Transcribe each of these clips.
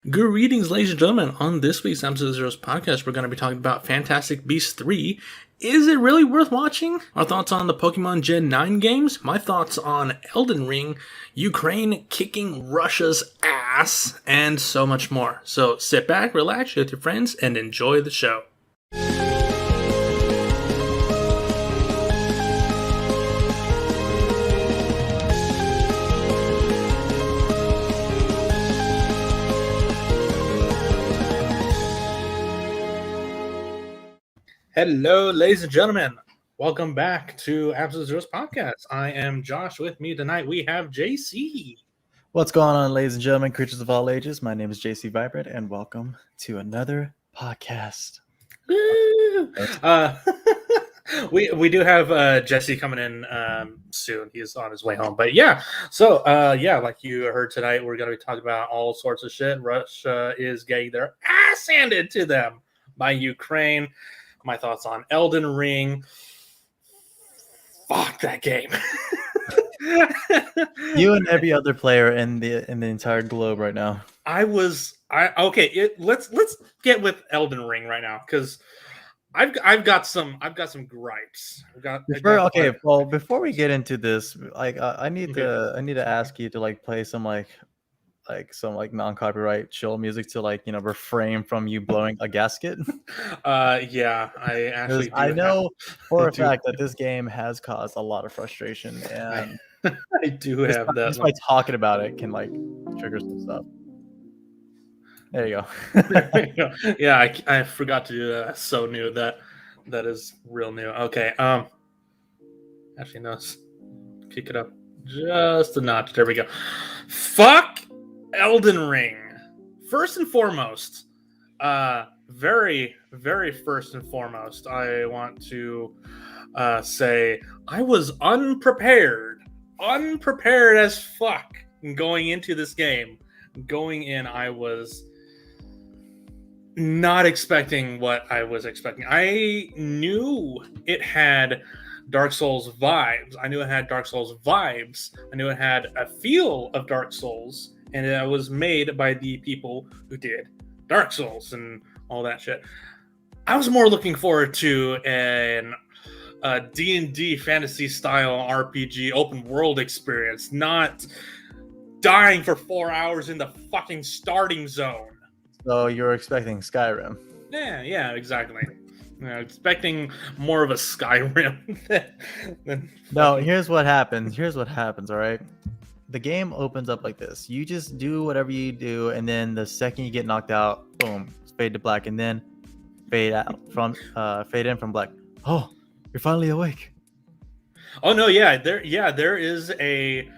Greetings, ladies and gentlemen. On this week's episode of Zero's podcast, we're going to be talking about Fantastic Beasts 3. Is it really worth watching? Our thoughts on the Pokemon Gen 9 games, my thoughts on Elden Ring, Ukraine kicking Russia's ass, and so much more. So sit back, relax, with your friends, and enjoy the show. Hello, ladies and gentlemen. Welcome back to Absolute Zero's podcast. I am Josh. With me tonight, we have JC. What's going on, ladies and gentlemen, creatures of all ages? My name is JC Vibrant, and welcome to another podcast. We do have Jesse coming in soon. He's on his way home. But yeah, so like you heard tonight, we're going to be talking about all sorts of shit. Russia is getting their ass handed to them by Ukraine. My thoughts on Elden Ring. Fuck that game. You and every other player in the entire globe right now. Let's get with Elden Ring right now because I've got some gripes. Before we get into this, I need to ask you to play some non-copyright chill music to refrain from you blowing a gasket. Yeah, I know for a fact that this game has caused a lot of frustration, and I do have that. Just by talking about it can trigger some stuff. There you go. Yeah, I forgot to do that. So new that is real new. Okay. Actually, no. Kick it up just a notch. There we go. Fuck Elden Ring. First and foremost, very, very first and foremost, I want to say I was unprepared as fuck going into this game. Going in, I was not expecting what I was expecting. I knew it had Dark Souls vibes. I knew it had a feel of Dark Souls. And it was made by the people who did Dark Souls and all that shit. I was more looking forward to a D&D fantasy style RPG open world experience, not dying for 4 hours in the fucking starting zone. So you're expecting Skyrim? Yeah, exactly. Expecting more of a Skyrim than No, here's what happens, all right? The game opens up like this. You just do whatever you do, and then the second you get knocked out, boom, fade to black, and then fade in from black. Oh, you're finally awake. Oh no, yeah, there is a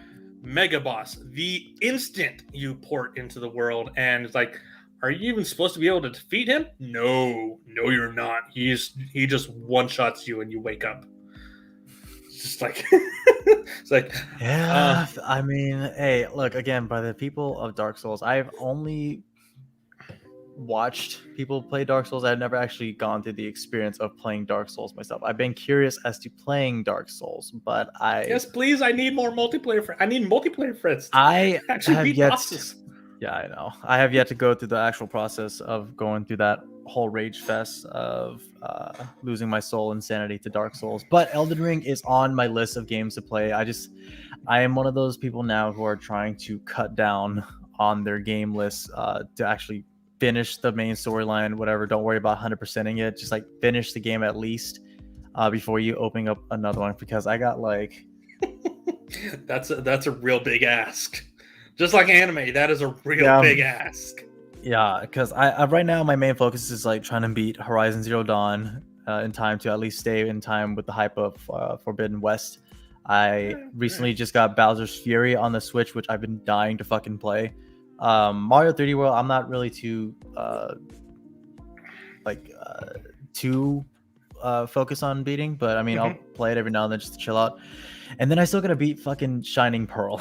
mega boss. The instant you port into the world, and it's like, are you even supposed to be able to defeat him? No, you're not. He just one shots you, and you wake up. Just like it's like, yeah. I mean, hey, look, again, by the people of Dark Souls, I've only watched people play Dark Souls. I've never actually gone through the experience of playing Dark Souls myself. I've been curious as to playing Dark Souls, but yes, please, I need more multiplayer. I need multiplayer friends. I have yet. Yeah, I know. I have yet to go through the actual process of going through that whole rage fest of losing my soul and sanity to Dark Souls. But Elden Ring is on my list of games to play. I am one of those people now who are trying to cut down on their game list to actually finish the main storyline, whatever. Don't worry about 100%ing it. Just finish the game at least before you open up another one, because I got that's a real big ask. Just like anime, that is a real big ask. Yeah, because I right now my main focus is trying to beat Horizon Zero Dawn in time to at least stay in time with the hype of Forbidden West. I recently just got Bowser's Fury on the Switch, which I've been dying to fucking play. Mario 3D World, I'm not really too focused on beating, but I mean, I'll play it every now and then just to chill out. And then I still gotta beat fucking Shining Pearl.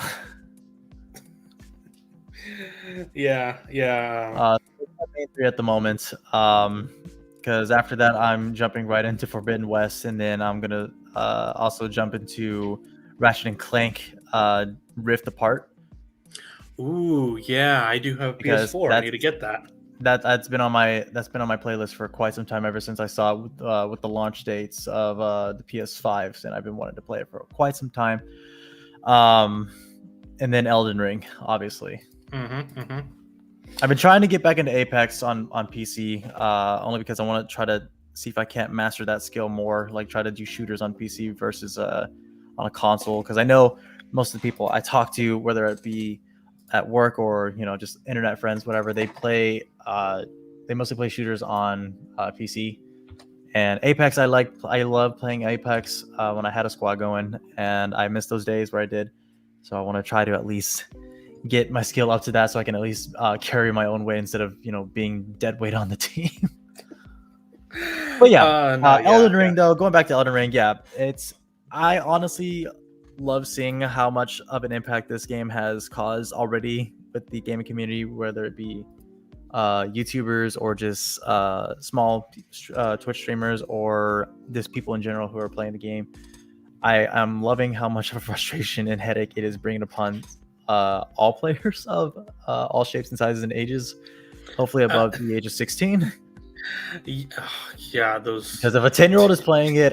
Yeah. Main 3 at the moment, because after that I'm jumping right into Forbidden West, and then I'm gonna also jump into Ratchet and Clank Rift Apart. Ooh, yeah, I do have because PS4. I need to get that. that's been on my playlist for quite some time ever since I saw it with the launch dates of the PS5s, and I've been wanting to play it for quite some time. And then Elden Ring, obviously. I've been trying to get back into Apex on PC, only because I want to try to see if I can't master that skill more, like try to do shooters on PC versus on a console, because I know most of the people I talk to, whether it be at work or just internet friends, whatever, they mostly play shooters on PC. And Apex, I love playing Apex when I had a squad going, and I miss those days where I did. So I want to try to at least get my skill up to that, so I can at least carry my own weight instead of being dead weight on the team. But yeah, Elden Ring though. Going back to Elden Ring, I honestly love seeing how much of an impact this game has caused already with the gaming community, whether it be YouTubers or just small Twitch streamers or just people in general who are playing the game. I am loving how much of a frustration and headache it is bringing upon all players of all shapes and sizes and ages, hopefully above the age of 16. Yeah, those, because if a 10-year-old is playing it,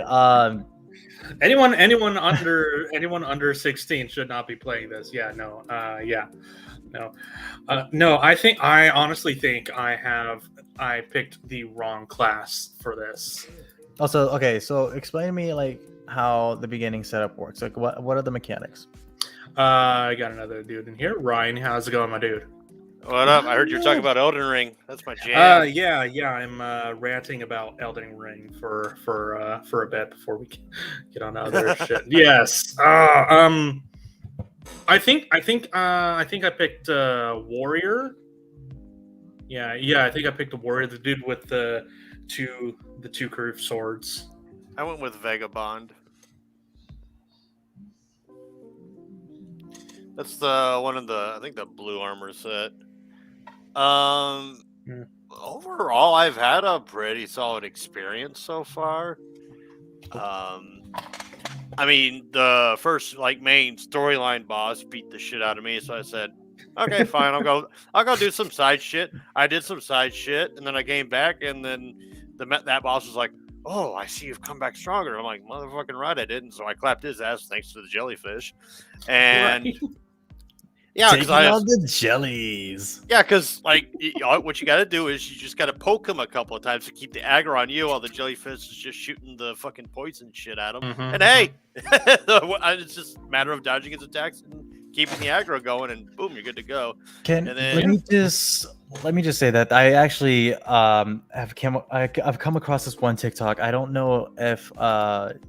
anyone under 16 should not be playing this. No. I honestly think I picked the wrong class for this. Also, okay, so explain to me like how the beginning setup works. Like what are the mechanics? I got another dude in here. Ryan, how's it going, my dude? What up? I heard you were talking about Elden Ring. That's my jam. Yeah. I'm ranting about Elden Ring for a bit before we get on other shit. Yes. I think I picked Warrior. Yeah. I think I picked a Warrior, the dude with the two curved swords. I went with Vagabond. That's the one of the, I think, the blue armor set. Overall, I've had a pretty solid experience so far. I mean, the first main storyline boss beat the shit out of me, so I said, okay, fine, I'll go do some side shit. I did some side shit, and then I came back, and then that boss was like, oh, I see you've come back stronger. I'm like, motherfucking right, I did. And so I clapped his ass thanks to the jellyfish. And right. Yeah, because I love the jellies. Yeah, because what you got to do is you just got to poke him a couple of times to keep the aggro on you, while the jellyfish is just shooting the fucking poison shit at him. And hey, it's just a matter of dodging his attacks and keeping the aggro going, and boom, you're good to go. Let me just say that I actually I've come across this one TikTok. I don't know if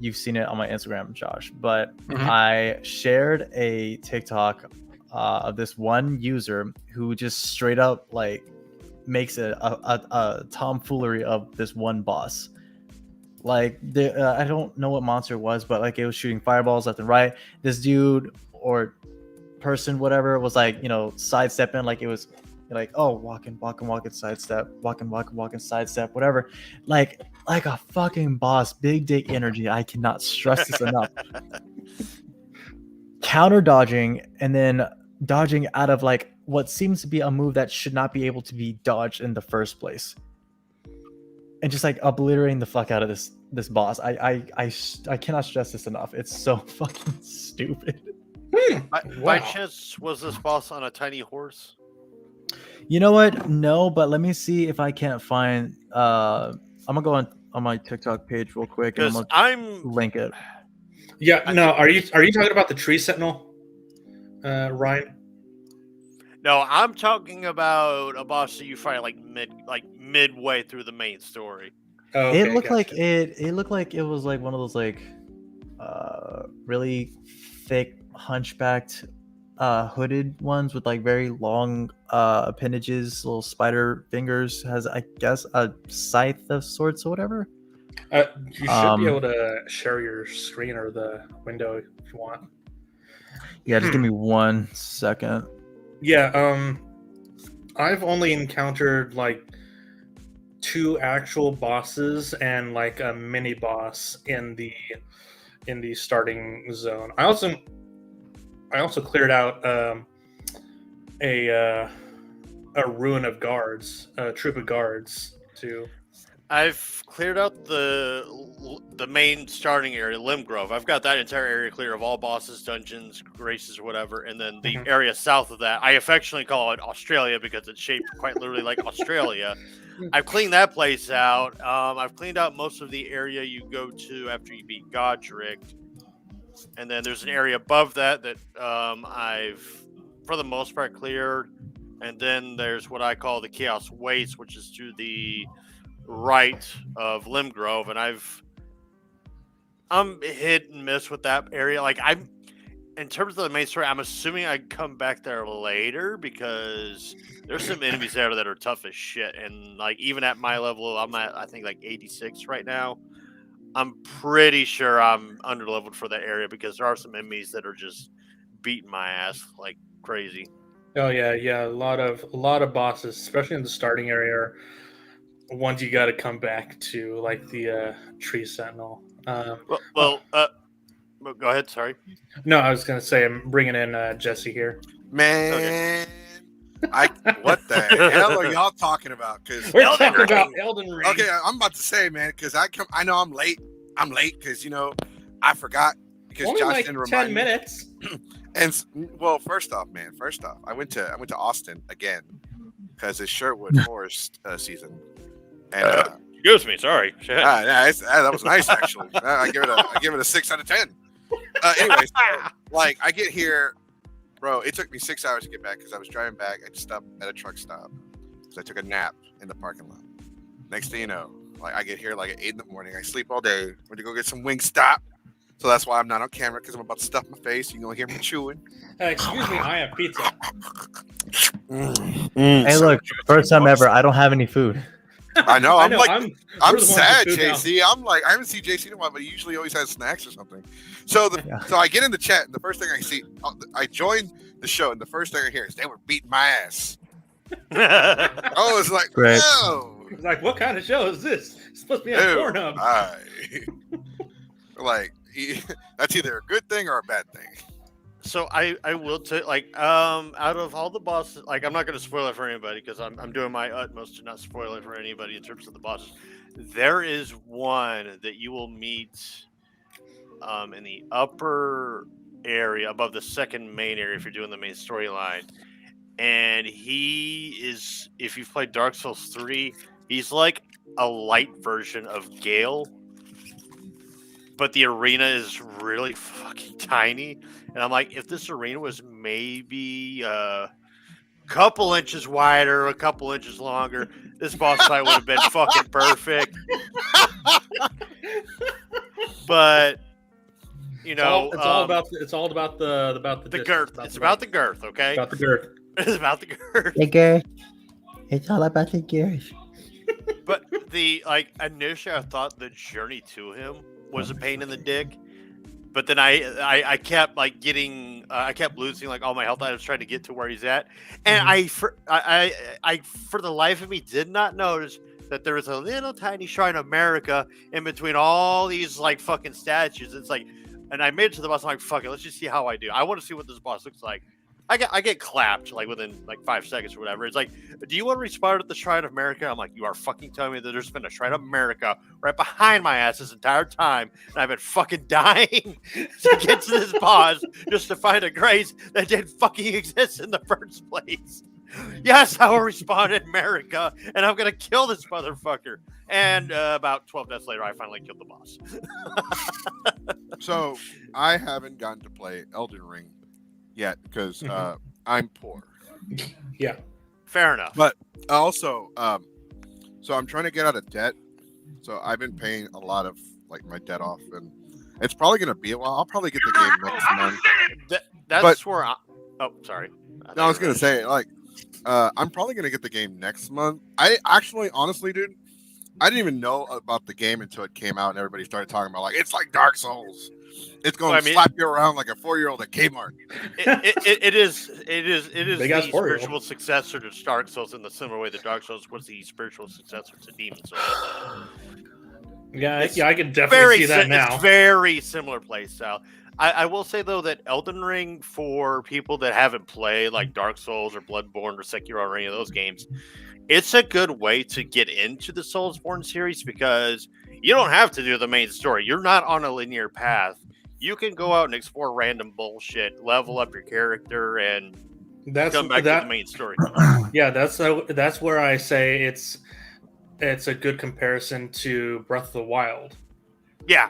you've seen it on my Instagram, Josh, but I shared a TikTok of this one user who just straight up makes a tomfoolery of this one boss. I don't know what monster it was, but it was shooting fireballs left and right. This dude or person, whatever, was sidestepping, it was walking, sidestep, walking, sidestep, whatever. Like a fucking boss, big dick energy. I cannot stress this enough. Counter dodging and then dodging out of what seems to be a move that should not be able to be dodged in the first place, and just obliterating the fuck out of this boss. I cannot stress this enough. It's so fucking stupid. By chance, was this boss on a tiny horse? You know what? No, but let me see if I can't find. I'm gonna go on my TikTok page real quick and I'm link it. Yeah, no. Are you talking about the tree sentinel, Ryan? No, I'm talking about a boss that you fight midway through the main story. Oh, okay, it looked gotcha. It looked like it was one of those really thick hunchbacked hooded ones with very long appendages, little spider fingers. Has, I guess, a scythe of sorts or whatever. You should be able to share your screen or the window if you want. Yeah, just give me 1 second. Yeah, I've only encountered 2 actual bosses and a mini boss in the starting zone. I also cleared out a ruin of guards, a troop of guards to. I've cleared out the main starting area, Limgrove. I've got that entire area clear of all bosses, dungeons, graces, or whatever. And then the Mhm. area south of that, I affectionately call it Australia because it's shaped quite literally like Australia. I've cleaned that place out. I've cleaned out most of the area you go to after you beat Godric. And then there's an area above that that I've, for the most part, cleared. And then there's what I call the Chaos Waste, which is to the right of Limgrove, and I'm hit and miss with that area. Like, I'm in terms of the main story, I'm assuming I'd come back there later because there's some enemies there that are tough as shit. And like even at my level, I'm at I think like 86 right now. I'm pretty sure I'm under leveled for that area because there are some enemies that are just beating my ass like crazy. Oh yeah. A lot of bosses, especially in the starting area, are ones you got to come back to, like the tree sentinel. Go ahead. Sorry. No, I was gonna say I'm bringing in Jesse here. Man, what the hell are y'all talking about? Because We're talking about Elden Ring. okay, I'm about to say, man, because I know I'm late. I'm late because I forgot because Only Josh like didn't 10 remind me. minutes. And well, first off, I went to Austin again because it's Sherwood Forest season, and Excuse me. Sorry. Shit. that was nice actually. I give it a 6 out of 10. Anyways, like I get here, bro. It took me 6 hours to get back because I was driving back. I stopped at a truck stop because I took a nap in the parking lot. Next thing you know, like I get here like at 8 in the morning. I sleep all day. Went to go get some Wingstop. So that's why I'm not on camera because I'm about to stuff my face. You're gonna hear me chewing. Excuse me, I have pizza. Hey, look, first time ever. I don't have any food. I know. I'm like, we're I'm the ones sad, with food now. JC. I'm like, I haven't seen JC in a while, but he usually always has snacks or something. So so I get in the chat, and the first thing I see, I joined the show, and the first thing I hear is they were beating my ass. I was like, Great. no, Like, what kind of show is this? It's supposed to be on Pornhub. Like that's either a good thing or a bad thing. So I will take like out of all the bosses, like I'm not going to spoil it for anybody because I'm doing my utmost to not spoil it for anybody in terms of the bosses. There is one that you will meet in the upper area above the second main area if you're doing the main storyline, and he is, if you've played Dark Souls 3, he's like a light version of Gale. But the arena is really fucking tiny. And I'm like, if this arena was maybe a couple inches wider, a couple inches longer, this boss fight would have been fucking perfect. But it's all about the girth. It's about the girth, okay? About the girth. It's about the girth. The girth. It's all about the girth. But initially I thought the journey to him was a pain in the dick, but then I kept I kept losing like all my health items trying to get to where he's at, and I for the life of me did not notice that there was a little tiny shrine of America in between all these like fucking statues. It's like, and I made it to the boss. I'm like, fuck it, let's just see how I do. I want to see what this boss looks like. I get clapped like within like 5 seconds or whatever. It's like, do you want to respawn at the Shrine of America? I'm like, you are fucking telling me that there's been a Shrine of America right behind my ass this entire time, and I've been fucking dying to get to this boss just to find a grace that didn't fucking exist in the first place. Yes, I will respawn in America, and I'm gonna kill this motherfucker. And about 12 deaths later, I finally killed the boss. So I haven't gotten to play Elden Ring yet because I'm poor. Yeah, fair enough. But also, so I'm trying to get out of debt. So I've been paying a lot of like my debt off, and it's probably gonna be a while. I'll probably get the game next month. That's where sorry. No, I was gonna say like, I'm probably gonna get the game next month. I actually, honestly, dude, I didn't even know about the game until it came out, and everybody started talking about like it's like Dark Souls. It's going to slap you around like a 4-year-old at Kmart. It is the spiritual successor to Dark Souls in the similar way that Dark Souls was the spiritual successor to Demon Souls. Yeah, I can definitely see that now. It's very similar play style. I will say though that Elden Ring, for people that haven't played like Dark Souls or Bloodborne or Sekiro or any of those games, it's a good way to get into the Soulsborne series because you don't have to do the main story. You're not on a linear path. You can go out and explore random bullshit, level up your character, and That's come back to that. the main story. Yeah, that's where I say it's a good comparison to Breath of the Wild. Yeah,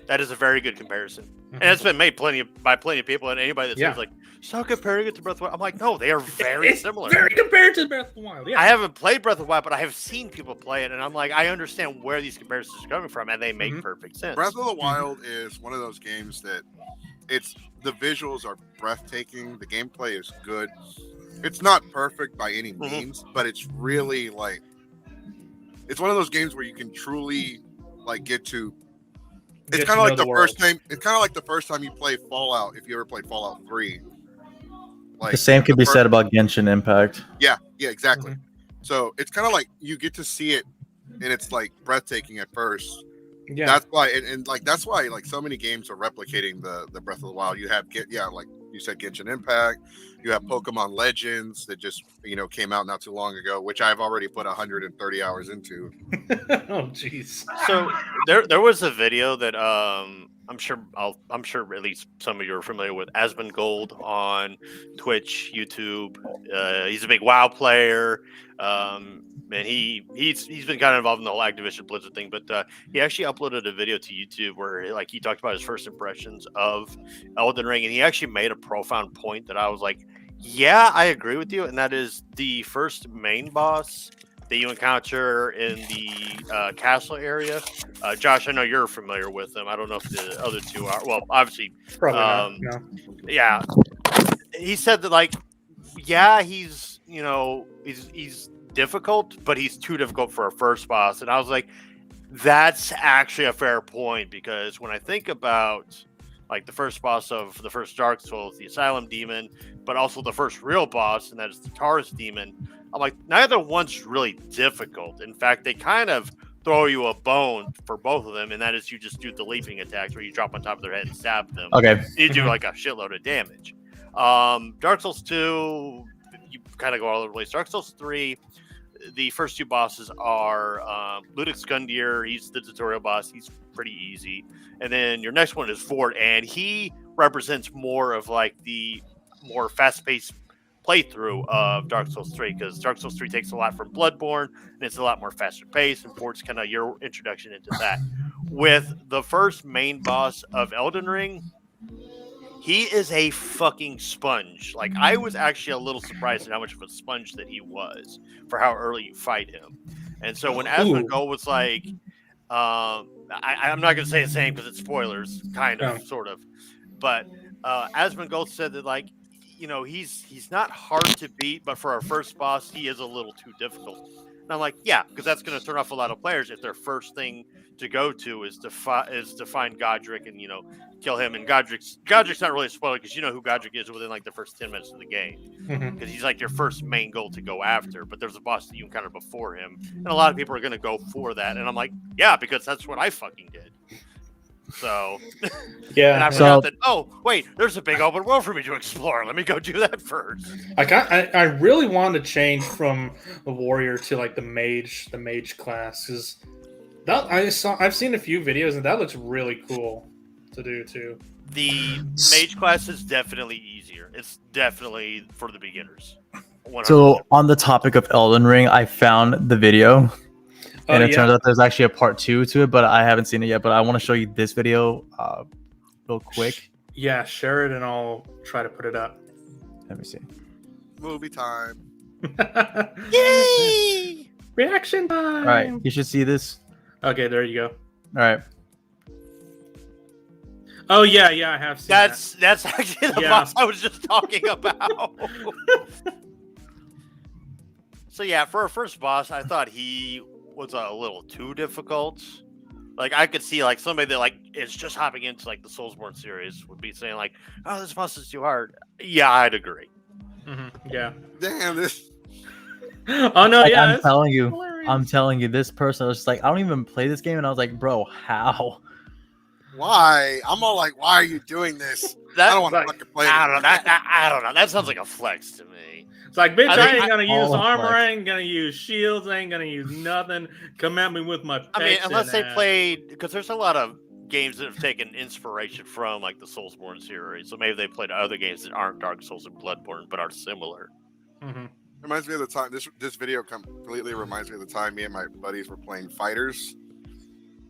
that is a very good comparison. And it's been made by plenty of people, and anybody that says like, "Stop comparing it to Breath of the Wild," I'm like, no, they are very similar. Very compared to Breath of the Wild. Yeah, I haven't played Breath of the Wild, but I have seen people play it, and I'm like, I understand where these comparisons are coming from, and they make perfect sense. Breath of the Wild is one of those games that the visuals are breathtaking. The gameplay is good. It's not perfect by any means, but it's really like it's one of those games where you can truly like get to. It's kind of like the first time. It's kind of like the first time you play Fallout. If you ever played Fallout 3, like the same could be said about Genshin Impact. Yeah, exactly. So it's kind of like you get to see it, and it's like breathtaking at first. Yeah, that's why, and like that's why like so many games are replicating the Breath of the Wild. You have like you said, Genshin Impact. You have Pokemon Legends that just came out not too long ago, which I've already put 130 hours into. Oh, jeez. So there was a video that I'm sure at least some of you are familiar with, Asmongold on Twitch, YouTube. He's a big WoW player, and he's been kind of involved in the whole Activision Blizzard thing. But he actually uploaded a video to YouTube where like he talked about his first impressions of Elden Ring, and he actually made a profound point that I was like, yeah, I agree with you, and that is the first main boss that you encounter in the castle area. Josh, I know you're familiar with them. I don't know if the other two are. Well, obviously, probably not. No. Yeah, he said that like, yeah, he's he's difficult, but he's too difficult for a first boss. And I was like, that's actually a fair point, because when I think about like the first boss of the first Dark Souls, the Asylum Demon, but also the first real boss, and that is the Taurus Demon, I'm like, neither one's really difficult. In fact, they kind of throw you a bone for both of them, and that is you just do the leaping attacks where you drop on top of their head and stab them. Okay. You do like a shitload of damage. Dark Souls 2, you kind of go all over the place. Dark Souls 3, the first two bosses are Ludwig Skundir. He's the tutorial boss. He's pretty easy. And then your next one is Ford, and he represents more of like the more fast-paced playthrough of Dark Souls 3, because Dark Souls 3 takes a lot from Bloodborne, and it's a lot more faster paced, and Ford's kind of your introduction into that. With the first main boss of Elden Ring, he is a fucking sponge. Like, I was actually a little surprised at how much of a sponge that he was for how early you fight him. And so when Asmongold was like, I'm not going to say the same because it's spoilers, kind of, sort of. But Asmongold said that, like, he's not hard to beat, but for our first boss, he is a little too difficult. And I'm like, yeah, because that's going to turn off a lot of players if their first thing to go to is to find Godric and kill him. And Godric's not really a spoiler, because you know who Godric is within like the first 10 minutes of the game, because he's like your first main goal to go after. But there's a boss that you encounter before him, and a lot of people are going to go for that. And I'm like, yeah, because that's what I fucking did. So yeah, and I forgot that. Oh wait, there's a big open world for me to explore. Let me go do that first. I really wanted to change from the warrior to like the mage class, because I've seen a few videos and that looks really cool to do too. The mage class is definitely easier. It's definitely for the beginners. 100%. So on the topic of Elden Ring, I found the video. And it turns out there's actually a part 2 to it, but I haven't seen it yet. But I want to show you this video real quick. Yeah, share it and I'll try to put it up. Let me see. Movie time. Yay! Reaction time! All right, you should see this. Okay, there you go. All right. Oh, yeah, I have seen that. That's actually the boss I was just talking about. So, yeah, for a first boss, I thought he was a little too difficult. Like, I could see like somebody that like is just hopping into like the Soulsborne series would be saying like, "Oh, this boss is too hard." Yeah, I'd agree. Yeah. Damn this. Oh no! Like, yeah, I'm telling you, this person was just like, I don't even play this game, and I was like, bro, how? Why? I'm all like, why are you doing this? That, I don't want to like, fucking play. I don't know. anymore. I don't know. That sounds like a flex to me. It's like, bitch, I I, think ain't gonna use all of armor, flex. I ain't gonna use shields, I ain't gonna use nothing. Come at me with my I mean, pecs unless and they ass. played, because there's a lot of games that have taken inspiration from like the Soulsborne series. So maybe they played other games that aren't Dark Souls and Bloodborne, but are similar. Mhm. Reminds me of the time. This video completely reminds me of the time me and my buddies were playing fighters,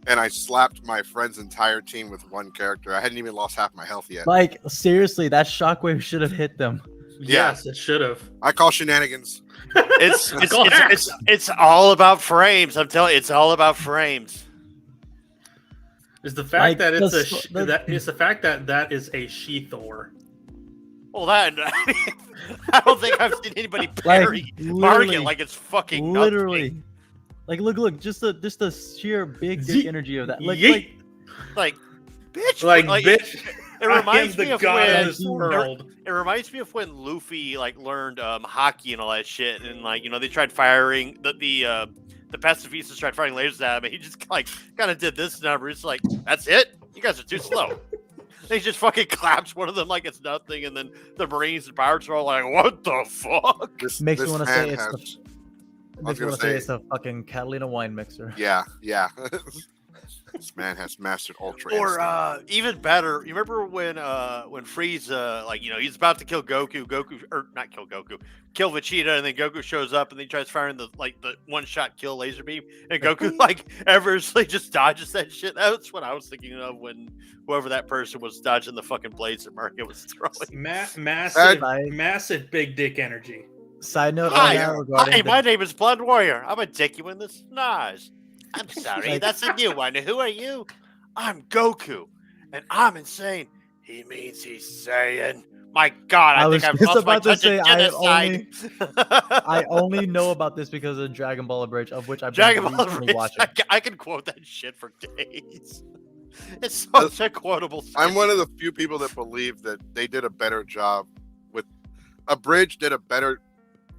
and I slapped my friend's entire team with one character. I hadn't even lost half my health yet. Like seriously, that shockwave should have hit them. Yes, it should have. I call shenanigans. It's all about frames. I'm telling you, it's all about frames. Is the fact Like, that it's the the fact that that is a she-Thor. Well, that I don't think I've seen anybody parry literally, it like it's fucking nothing. literally. Like look, just the sheer big dick Yeet. energy of that. Yeet. Like, bitch, Like, bitch, It reminds I am me the of god when of this world. it reminds me of when Luffy like learned hockey and all that shit, and like they tried firing the pacifistas tried firing lasers at him, and he just like kind of did this number. It's like, that's it. You guys are too slow. He just fucking claps one of them like it's nothing, and then the Marines and pirates are all like, "What the fuck?" This Makes me this wanna man say it's has- the- I was makes me gonna wanna say say- it's a fucking Catalina wine mixer. Yeah. This man has mastered ultra. Or instinct. even better, you remember when Frieza he's about to kill Goku, or not kill Goku, kill Vegeta, and then Goku shows up and then he tries firing the one shot kill laser beam, and Goku effortlessly just dodges that shit. That's what I was thinking of when whoever that person was dodging the fucking blades that Mario was throwing. Massive big dick energy. Side note Hi, on that regarding Hi, the- my name is Blood Warrior. I'm a dick you in the snaz. I'm sorry, that's a new one. Who are you? I'm Goku, and I'm insane. He means he's Saiyan. My God, I was think I've just lost my about to touch say, of I genocide. I only know about this because of Dragon Ball Abridged, of which I've Dragon been Ball recently Rich, watching. I can quote that shit for days. It's such a quotable. I'm one of the few people that believe that they did a better job with Abridged did a better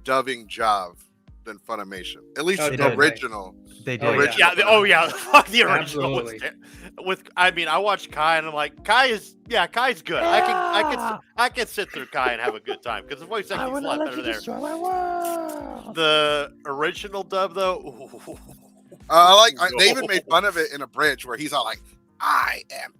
dubbing job than Funimation. At least Oh, the did. original. They Oh, did. yeah. Yeah, fuck the original. Absolutely. I watched Kai and I'm like, Kai's good. I can sit through Kai and have a good time because the voice acting's a lot better there. The original dub though, ooh. They even made fun of it in Abridged where he's all like, I am.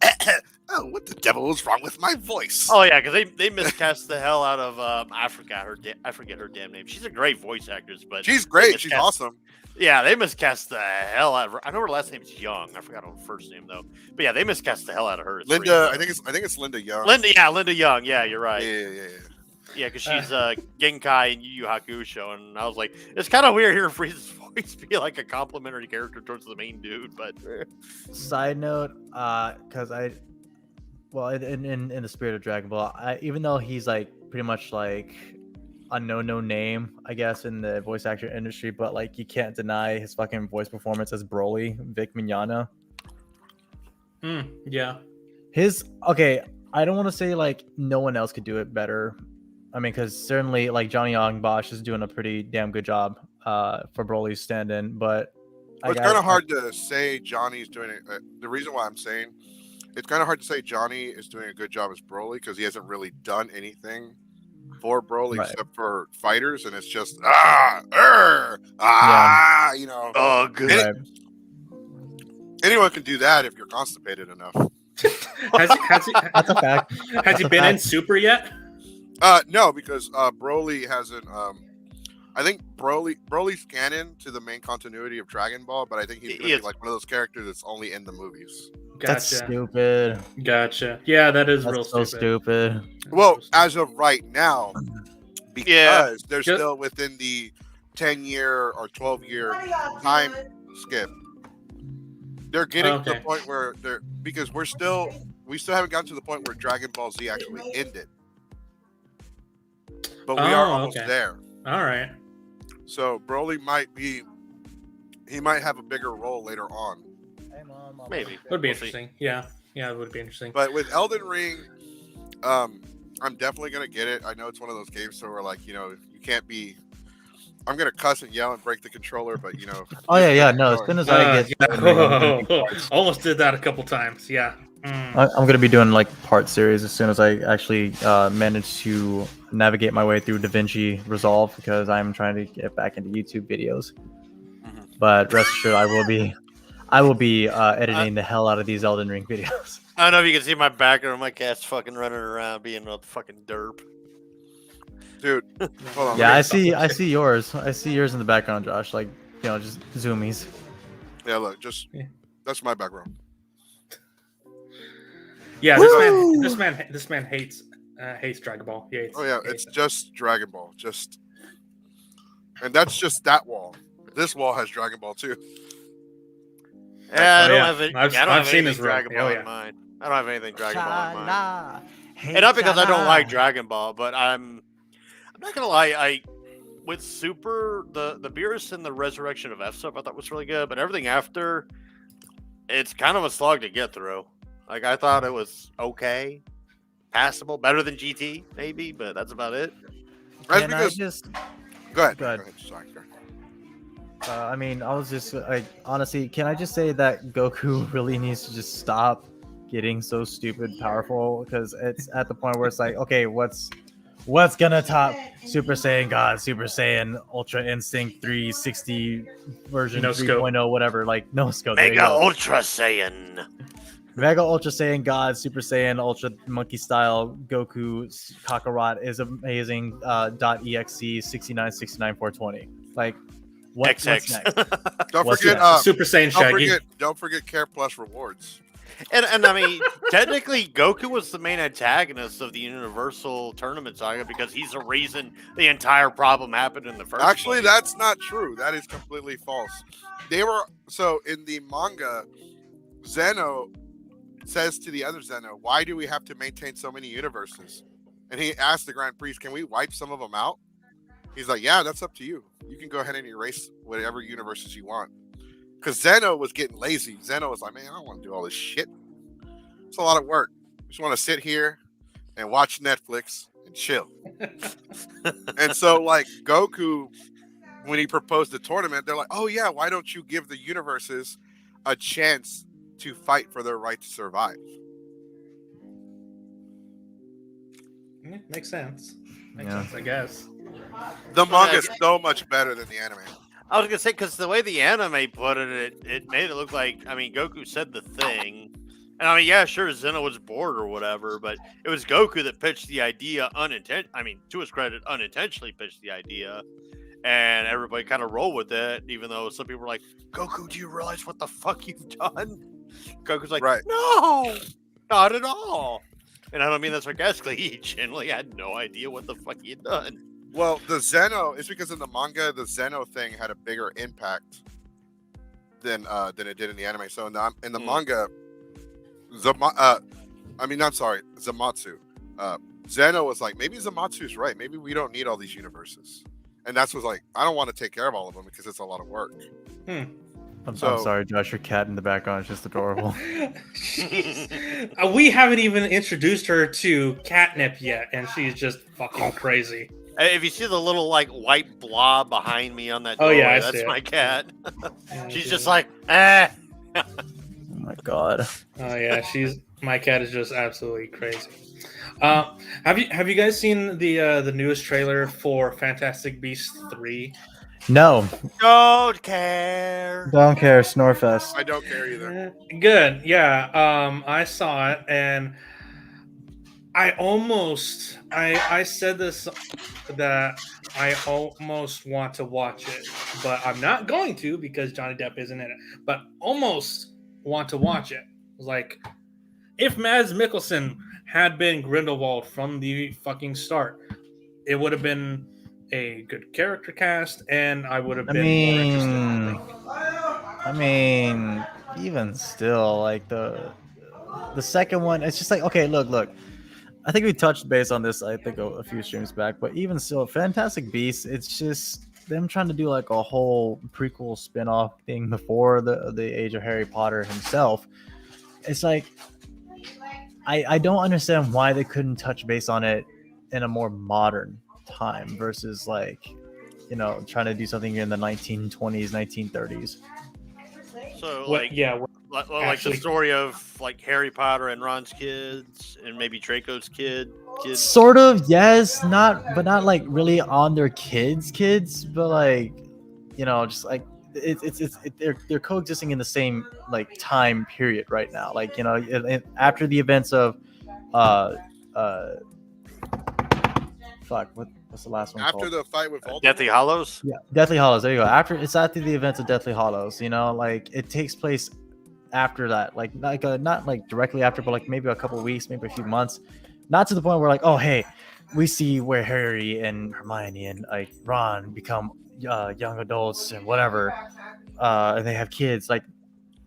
Oh, what the devil is wrong with my voice? Oh yeah, because they miscast the hell out of I forget her damn name. She's a great voice actress, but She's great. they She's miscast- awesome. Yeah, they miscast the hell out of her. I know her last name is Young. I forgot her first name though. But yeah, they miscast the hell out of her. It's Linda, pretty I think it's Linda Young. Linda Young. Yeah, you're right. Yeah. Yeah, because she's Genkai in Yu Yu Hakusho, and I was like, it's kind of weird hearing Frieza's voice be like a complimentary character towards the main dude, but Side note, because in the spirit of Dragon Ball, even though he's like pretty much like a no name, I guess, in the voice actor industry, but like you can't deny his fucking voice performance as Broly, Vic Mignogna. Yeah. I don't want to say like no one else could do it better. I mean, because certainly like Johnny Young Bosch is doing a pretty damn good job for Broly's stand-in, but It's kind of hard to say Johnny's doing it. The reason why I'm saying it's kind of hard to say Johnny is doing a good job as Broly because he hasn't really done anything for Broly Right. except for fighters, and it's just you know. oh, good. Right. Anyone can do that if you're constipated enough. Has That's a fact. he been in Super yet? No, because Broly hasn't. I think Broly's canon to the main continuity of Dragon Ball, but I think he's gonna be like one of those characters that's only in the movies. That's Gotcha. stupid. Gotcha. Yeah, that is That's real so stupid. Well, as of right now, because Yeah. they're Just- still within the 10-year or 12-year time skip. They're getting to the Okay. point where because we still haven't gotten to the point where Dragon Ball Z actually ended. But we are almost okay. there. All right. So Broly might have a bigger role later on. Maybe. Would be We'll see. interesting. Yeah. Yeah, it would be interesting. But with Elden Ring, I'm definitely gonna get it. I know it's one of those games where like, you can't be. I'm gonna cuss and yell and break the controller, but Oh yeah. No, as soon as I get Almost did that a couple times. Yeah. I'm gonna be doing like part series as soon as I actually manage to navigate my way through DaVinci Resolve, because I'm trying to get back into YouTube videos. Mhm. But rest assured, I will be editing the hell out of these Elden Ring videos. I don't know if you can see my background. My cat's fucking running around being a fucking derp. Dude, hold on. Yeah, let I me- see yours. I see yours in the background, Josh. Like, just zoomies. Yeah, look, just Yeah. that's my background. Yeah, this man hates Dragon Ball. He hates, Oh yeah, hates it's just Dragon Ball. And that's just that wall. This wall has Dragon Ball too. Yeah, I Oh, don't yeah. have it. I've I don't have seen anything this room. Dragon Ball Oh, yeah. in mind. I don't have anything Dragon Ball in mind. Shala. Hey, And not because I don't like Shala. Dragon Ball, but I'm not gonna lie. I with Super the Beerus and the Resurrection of F stuff I thought was really good, but everything after, it's kind of a slog to get through. Like I thought it was okay, passable, better than GT maybe, but that's about it. That's Can I because just? go ahead. Go ahead. Sorry. Go ahead. I mean, I was just like, honestly, can I just say that Goku really needs to just stop getting so stupid powerful? Because it's at the point where it's like, okay, what's gonna top Super Saiyan God, Super Saiyan Ultra Instinct 360 version No scope. 3.0, whatever, like no scope. There you Mega go. Ultra Saiyan. Mega Ultra Saiyan God, Super Saiyan Ultra Monkey Style Goku Kakarot is amazing. .exe 6969420. Like, what's XX. next? Don't What's forget. next? Super Saiyan Shaggy. Don't forget Care Plus rewards. And I mean, technically, Goku was the main antagonist of the Universal Tournament Saga because he's the reason the entire problem happened in the first Actually, place. that's not true. That is completely false. They were so in the manga. Zeno says to the other Zeno, "Why do we have to maintain so many universes?" And he asked the Grand Priest, "Can we wipe some of them out?" He's like, "Yeah, that's up to you. You can go ahead and erase whatever universes you want." Because Zeno was getting lazy. Zeno was like, "Man, I don't want to do all this shit. It's a lot of work. I just want to sit here and watch Netflix and chill." And so, like Goku, when he proposed the tournament, they're like, "Oh yeah, why don't you give the universes a chance to fight for their right to survive?" Yeah, makes sense. Makes Yeah. sense, I guess. The manga is so much better than the anime. I was gonna say because the way the anime put it made it look like Goku said the thing, and I mean yeah sure Zeno was bored or whatever, but it was Goku that pitched the idea to his credit unintentionally pitched the idea, and everybody kind of rolled with it, even though some people were like, "Goku, do you realize what the fuck you've done?" Goku's like, Right. "No, not at all," and I don't mean that sarcastically. He genuinely had no idea what the fuck he had done. Well, the Zeno is because in the manga, the Zeno thing had a bigger impact than it did in the anime. So in the manga, Zamatsu. Zeno was like, maybe Zamatsu's right. Maybe we don't need all these universes. And that's was like, I don't want to take care of all of them because it's a lot of work. I'm So- sorry, Josh. Your cat in the background is just adorable. We haven't even introduced her to catnip yet, and she's just fucking crazy. If you see the little like white blob behind me on that Oh, doorway, yeah, I that's see it. my cat. Yeah, She's just like, eh. Oh my god. Oh yeah, my cat is just absolutely crazy. Have you guys seen the newest trailer for Fantastic Beasts 3? No, Don't care. don't care. Snorefest. I don't care either. Good, yeah. I saw it and I said this that I almost want to watch it, but I'm not going to because Johnny Depp isn't in it. But almost want to watch it. Like, if Mads Mikkelsen had been Grindelwald from the fucking start, it would have been a good character cast, and I would have been more interested. I think. I mean, even still, like the second one, it's just like, okay, look. I think we touched base on this, I think, a few streams back, but even still, Fantastic Beasts, it's just them trying to do like a whole prequel spin-off thing before the age of Harry Potter himself. It's like, I don't understand why they couldn't touch base on it in a more modern time versus like, trying to do something in the 1920s, 1930s. So What? like, Yeah. like the actually story of like Harry Potter and Ron's kids, and maybe Draco's kids. Sort of, yes, but not like really on their kids, but like, just like they're coexisting in the same like time period right now. Like, after the events of uh uh fuck, what's the last one After called? the fight with Voldemort. Deathly Hollows. Yeah, Deathly Hollows. There you go. It's after the events of Deathly Hollows. Like it takes place after that, like not like directly after, but like maybe a couple of weeks, maybe a few months. Not to the point where like, oh hey, we see where Harry and Hermione and like Ron become young adults and whatever, and they have kids. Like,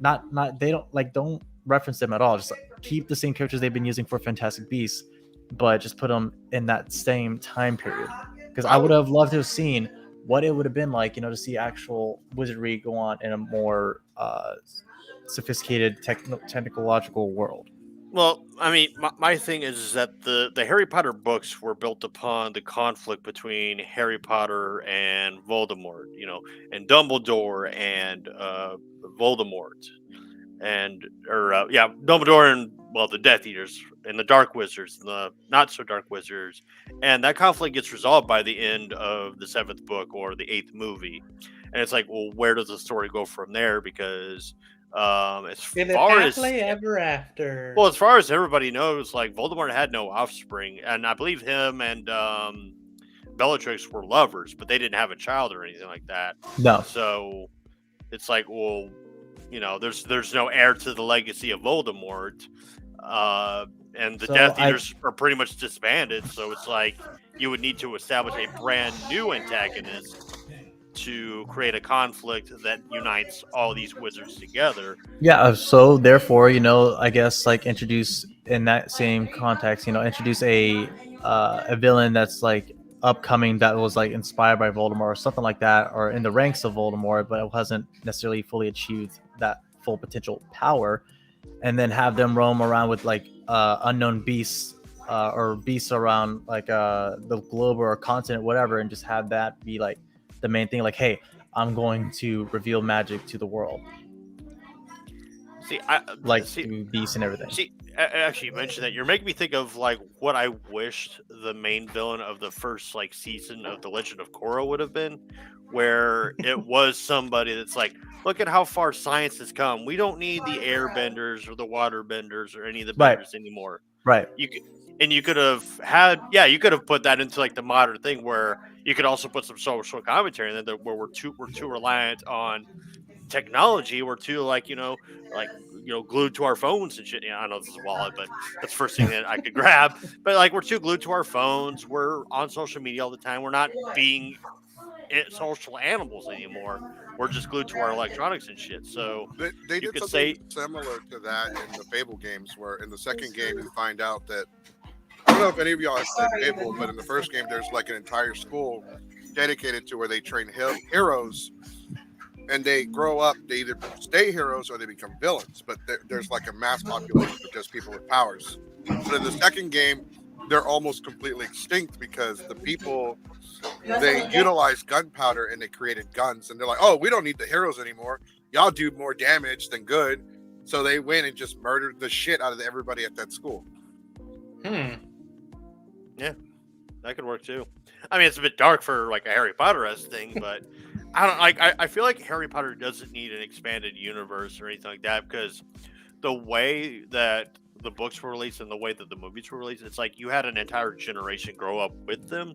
not they don't reference them at all. Just like, keep the same characters they've been using for Fantastic Beasts, but just put them in that same time period. Because I would have loved to have seen what it would have been like, to see actual wizardry go on in a more sophisticated technological world. Well, I mean, my thing is that the Harry Potter books were built upon the conflict between Harry Potter and Voldemort, and Dumbledore and Voldemort, Dumbledore and the Death Eaters and the Dark Wizards and the not so dark wizards, and that conflict gets resolved by the end of the 7th book or the 8th movie, and it's like, well, where does the story go from there? Because as far as ever after. Well, as far as everybody knows, like Voldemort had no offspring, and I believe him and Bellatrix were lovers, but they didn't have a child or anything like that. No. So it's like, well, there's no heir to the legacy of Voldemort, and the Death Eaters are pretty much disbanded. So it's like you would need to establish a brand new antagonist to create a conflict that unites all these wizards together. Yeah, so therefore, I guess like introduce in that same context, introduce a villain that's like upcoming that was like inspired by Voldemort or something like that, or in the ranks of Voldemort, but it hasn't necessarily fully achieved that full potential power, and then have them roam around with like unknown beasts or beasts around like the globe or continent, whatever, and just have that be like the main thing, like, hey, I'm going to reveal magic to the world. Through beasts and everything. See, actually, you mentioned that. You're making me think of like what I wished the main villain of the first like season of The Legend of Korra would have been, where it was somebody that's like, look at how far science has come. We don't need the airbenders or the waterbenders or any of the benders anymore. Right. You could have put that into like the modern thing where you could also put some social commentary in there where we're too reliant on technology. We're too glued to our phones and shit. I know this is a wallet, but that's the first thing that I could grab. But like, we're too glued to our phones. We're on social media all the time. We're not being social animals anymore. We're just glued to our electronics and shit. So they did something similar to that in the Fable games, where in the second game you find out that, I don't know if any of y'all have played Fable, but in the first game there's like an entire school dedicated to where they train heroes, and they grow up, they either stay heroes or they become villains, but there's like a mass population of just people with powers. But in the second game, they're almost completely extinct because the people, they utilized gunpowder and they created guns, and they're like, oh, we don't need the heroes anymore. Y'all do more damage than good. So they went and just murdered the shit out of everybody at that school. Yeah, that could work too. I mean, it's a bit dark for like a Harry Potter-esque thing, but I don't like. I feel like Harry Potter doesn't need an expanded universe or anything like that, because the way that the books were released and the way that the movies were released, it's like you had an entire generation grow up with them,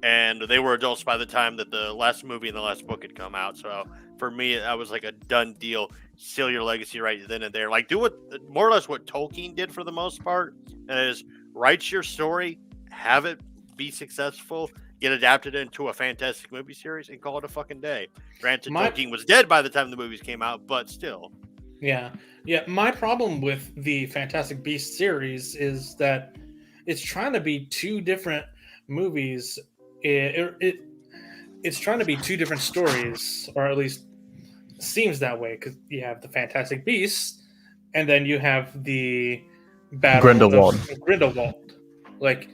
and they were adults by the time that the last movie and the last book had come out. So for me, that was like a done deal. Seal your legacy right then and there. Like, do what more or less what Tolkien did for the most part, and it is write your story, have it be successful, get adapted into a fantastic movie series, and call it a fucking day. Granted, Tolkien was dead by the time the movies came out, but still. Yeah. My problem with the Fantastic Beasts series is that it's trying to be two different movies. It's trying to be two different stories, or at least seems that way, because you have the Fantastic Beasts, and then you have the Battle Grindelwald. Like,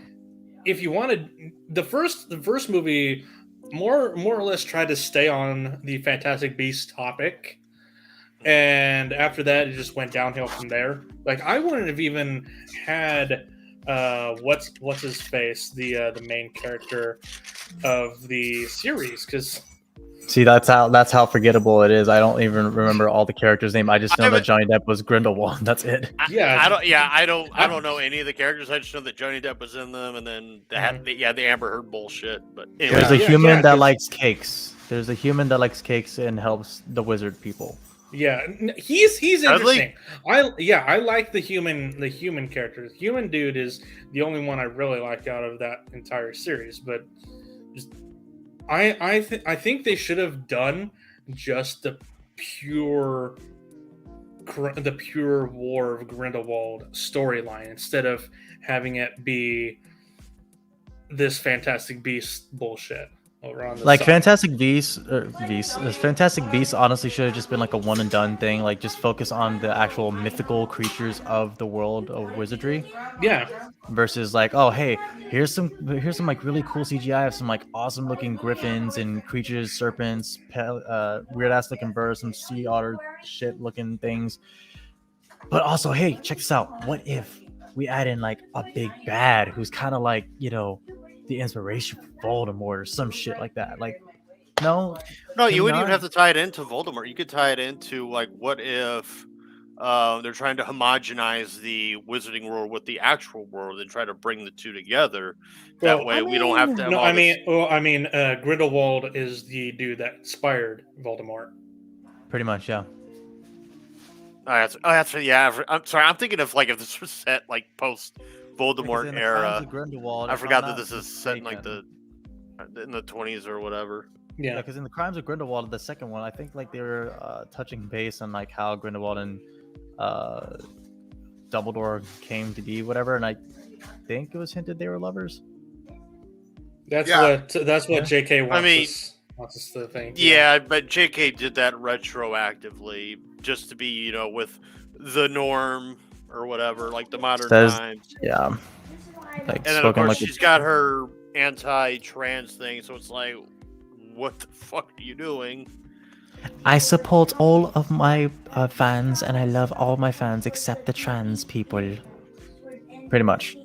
if you wanted the first movie, more or less tried to stay on the Fantastic Beasts topic, and after that, it just went downhill from there. Like I wouldn't have even had what's his face, the main character of the series, because See, that's how forgettable it is. I don't even remember all the characters' name. I just know that haven't- Johnny Depp was Grindelwald. That's it. Yeah. I don't know any of the characters. I just know that Johnny Depp was in them, and then the Amber Heard bullshit. But anyway, There's a Yeah, human yeah, that 'cause- likes cakes. There's a human that likes cakes and helps the wizard people. yeah, he's Dudley? interesting. I like the human character. The human dude is the only one I really like out of that entire series. But just, I think they should have done just the pure War of Grindelwald storyline instead of having it be this Fantastic Beast bullshit over on the Like side. Fantastic Beasts honestly should have just been like a one and done thing. Like just focus on the actual mythical creatures of the world of wizardry. Yeah, Versus like, oh hey, here's some like really cool CGI of some like awesome looking griffins and creatures, serpents, weird ass looking birds, some sea otter shit looking things. But also, hey, check this out. What if we add in like a big bad who's kind of like, the inspiration for Voldemort or some shit like that? Like, no, no, Can you we wouldn't even not? have to tie it into Voldemort. You could tie it into like, what if they're trying to homogenize the wizarding world with the actual world and try to bring the two together. That Well, way, we don't have to have no, all this. Grindelwald is the dude that inspired Voldemort. pretty much, yeah. I'm sorry. I'm thinking of like if this was set like post Voldemort era. I forgot that this is set in like the 20s or whatever. Yeah, Yeah, because in the Crimes of Grindelwald, the second one, I think like they were touching base on like how Grindelwald and Dumbledore came to be, whatever. And I think it was hinted they were lovers. that's Yeah. what J.K. wants. I mean, wants us to think. Yeah, but JK did that retroactively just to be, with the norm or whatever, like the modern Says- times. Yeah, like And then of spoken course like she's got her anti-trans thing, so it's like, what the fuck are you doing? I support all of my fans, and I love all my fans except the trans people. Pretty much.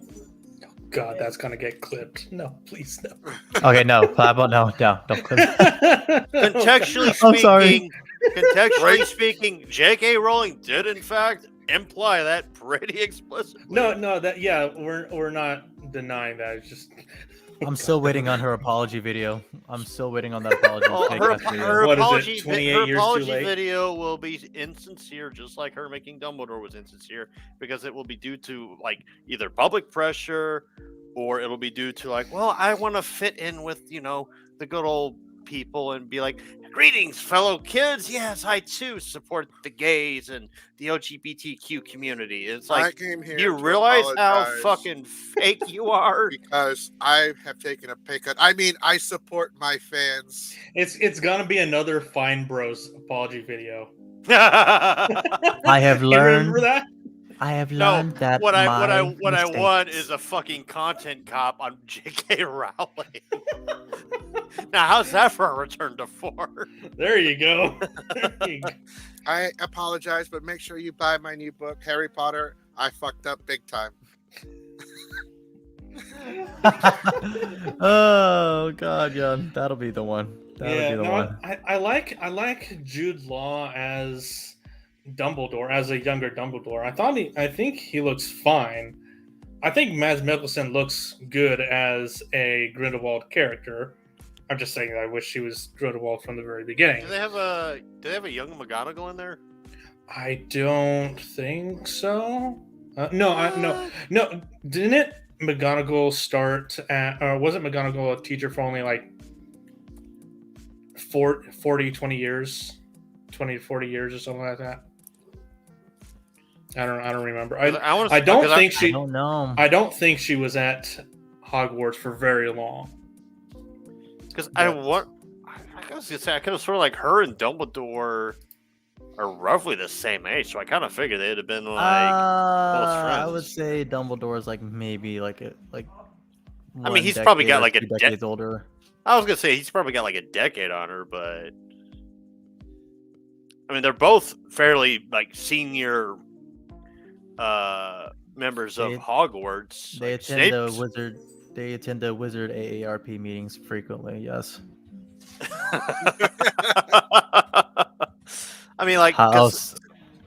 God, that's gonna get clipped. No, please no. Okay, no, no, don't clip it. Contextually I'm sorry. speaking, J.K. Rowling did in fact imply that pretty explicitly. No, we're not denying that. It's just I'm still waiting on her apology video. I'm still waiting on that apology. Well, fake her, ass video. her What is it, apology, 28 her years too apology late? video will be insincere, just like her making Dumbledore was insincere, because it will be due to like either public pressure or it'll be due to like, well, I want to fit in with the good old people and be like, greetings, fellow kids. Yes, I too support the gays and the LGBTQ community. It's I like, came here. do you to realize how apologize fucking fake you are? because I have taken a pay cut. I mean, I support my fans. it's gonna be another Fine Bros apology video. I have You learned. remember that? I have No, learned that what I mistakes- want is a fucking content cop on J.K. Rowling. Now, how's that for a return to form? There you go. There you go. I apologize, but make sure you buy my new book, Harry Potter. I fucked up big time. Oh god, yeah, that'll be the one. That'll be the one. I like Jude Law as Dumbledore, as a younger Dumbledore. I think he looks fine. I think Mads Mikkelsen looks good as a Grindelwald character. I'm just saying that I wish he was Grindelwald from the very beginning. Do they have a young McGonagall in there? I don't think so. No. Didn't it McGonagall start at, or wasn't McGonagall a teacher for only like 20 years? 20 to 40 years or something like that? I don't remember. I don't think I she don't know. I don't think she was at Hogwarts for very long. Because I was gonna say I could have sort of like her and Dumbledore are roughly the same age, so I kind of figured they'd have been like I friends. would say Dumbledore's like maybe like I mean, he's probably got or like a 2 decades older. I was gonna say he's probably got like a decade on her, but I mean, they're both fairly like senior members of They- Hogwarts. They Like, attend the Snape's- wizard. They attend the wizard AARP meetings frequently. Yes. I mean, like, How 'cause else?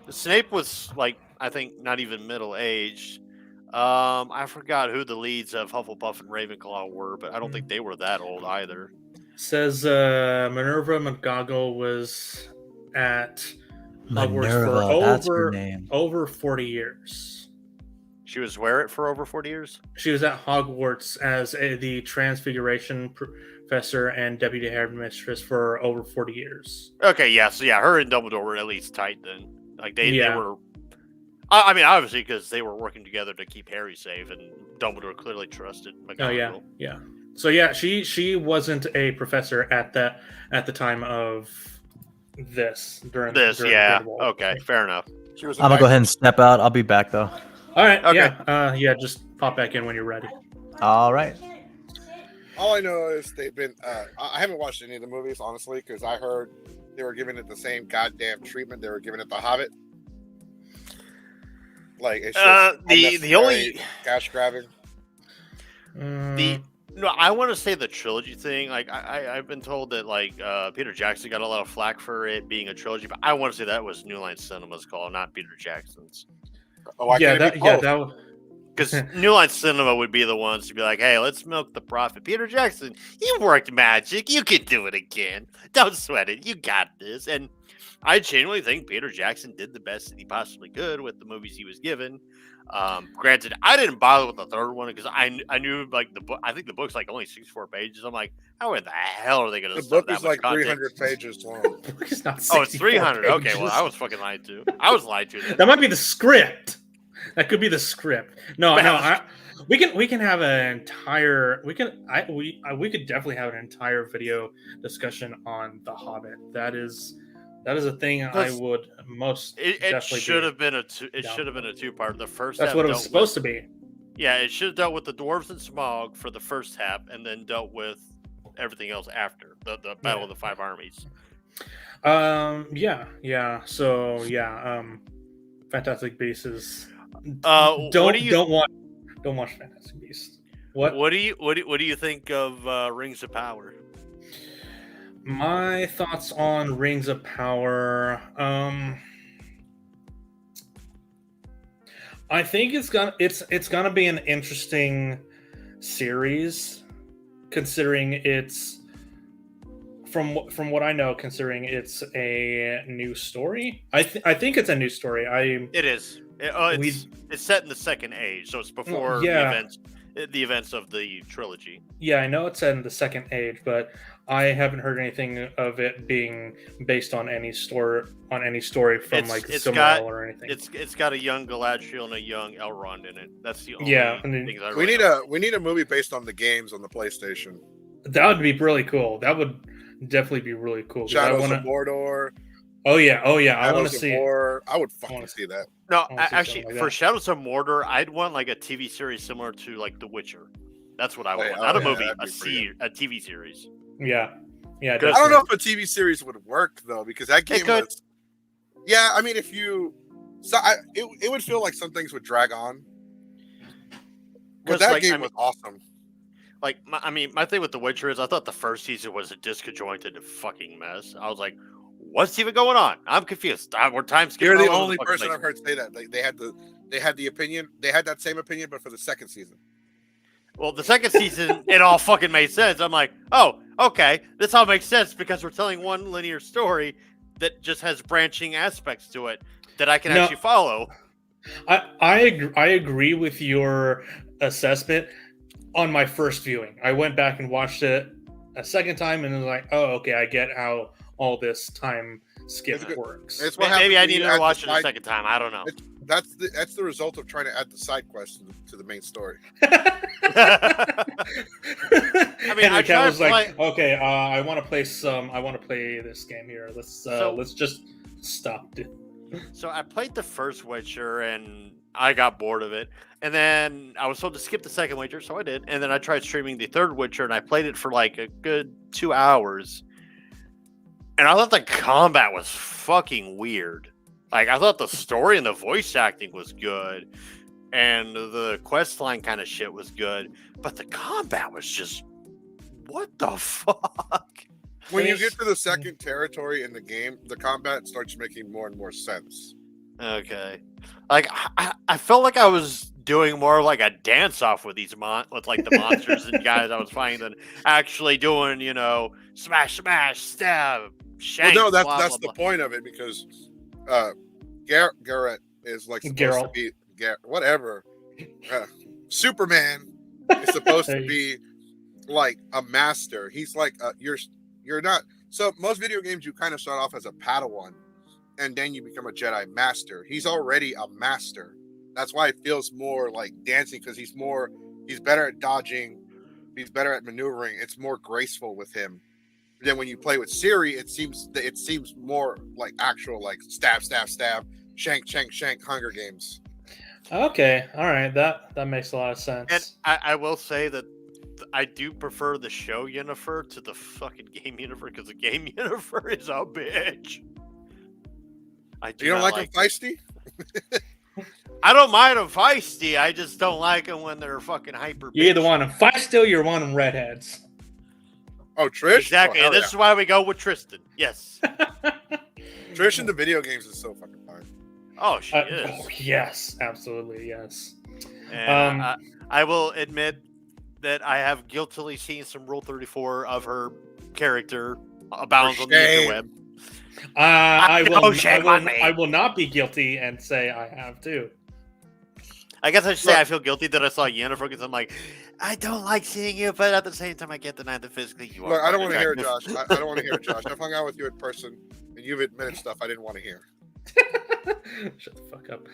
Snape was like, I think, not even middle aged. I forgot who the leads of Hufflepuff and Ravenclaw were, but I don't think they were that old either. Says Minerva McGonagall was at Hogwarts Minerva. for That's her name. over 40 years. She was where it for over 40 years? She was at Hogwarts as the Transfiguration professor and deputy headmistress for over 40 years. Okay, yeah, so yeah, her and Dumbledore were at least tight then. Like, they Yeah. were. I mean, obviously, because they were working together to keep Harry safe, and Dumbledore clearly trusted McGonagall. Oh yeah, yeah. So yeah, she wasn't a professor at the time of this during Yeah. the War. Okay, fair enough. She was. I'm gonna go ahead and step out. I'll be back though. All right. Okay. Yeah. Just pop back in when you're ready. All right. All I know is they've been. I haven't watched any of the movies honestly because I heard they were giving it the same goddamn treatment they were giving it The Hobbit. Like it's just the only cash grabbing. No, I want to say the trilogy thing. Like I've been told that like Peter Jackson got a lot of flack for it being a trilogy, but I want to say that was New Line Cinema's call, not Peter Jackson's. Oh, that Because New Line Cinema would be the ones to be like, "Hey, let's milk the profit." Peter Jackson, you worked magic. You can do it again. Don't sweat it. You got this. And I genuinely think Peter Jackson did the best that he possibly could with the movies he was given. Granted, I didn't bother with the third one because I knew like the book. I think the book's like only 64 pages. I'm like, how in the hell are they going to? The book that is much like content? 300 pages long. It's not Oh, it's 64 300. Okay, well, pages. I was fucking lied to. I was lied to. Then. That might be the script. That could be the script. No, we can have an entire. We could definitely have an entire video discussion on The Hobbit. That is a thing I would most. It should have been a two-part. The first. That's half what it was dealt supposed with, to be. Yeah, it should have dealt with the dwarves and Smaug for the first half, and then dealt with everything else after the Battle of the Five Armies. Yeah. So yeah. Fantastic Beasts is. Don't watch Fantastic Beasts. What do you think of Rings of Power? My thoughts on Rings of Power. I think it's gonna be an interesting series, considering it's from what I know, considering it's a new story. I think it's a new story. It is. It's set in the Second Age, so it's before the events of the trilogy. Yeah, I know it's set in the Second Age, but I haven't heard anything of it being based on any story from Silmaril or anything. It's got a young Galadriel and a young Elrond in it. That's the only things I we really need a movie based on the games on the PlayStation. That would be really cool. That would definitely be really cool. Shadows of Mordor. Oh yeah. I want to see. I would fucking see that. No, actually, for Shadows of Mordor, I'd want like a TV series similar to like The Witcher. That's what I would want. Not a movie, a TV series. Yeah. I don't know if a TV series would work though, because that game was. Yeah, I mean, if you, it would feel like some things would drag on. But that game was awesome. Like, my thing with The Witcher is I thought the first season was a disconjointed fucking mess. I was like, what's even going on? I'm confused. We're time skipping. You're the only person I've heard say that. They had the opinion. They had that same opinion, but for the second season. Well, the second season, it all fucking made sense. I'm like, oh, okay, this all makes sense because we're telling one linear story that just has branching aspects to it that I can actually follow. I agree with your assessment. On my first viewing, I went back and watched it a second time, and was like, "Oh, okay, I get how all this time skip works." Maybe I need to watch it a second time. I don't know. That's the result of trying to add the side quest to the main story. I mean, I was like, "Okay, I want to play this game here. Let's just stop, dude." So I played the first Witcher and I got bored of it. And then I was told to skip the second Witcher, so I did. And then I tried streaming the third Witcher and I played it for like a good 2 hours. And I thought the combat was fucking weird. Like, I thought the story and the voice acting was good. And the quest line kind of shit was good. But the combat was just... What the fuck? When you get to the second territory in the game, the combat starts making more and more sense. Okay. Like, I felt like I was doing more like a dance-off with these with like the monsters and guys I was fighting than actually doing, smash, smash, stab, shank. Well, no, that's blah, the blah. point of it, because Garrett is like supposed to be whatever. Superman is supposed to be like a master. He's like you're not. So most video games you kind of start off as a Padawan, and then you become a Jedi Master. He's already a master. That's why it feels more like dancing, because he's better at dodging, he's better at maneuvering. It's more graceful with him. Then when you play with Siri, it seems more like actual like stab, stab, stab, shank, shank, shank, Hunger Games. Okay, all right, that makes a lot of sense. And I will say that I do prefer the show Yennefer to the fucking game Yennefer, because the game Yennefer is a bitch. You don't like him feisty? I don't mind them feisty. I just don't like them when they're fucking hyper. You either want them feisty or you want them redheads. Oh, Trish? Exactly. Oh, And this is why we go with Tristan. Yes. Trish in the video games is so fucking fun. Oh, she is. Oh, yes, absolutely, yes. And I will admit that I have guiltily seen some Rule 34 of her character abounds on the interweb. I will not be guilty and say I have too. I guess I should say I feel guilty that I saw Yennefer, because I'm like, I don't like seeing you, but at the same time, I can't deny that physically you are. Look, I don't want to hear it, Josh. I don't want to hear it, Josh. I've hung out with you in person, and you've admitted stuff I didn't want to hear. Shut the fuck up.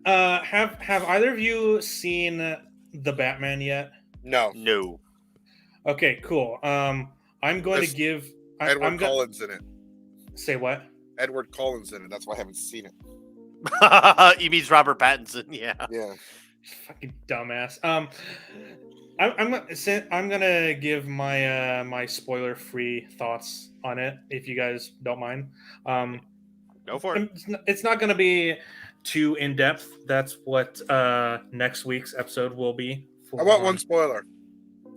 Have either of you seen the Batman yet? No. Okay, cool. I'm going to give Edward Cullen's in it. Say what? Edward Cullen's in it. That's why I haven't seen it. He means Robert Pattinson. Yeah. Fucking dumbass. I'm gonna give my my spoiler-free thoughts on it, if you guys don't mind. Go for it. It's not gonna be too in depth. That's what next week's episode will be. I want one spoiler.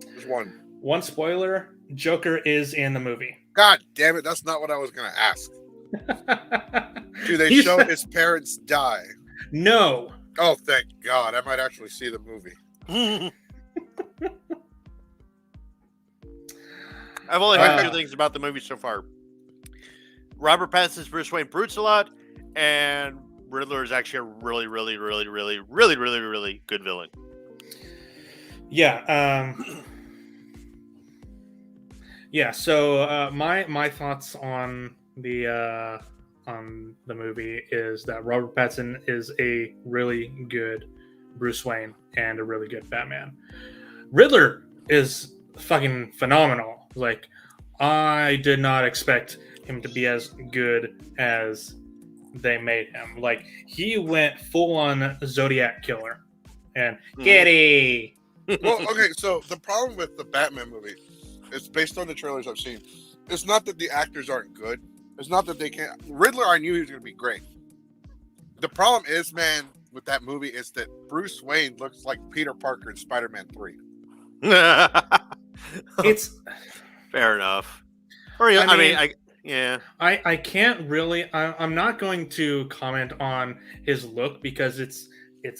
There's one. One spoiler: Joker is in the movie. God damn it! That's not what I was gonna ask. Do they show his parents die? No. Oh, thank God! I might actually see the movie. I've only heard two things about the movie so far. Robert Pattinson's Bruce Wayne brutes a lot, and Riddler is actually a really, really, really, really, really, really, really good villain. Yeah. Yeah. So my thoughts on the movie is that Robert Pattinson is a really good Bruce Wayne and a really good Batman. Riddler is fucking phenomenal. Like, I did not expect him to be as good as they made him. Like, he went full on Zodiac killer and Kitty. Well, okay, so the problem with the Batman movie is, based on the trailers I've seen, it's not that the actors aren't good. It's not that they can't. Riddler, I knew he was going to be great. The problem is, man, with that movie is that Bruce Wayne looks like Peter Parker in Spider-Man 3. It's fair enough. Or I can't really. I'm not going to comment on his look, because it's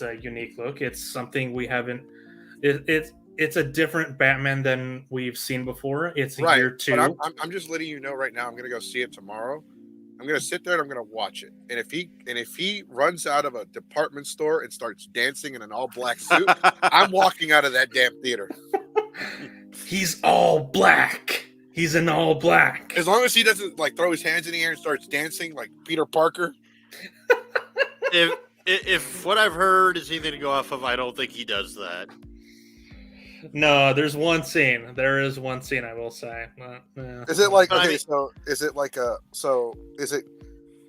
a unique look. It's something we haven't. It's a different Batman than we've seen before. It's right, year two. But I'm just letting you know right now. I'm going to go see it tomorrow. I'm going to sit there and I'm going to watch it. And if he runs out of a department store and starts dancing in an all black suit, I'm walking out of that damn theater. He's all black. He's in all black. As long as he doesn't like throw his hands in the air and starts dancing like Peter Parker. If what I've heard is anything to go off of, I don't think he does that. No, there's one scene. There is one scene, I will say. Is it like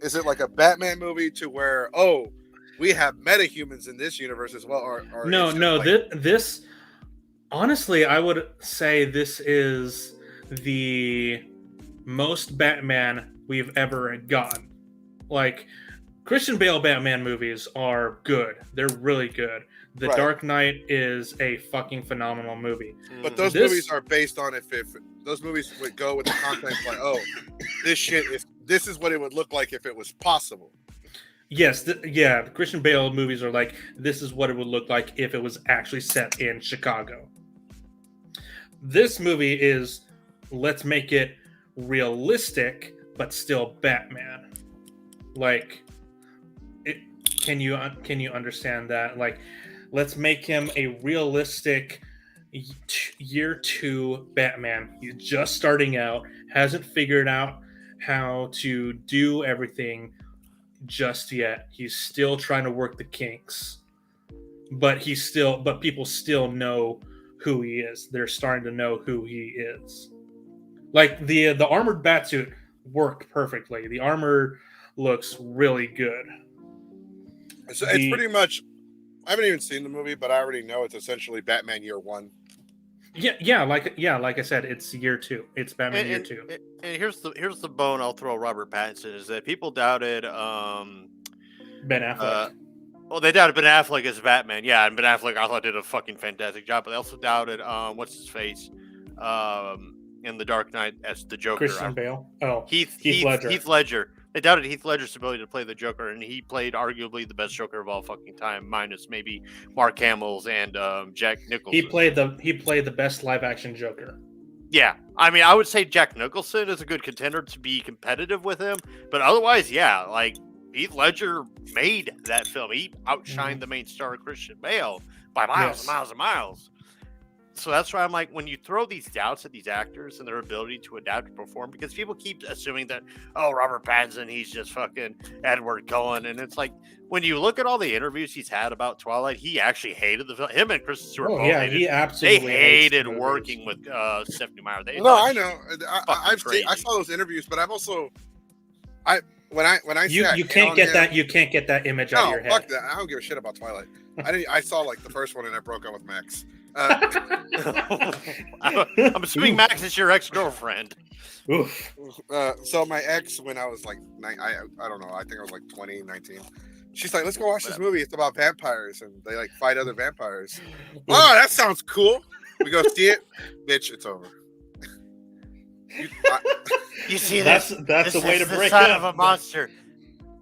is it like a Batman movie to where we have metahumans in this universe as well? Or no. This honestly, I would say this is the most Batman we've ever gotten. Like, Christian Bale Batman movies are good. They're really good. The Right. Dark Knight is a fucking phenomenal movie. But those This- movies are based on if those movies would go with the context like, oh, this is what it would look like if it was possible. Yes, the Christian Bale movies are like, this is what it would look like if it was actually set in Chicago. This movie is, let's make it realistic, but still Batman. Like, can you understand that? Like, let's make him a realistic year 2 Batman. He's just starting out, hasn't figured out how to do everything just yet. He's still trying to work the kinks, but people still know who he is. They're starting to know who he is. Like, the armored batsuit worked perfectly. The armor looks really good. It's pretty much. I haven't even seen the movie, but I already know it's essentially Batman Year 1. Like I said, it's year 2. It's Batman year 2. And here's the bone I'll throw Robert Pattinson is that people doubted Ben Affleck. well, they doubted Ben Affleck as Batman. Yeah, and Ben Affleck I thought did a fucking fantastic job, but they also doubted what's his face in The Dark Knight as the Joker. Christian Bale. Oh, Heath Ledger. Heath Ledger. They doubted Heath Ledger's ability to play the Joker, and he played arguably the best Joker of all fucking time, minus maybe Mark Hamill's and Jack Nicholson. He played the best live action Joker. Yeah, I mean, I would say Jack Nicholson is a good contender to be competitive with him, but otherwise, yeah, like Heath Ledger made that film. He outshined the main star Christian Bale by miles and miles and miles. So that's why I'm like, when you throw these doubts at these actors and their ability to adapt and perform, because people keep assuming that, oh, Robert Pattinson, he's just fucking Edward Cullen. And it's like, when you look at all the interviews he's had about Twilight, he actually hated the film. Him and Kristen Stewart both hated. He absolutely They hated working with Stephanie Meyer. I know. I saw those interviews, but I've also, when I you can't get that. You can't get that image out of your head. Fuck that. I don't give a shit about Twilight. I saw like the first one and I broke up with Max. I'm assuming Max is your ex-girlfriend. Oof. So my ex, when I was like, I don't know, I think I was like 20, 19. She's like, let's go watch this movie. It's about vampires and they like fight other vampires. Oh, that sounds cool. We go see it. Bitch, it's over. You see, that's the way to break son up. of a monster,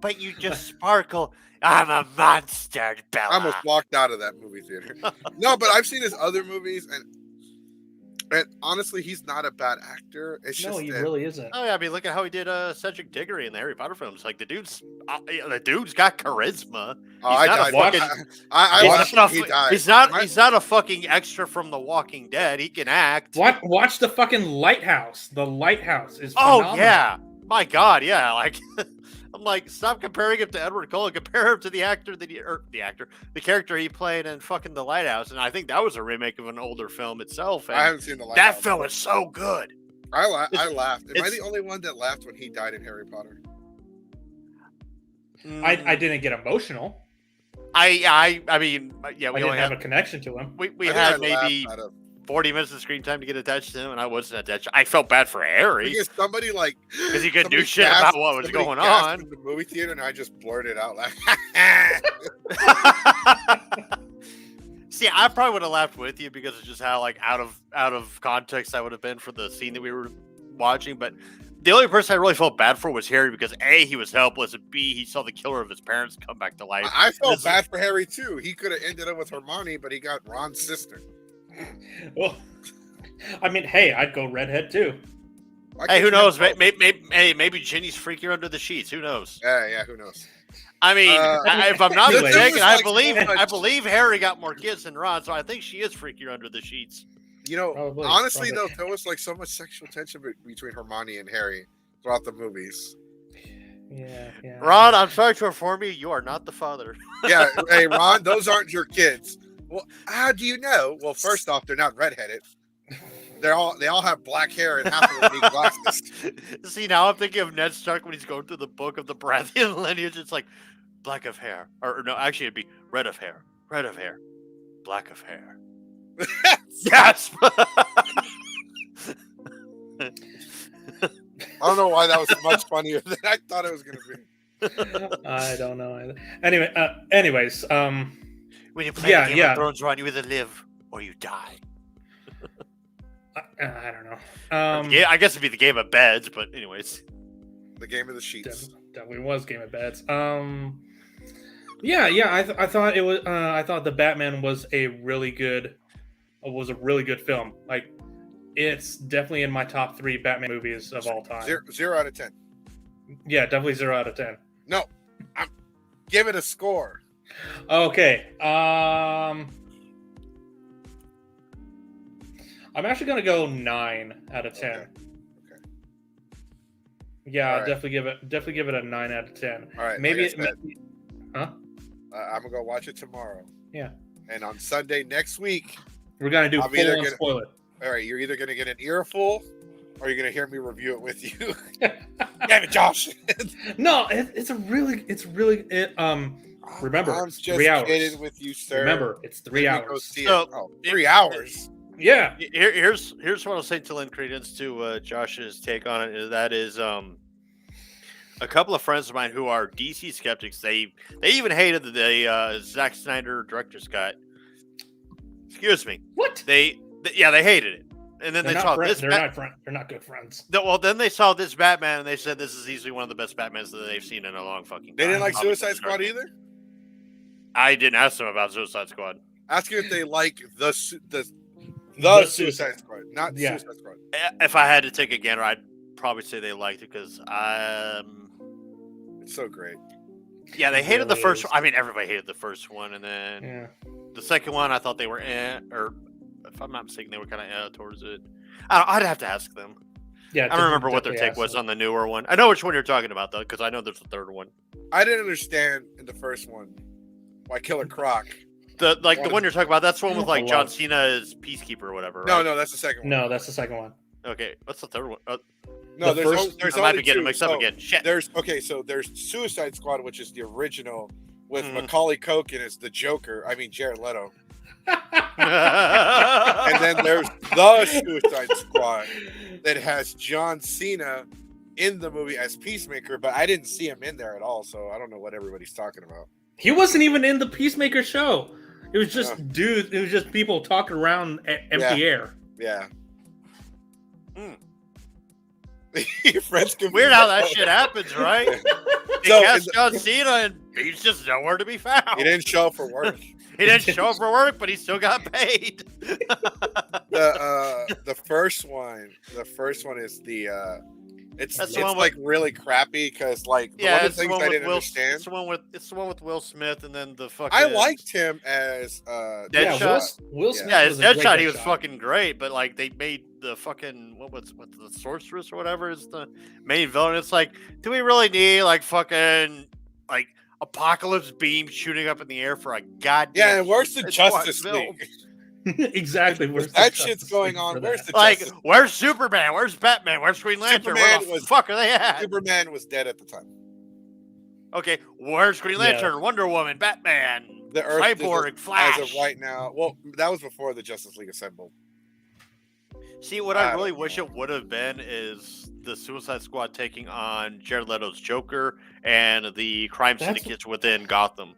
but you just sparkle. I'm a monster, Bella. I almost walked out of that movie theater. No, but I've seen his other movies, and honestly, he's not a bad actor. It's just he really isn't. Oh yeah, I mean, look at how he did Cedric Diggory in the Harry Potter films. Like the dude's got charisma. He's not a fucking extra from The Walking Dead. He can act. Watch the fucking Lighthouse. The Lighthouse is phenomenal. Oh yeah, my God, yeah. Like I'm like, stop comparing him to Edward Cullen. Compare him to the character he played in fucking The Lighthouse. And I think that was a remake of an older film itself. And I haven't seen The Lighthouse. That film is so good. I laughed. Am I the only one that laughed when he died in Harry Potter? I didn't get emotional. I mean, yeah, we I only didn't have a connection to him. We had maybe 40 minutes of screen time to get attached to him, and I wasn't attached. I felt bad for Harry because somebody because he couldn't do shit about what was going on in the movie theater, and I just blurted out like. See, I probably would have laughed with you because of just how like out of context that would have been for the scene that we were watching. But the only person I really felt bad for was Harry because A, he was helpless, and B, he saw the killer of his parents come back to life. I felt bad for Harry too. He could have ended up with Hermione, but he got Ron's sister. Well, I mean, hey, I'd go redhead too. Hey, who knows? Maybe Ginny's freakier under the sheets. Who knows? Yeah, who knows? I mean, if I'm not mistaken, I like believe Harry got more kids than Ron, so I think she is freakier under the sheets. You know, honestly though, there was like so much sexual tension between Hermione and Harry throughout the movies. Yeah. Ron, I'm sorry to inform you, you are not the father. Yeah, hey Ron, those aren't your kids. Well, how do you know? Well, first off, they're not redheaded. They all have black hair and half of them need glasses. See, now I'm thinking of Ned Stark when he's going through the book of the Baratheon lineage. It's like black of hair, or no, actually it'd be red of hair, black of hair. Yes. I don't know why that was much funnier than I thought it was going to be. I don't know either. Anyway, anyways, When you play Yeah, the Game yeah. of Thrones run, you either live or you die. I don't know. Yeah, I guess it'd be the game of beds, but anyways. The game of the sheets. Definitely was Game of Beds. Yeah. I thought it was. I thought the Batman was a really good film. Like, it's definitely in my top 3 Batman movies of all time. 0 out of 10. Yeah, definitely 0 out of 10. No, give it a score. Okay. I'm actually gonna go 9 out of 10. Okay. Yeah, All right. definitely give it a 9 out of 10. All right. Maybe, like I said, huh? I'm gonna go watch it tomorrow. Yeah. And on Sunday next week, We're gonna do I'm full either on gonna- spoiler. all right, you're either gonna get an earful, or you're gonna hear me review it with you. Damn it, Josh! No, it's remember, I'm it's just 3 hours. kidding with you, sir. Remember, it's 3 Let me go hours. see it. So, Oh, 3 hours. Yeah. Here's what I'll say to lend credence to Josh's take on it. That is a couple of friends of mine who are DC skeptics. They even hated the Zack Snyder director's cut. Excuse me. What? They hated it, and then They're they not saw friends. this. They're not good friends. Well, then they saw this Batman, and they said this is easily one of the best Batmans that they've seen in a long fucking time. They didn't like Obviously, Suicide Squad either. I didn't ask them about Suicide Squad. Ask you if they like the The Suicide Squad, not Yeah. Suicide Squad. If I had to take a gander, I'd probably say they liked it because It's so great. yeah, they hated the really first is. one. I mean, everybody hated the first one, and then Yeah. the second one, I thought they were or if I'm not mistaken, they were kind of towards it. I'd have to ask them. Yeah. I don't remember what their definitely take was ask them. on the newer one. I know which one you're talking about though, because I know there's a third one. I didn't understand in the first one why Killer Croc. The one you're talking about. That's the one with like A John lot. Cena as Peacekeeper or whatever. Right? No, that's the second one. No, that's the second one. Okay, what's the third one? No, the there's first- there's I might only be getting two. mixed up No, again. Shit. There's Suicide Squad, which is the original with Mhm. Macaulay Culkin as the Joker. I mean Jared Leto. And and then there's the Suicide Squad that has John Cena in the movie as Peacemaker, but I didn't see him in there at all, so I don't know what everybody's talking about. He wasn't even in the Peacemaker show. It was just Yeah. dudes. It was just people talking around empty air. Yeah. Hmm. Your friends can Weird how that shit happens, right? He So, cast in John Cena and he's just nowhere to be found. He didn't show up for work. He didn't show up for work, but he still got paid. The first one is the it's That's the one with- like really crappy because like Yeah, one of it's the the things one I with didn't Will. understand. It's the one with Will Smith, and then the fucking. I liked him as Deadshot. Yeah, Will Smith Yeah, was his a great Deadshot, he was Deadshot. fucking great, but like they made the fucking what the sorceress or whatever is the main villain. It's like, do we really need like fucking like apocalypse beam shooting up in the air for a goddamn? Yeah, and where's the It's Justice what League? Exactly. Where's That the shit's Justice going League on. for Where's that? the Like, Justice? where's Superman? Where's Batman? Where's Green Lantern? Where Superman the was- fuck are they at? Superman was dead at the time. Okay, where's Green Yeah. Lantern? Wonder Woman? Batman? The Earth Cyborg? Flash? as of right now. Well, that was before the Justice League assembled. See, what I I really don't wish know. it would have been is the Suicide Squad taking on Jared Leto's Joker and the crime That's- syndicates within Gotham.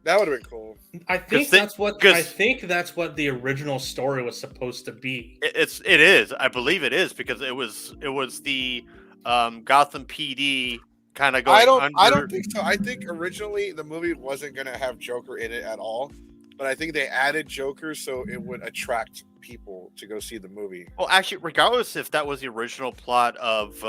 That would have been cool. I think they- that's what 'cause- I think that's what the original story was supposed to be. It is. I believe it is because it was the Gotham PD kind of going. I under... don't think so. I think originally the movie wasn't gonna have Joker in it at all, but I think they added Joker so it would attract people to go see the movie. Well, actually, regardless if that was the original plot of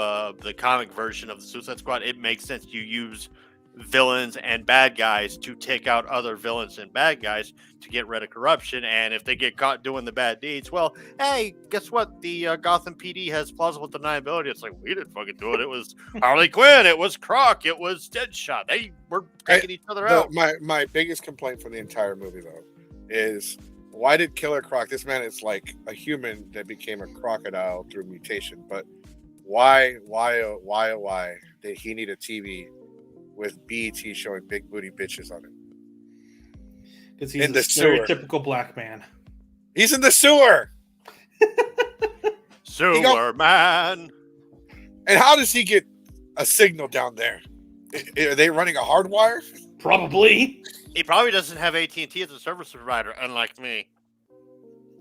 the comic version of the Suicide Squad, it makes sense you use villains and bad guys to take out other villains and bad guys to get rid of corruption. And if they get caught doing the bad deeds, well, hey, guess what? The Gotham PD has plausible deniability. It's like, we didn't fucking do it. It was Harley Quinn. It was Croc. It was Deadshot. They were taking each other out. My biggest complaint from the entire movie though is why did Killer Croc? This man is like a human that became a crocodile through mutation, but why did he need a TV with BET showing big booty bitches on it? Because he's In a the sewer. stereotypical black man. He's in the sewer. Superman. And how does he get a signal down there? Are they running a hardwire? Probably. He probably doesn't have AT&T as a service provider, unlike me.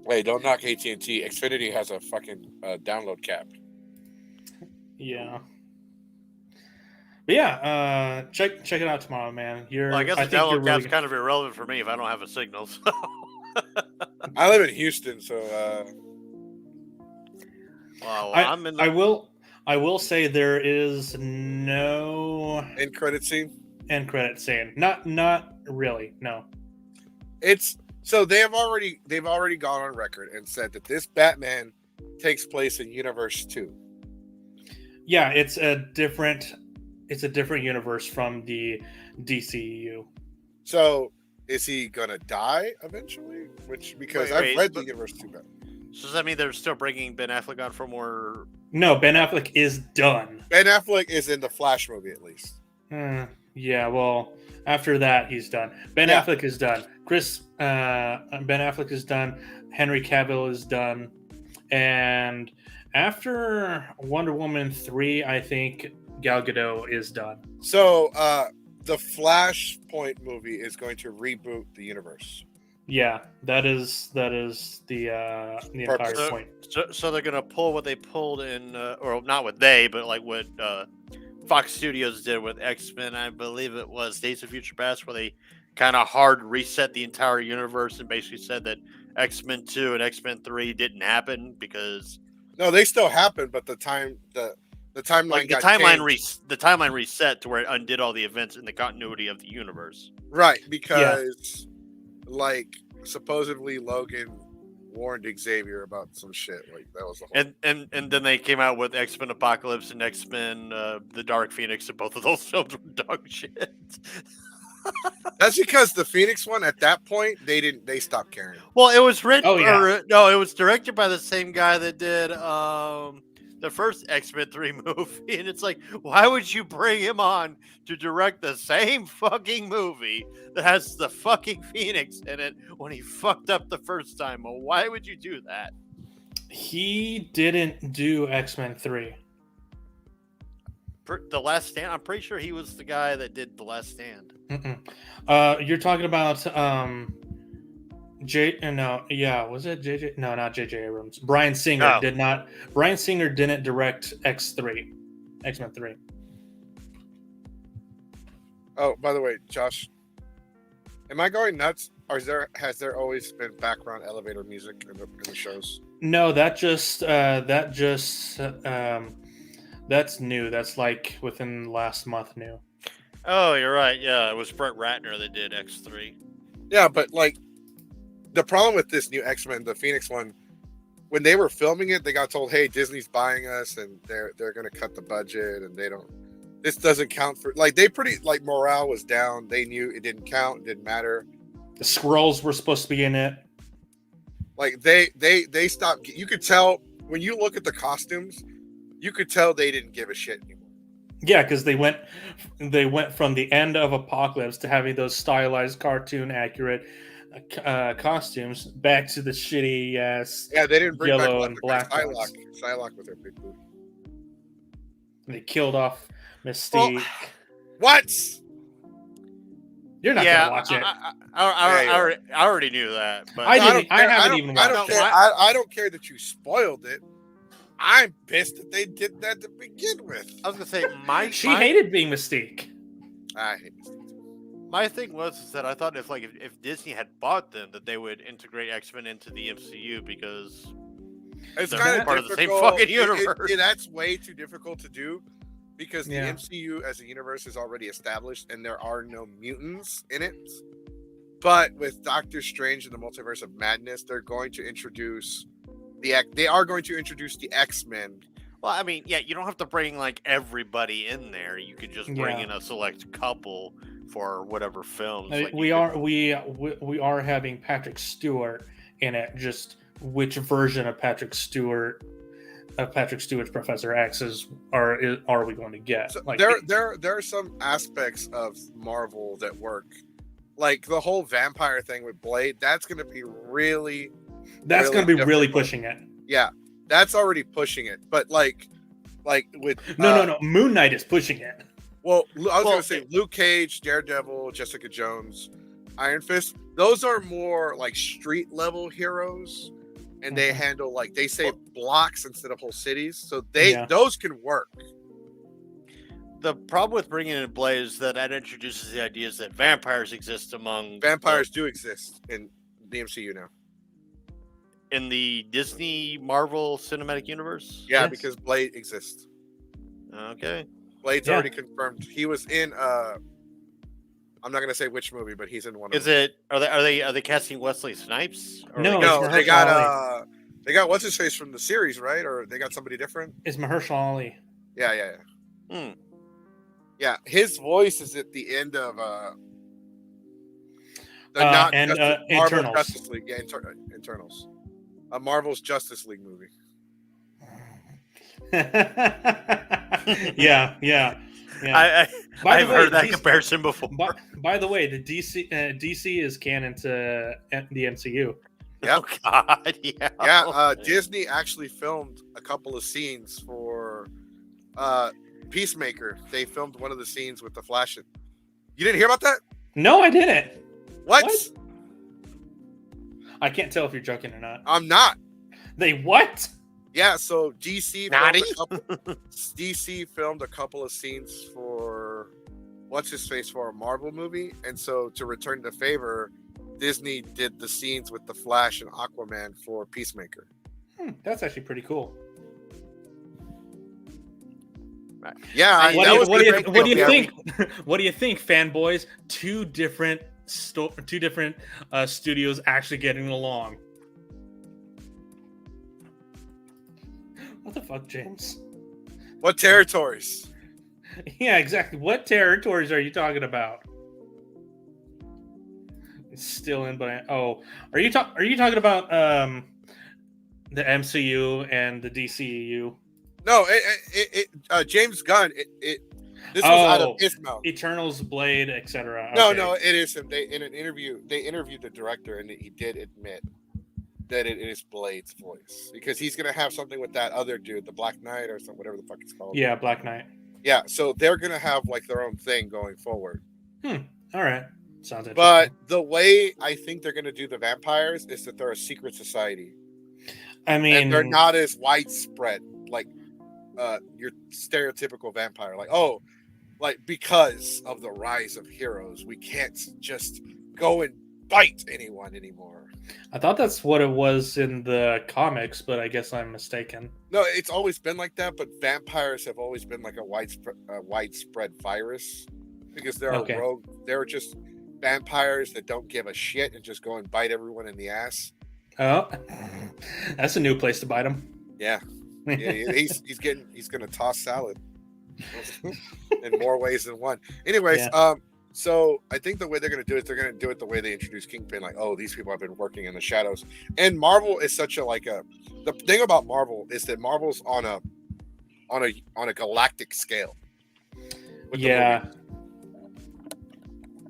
Wait, don't knock AT&T. Xfinity has a fucking download cap. Yeah. But yeah, check it out tomorrow, man. Well, I guess the download cap's kind of irrelevant for me if I don't have a signal. So. I live in Houston, so. Well, I will say there is no end credit scene. Not really. No. It's so they've already gone on record and said that this Batman takes place in Universe 2. Yeah, it's a different universe from the DCEU. So is he gonna die eventually? Because I've read the Universe 2 Batman. So does that mean they're still bringing Ben Affleck on for more? No, Ben Affleck is done. Ben Affleck is in the Flash movie at least. Yeah, well, after that he's done. Ben Affleck is done. Ben Affleck is done. Henry Cavill is done. And after Wonder Woman 3, I think Gal Gadot is done. So the Flashpoint movie is going to reboot the universe. Yeah, that is the entire point. So they're gonna pull what they pulled in, or not what they, but like what Fox Studios did with X-Men. I believe it was Days of Future Past, where they kind of hard reset the entire universe and basically said that X-Men 2 and X-Men 3 didn't happen because no, they still happened, but the timeline the timeline reset to where it undid all the events in the continuity of the universe. Right, because like supposedly Logan warned Xavier about some shit. Like that was the whole and then they came out with X-Men Apocalypse and X-Men the Dark Phoenix, and both of those films were dog shit. That's because the Phoenix one at that point they stopped caring. Well, it was written. Oh, it was directed by the same guy that did the first X-Men 3 movie, and it's like, why would you bring him on to direct the same fucking movie that has the fucking Phoenix in it when he fucked up the first time? Well, why would you do that? He didn't do X-Men 3. The Last Stand. I'm pretty sure he was the guy that did The Last Stand. You're talking about was it JJ? No, not JJ Abrams. Bryan Singer did not. Bryan Singer didn't direct X3, X-Men 3. Oh, by the way, Josh, am I going nuts? Or has there always been background elevator music in the shows? No, that's new. That's like within last month new. Oh, you're right. Yeah, it was Brett Ratner that did X3. Yeah, but like the problem with this new X-Men, the Phoenix one, when they were filming it, they got told, "Hey, Disney's buying us, and they're going to cut the budget, and this doesn't count for." Like morale was down. They knew it didn't count, it didn't matter. The Skrulls were supposed to be in it. Like they stopped. You could tell when you look at the costumes, you could tell they didn't give a shit anymore. Yeah, because they went from the end of Apocalypse to having those stylized, cartoon accurate costumes back to the shitty ass. Yeah, they didn't bring yellow back and black Psylocke with her big booty. They killed off Mystique. Well, what? You're not gonna watch it. I already knew that, but I haven't even watched it. I don't care that you spoiled it. I'm pissed that they did that to begin with. I was gonna say she hated being Mystique. I hate Mystique. My thing was that I thought if Disney had bought them, that they would integrate X-Men into the MCU because it's kind of part of the same fucking universe. That's way too difficult to do because the MCU as a universe is already established and there are no mutants in it. But with Doctor Strange and the Multiverse of Madness, they're going to introduce the X-Men. Well, I mean, you don't have to bring like everybody in there. You could just bring in a select couple for whatever films. We are having Patrick Stewart in it. Just which version of Patrick Stewart's Professor X are we going to get? So there are some aspects of Marvel that work, like the whole vampire thing with Blade. That's going to be really. That's going to be really pushing it. Yeah, that's already pushing it. But like with No. Moon Knight is pushing it. Well, I was gonna say Luke Cage, Daredevil, Jessica Jones, Iron Fist. Those are more like street level heroes, and they handle like they save blocks instead of whole cities. So those can work. The problem with bringing in Blade is that introduces the ideas that vampires exist among vampires do exist in the MCU now. In the Disney Marvel Cinematic Universe? Yeah, because Blade exists. Okay. Blade's already confirmed. He was in I'm not gonna say which movie, but he's in one of them. Are they casting Wesley Snipes? No, they got what's his face from the series, right? Or they got somebody different? It's Mahershala Ali. Yeah. Yeah, his voice is at the end of Eternals. Justice League. Yeah, Internals. A Marvel's Justice League movie. yeah. I've heard that comparison before. By the way, the DC is canon to the MCU. Yeah. Oh God, yeah. Yeah, Disney actually filmed a couple of scenes for Peacemaker. They filmed one of the scenes with the Flash. You didn't hear about that? No, I didn't. What? I can't tell if you're joking or not. I'm not. They what? Yeah, so DC filmed a couple of scenes for what's-his-face for a Marvel movie. And so to return the favor, Disney did the scenes with the Flash and Aquaman for Peacemaker. That's actually pretty cool. Yeah, what do you think? What do you think, fanboys? Two different studios actually getting along. What the fuck, James? What territories? Yeah, exactly. What territories are you talking about? It's still in, but are you talking about the MCU and the DCEU? No, James Gunn. This was out of his mouth. Eternals, Blade, etc. No, it is him. They interviewed the director, and he did admit that it is Blade's voice because he's gonna have something with that other dude, the Black Knight or something, whatever the fuck it's called. Yeah, Black Knight. Yeah, so they're gonna have like their own thing going forward. All right, sounds interesting. But the way I think they're gonna do the vampires is that they're a secret society. I mean, and they're not as widespread like your stereotypical vampire. Like because of the rise of heroes, we can't just go and bite anyone anymore. I thought that's what it was in the comics, but I guess I'm mistaken. No, it's always been like that, but vampires have always been like a widespread virus because they're a rogue. They're just vampires that don't give a shit and just go and bite everyone in the ass. Oh, that's a new place to bite him. Yeah, he's gonna toss salad in more ways than one. Anyways, so I think the way they're going to do it, they're going to do it the way they introduced Kingpin. Like, oh, these people have been working in the shadows. And Marvel is such the thing about Marvel is that Marvel's on a galactic scale. Yeah.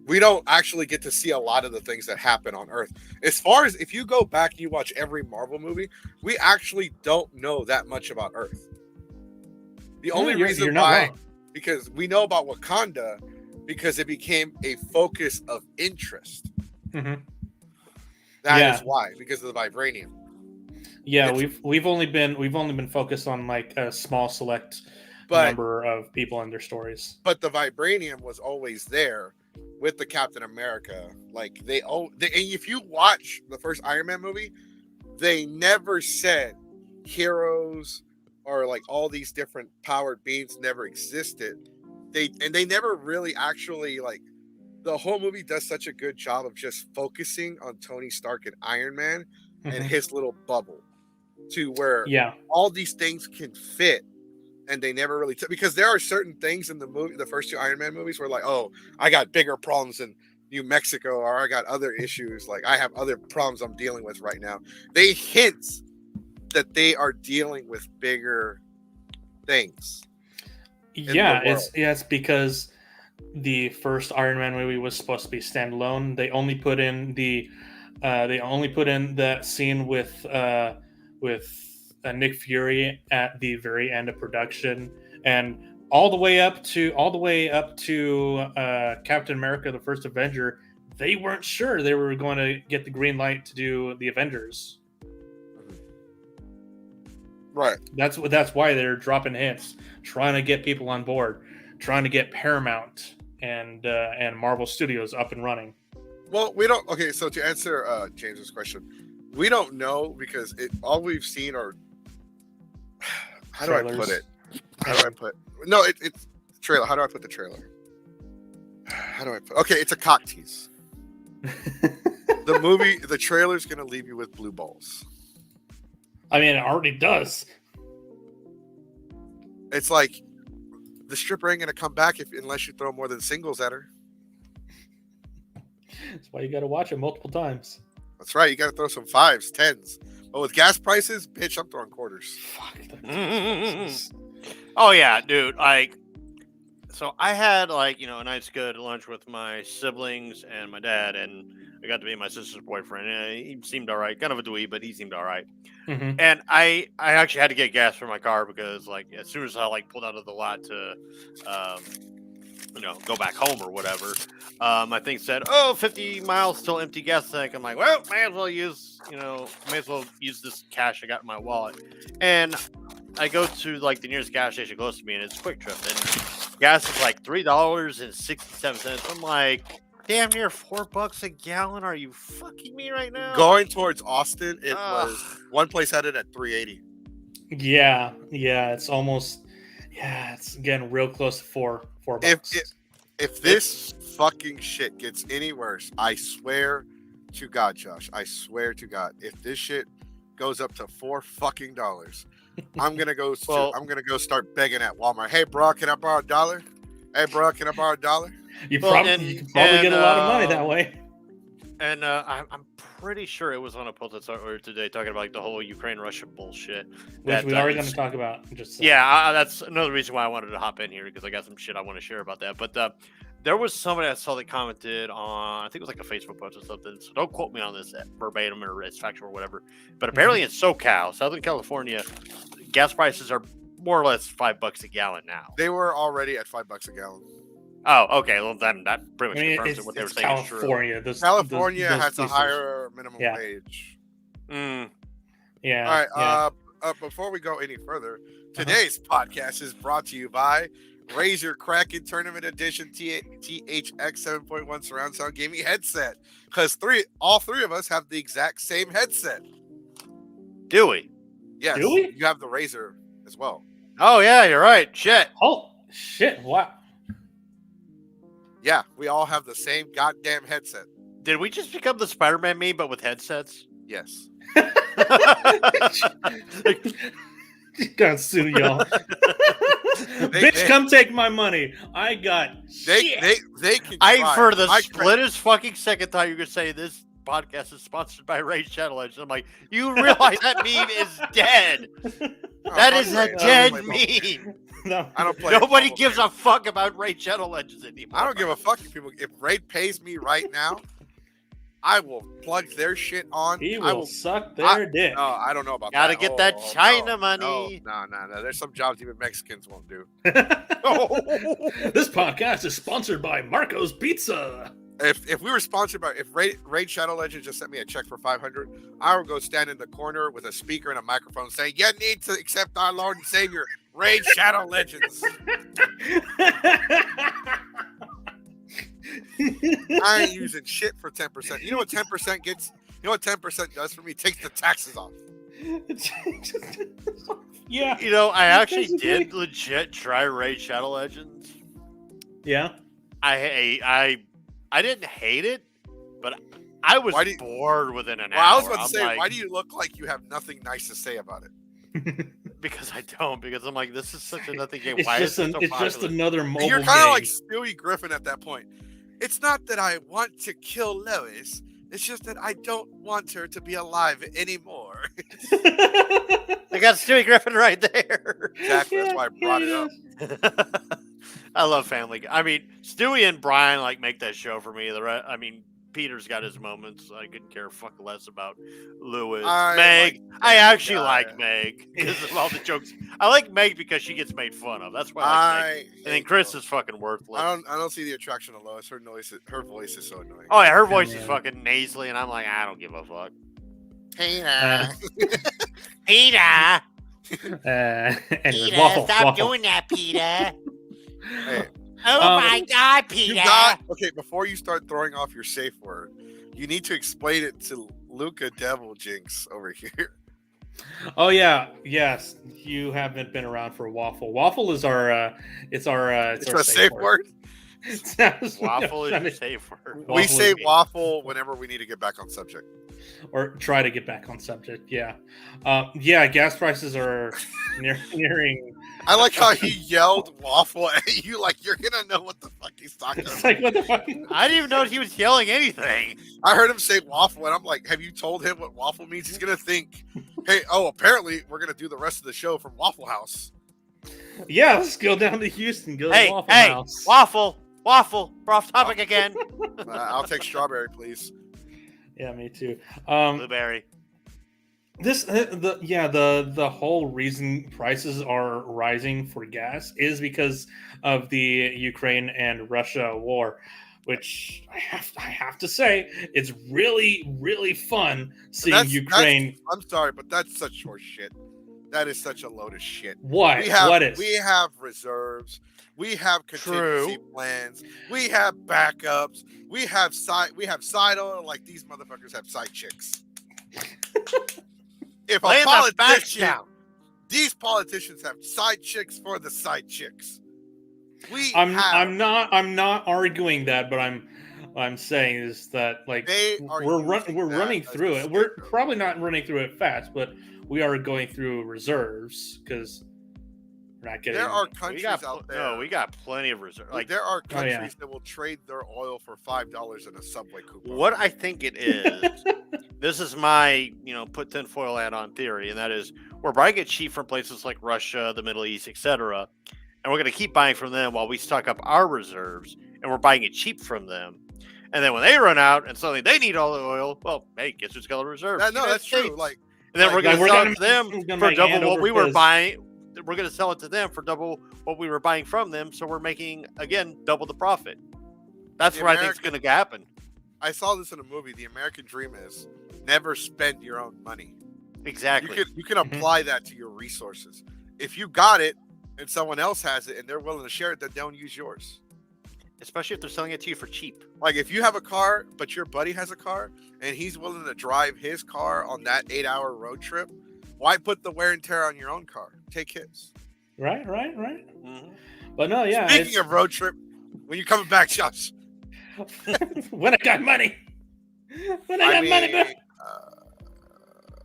We don't actually get to see a lot of the things that happen on Earth. As far as if you go back and you watch every Marvel movie, we actually don't know that much about Earth. The only reason why, because we know about Wakanda, because it became a focus of interest. Mm-hmm. That is why, because of the vibranium. Yeah, we've only been focused on like a small select number of people and their stories. But the vibranium was always there with the Captain America. Like and if you watch the first Iron Man movie, they never said heroes or like all these different powered beings never existed. They never really actually like the whole movie does such a good job of just focusing on Tony Stark and Iron Man and his little bubble to where all these things can fit, and they never really because there are certain things in the movie, the first two Iron Man movies, where like, oh, I got bigger problems in New Mexico, or I got other issues, like I have other problems I'm dealing with right now. They hint that they are dealing with bigger things. It's because the first Iron Man movie was supposed to be standalone. They only put in that scene with Nick Fury at the very end of production, and all the way up to Captain America: The First Avenger. They weren't sure they were going to get the green light to do the Avengers. Right. That's why they're dropping hints, trying to get people on board, trying to get Paramount and Marvel Studios up and running. Well, we don't. Okay, so to answer James's question, we don't know because all we've seen are. How do I put it? No, it's trailer. How do I put the trailer? How do I put? Okay, it's a cock tease. The trailer's gonna leave you with blue balls. I mean, it already does. It's like the stripper ain't gonna come back unless you throw more than singles at her. That's why you got to watch it multiple times. That's right. You got to throw some 5s, 10s. But with gas prices, bitch, I'm throwing quarters. Fuck. Oh yeah, dude. Like, so I had a nice good lunch with my siblings and my dad, and I got to be my sister's boyfriend. And he seemed all right, kind of a dweeb, but he seemed all right. Mm-hmm. And I actually had to get gas for my car because as soon as I pulled out of the lot to go back home or whatever, my thing said, 50 miles till empty gas tank. I'm like, well, may as well use this cash I got in my wallet. And I go to the nearest gas station close to me, and it's Quick Trip, and gas is $3.67. I'm like, damn near $4 a gallon. Are you fucking me right now? Going towards Austin, it was one place had it at $3.80. Yeah, it's almost. Yeah, it's getting real close to $4. If this fucking shit gets any worse, I swear to God, Josh, I swear to God, if this shit goes up to $4 I'm gonna go. I'm gonna go start begging at Walmart. Hey, bro, can I borrow $1? Hey, bro, can I borrow $1? You can probably get a lot of money that way. And I'm pretty sure it was on a post today talking about the whole Ukraine-Russia bullshit. Which we are going to talk about. That's another reason why I wanted to hop in here, because I got some shit I want to share about that. But there was somebody I saw that commented on, I think it was a Facebook post or something. So don't quote me on this verbatim or it's factual or whatever. But apparently in SoCal, Southern California, gas prices are more or less $5 a gallon now. They were already at $5 a gallon. Oh, okay. Well, then that pretty much confirms what they were saying. California. California has a higher minimum wage. Yeah. All right. Before we go any further, today's podcast is brought to you by Razer Kraken Tournament Edition THX 7.1 surround sound gaming headset. Because all three of us have the exact same headset. Do we? Yes. Do we? You have the Razer as well. Oh yeah, you're right. Shit. Oh shit! Wow. Yeah, we all have the same goddamn headset. Did we just become the Spider-Man meme, but with headsets? Yes. Gonna sue y'all. Bitch, come take my money. I got They can for the splittest fucking second thought you were gonna say this podcast is sponsored by Raid Shadow Legends. I'm like, you realize that meme is dead. That is a dead meme. No. I don't play. Nobody gives a fuck about Raid Shadow Legends anymore. I don't give a fuck if Raid pays me right now. I will plug their shit on. He will suck their dick. No, I don't know about Gotta that. get that China money. No. There's some jobs even Mexicans won't do. This podcast is sponsored by Marco's Pizza. If we were sponsored by, if Raid Shadow Legends just sent me a check for $500, I would go stand in the corner with a speaker and a microphone saying, "You need to accept our Lord and Savior, Raid Shadow Legends." I ain't using shit for 10%. You know what 10% gets? You know what 10% does for me? Takes the taxes off. Yeah. You know, I actually did legit try Raid Shadow Legends. Yeah. I didn't hate it, but I was bored within an hour. I was about to say, why do you look like you have nothing nice to say about it? Because I don't. Because I'm like, this is such a nothing game. It's Why just is it so it's just another mobile You're kind of game. like Stewie Griffin at that point. It's not that I want to kill Lois. It's just that I don't want her to be alive anymore. I got Stewie Griffin right there. Exactly. That's why I brought it up. I love Family Guy. I mean, Stewie and Brian make that show for me. Peter's got his moments. I couldn't care fuck less about Lewis. I Meg. like I Meg, actually yeah. like Meg because of all the jokes. I like Meg because she gets made fun of. That's why I like Meg. And then Chris is fucking worthless. I don't see the attraction of Lois. Her voice is so annoying. Oh yeah, her voice is Yeah. fucking nasally, and I'm like, I don't give a fuck. Uh, Peter, Anyway, waffle. that, Peter. Hey, Oh Um, my God, you Peter. okay, before you start throwing off your safe word, you need to explain it to Luca Devil Jinx over here. Oh yeah, yes. You haven't been around for waffle. Waffle is our. It's our safe word. Waffle is your safe word. Waffle We is say me. waffle whenever we need to get back on subject. Or try to get back on subject. Yeah, yeah. Gas prices are nearing. I like how he yelled waffle at you like you're gonna know what the fuck he's talking It's about. like what the fuck? I didn't even know he was yelling anything. I heard him say waffle, and I'm like, have you told him what waffle means? He's gonna think, hey, apparently we're gonna do the rest of the show from Waffle House. Yeah, let's go down to Houston. Go to Hey, Waffle hey, House. waffle. We're off topic again. I'll take strawberry, please. Yeah, me too. Blueberry. The whole reason prices are rising for gas is because of the Ukraine and Russia war, which I have to say it's really fun seeing Ukraine. I'm sorry, but that's such horse shit. That is such a load of shit. What? We have reserves. We have contingency plans. We have backups. We have side oil like these motherfuckers have side chicks. If Lay a the facts politician, down. these politicians have side chicks for the side chicks. I'm not arguing that, but I'm saying is that like we're running through it. We're probably not running through it fast, but we are going through reserves because we're not getting. There are countries out there. No, we got plenty of reserve. Like Like there are countries that will trade their oil for $5 in a subway coupon. what I think it is. This is my, put tinfoil hat on theory, and that is we're buying it cheap from places like Russia, the Middle East, etc. And we're going to keep buying from them while we stock up our reserves, and we're buying it cheap from them. And then when they run out and suddenly they need all the oil, well, hey, guess who's got the reserves? No, that's true. Like, and then we're going to sell it to them gonna for make double hand what over we were fist. buying. We're going to sell it to them for double what we were buying from them. So we're making, again, double the profit. That's what I think is going to happen. I saw this in a movie. The American dream is never spend your own money. Exactly. You can apply that to your resources. If you got it and someone else has it and they're willing to share it, then don't use yours. Especially if they're selling it to you for cheap. Like if you have a car, but your buddy has a car and he's willing to drive his car on that 8-hour road trip, why put the wear and tear on your own car? Take his. Right. Mm-hmm. But no, yeah. Speaking of road trip, when you coming back, Josh? When I got money. When I got money back.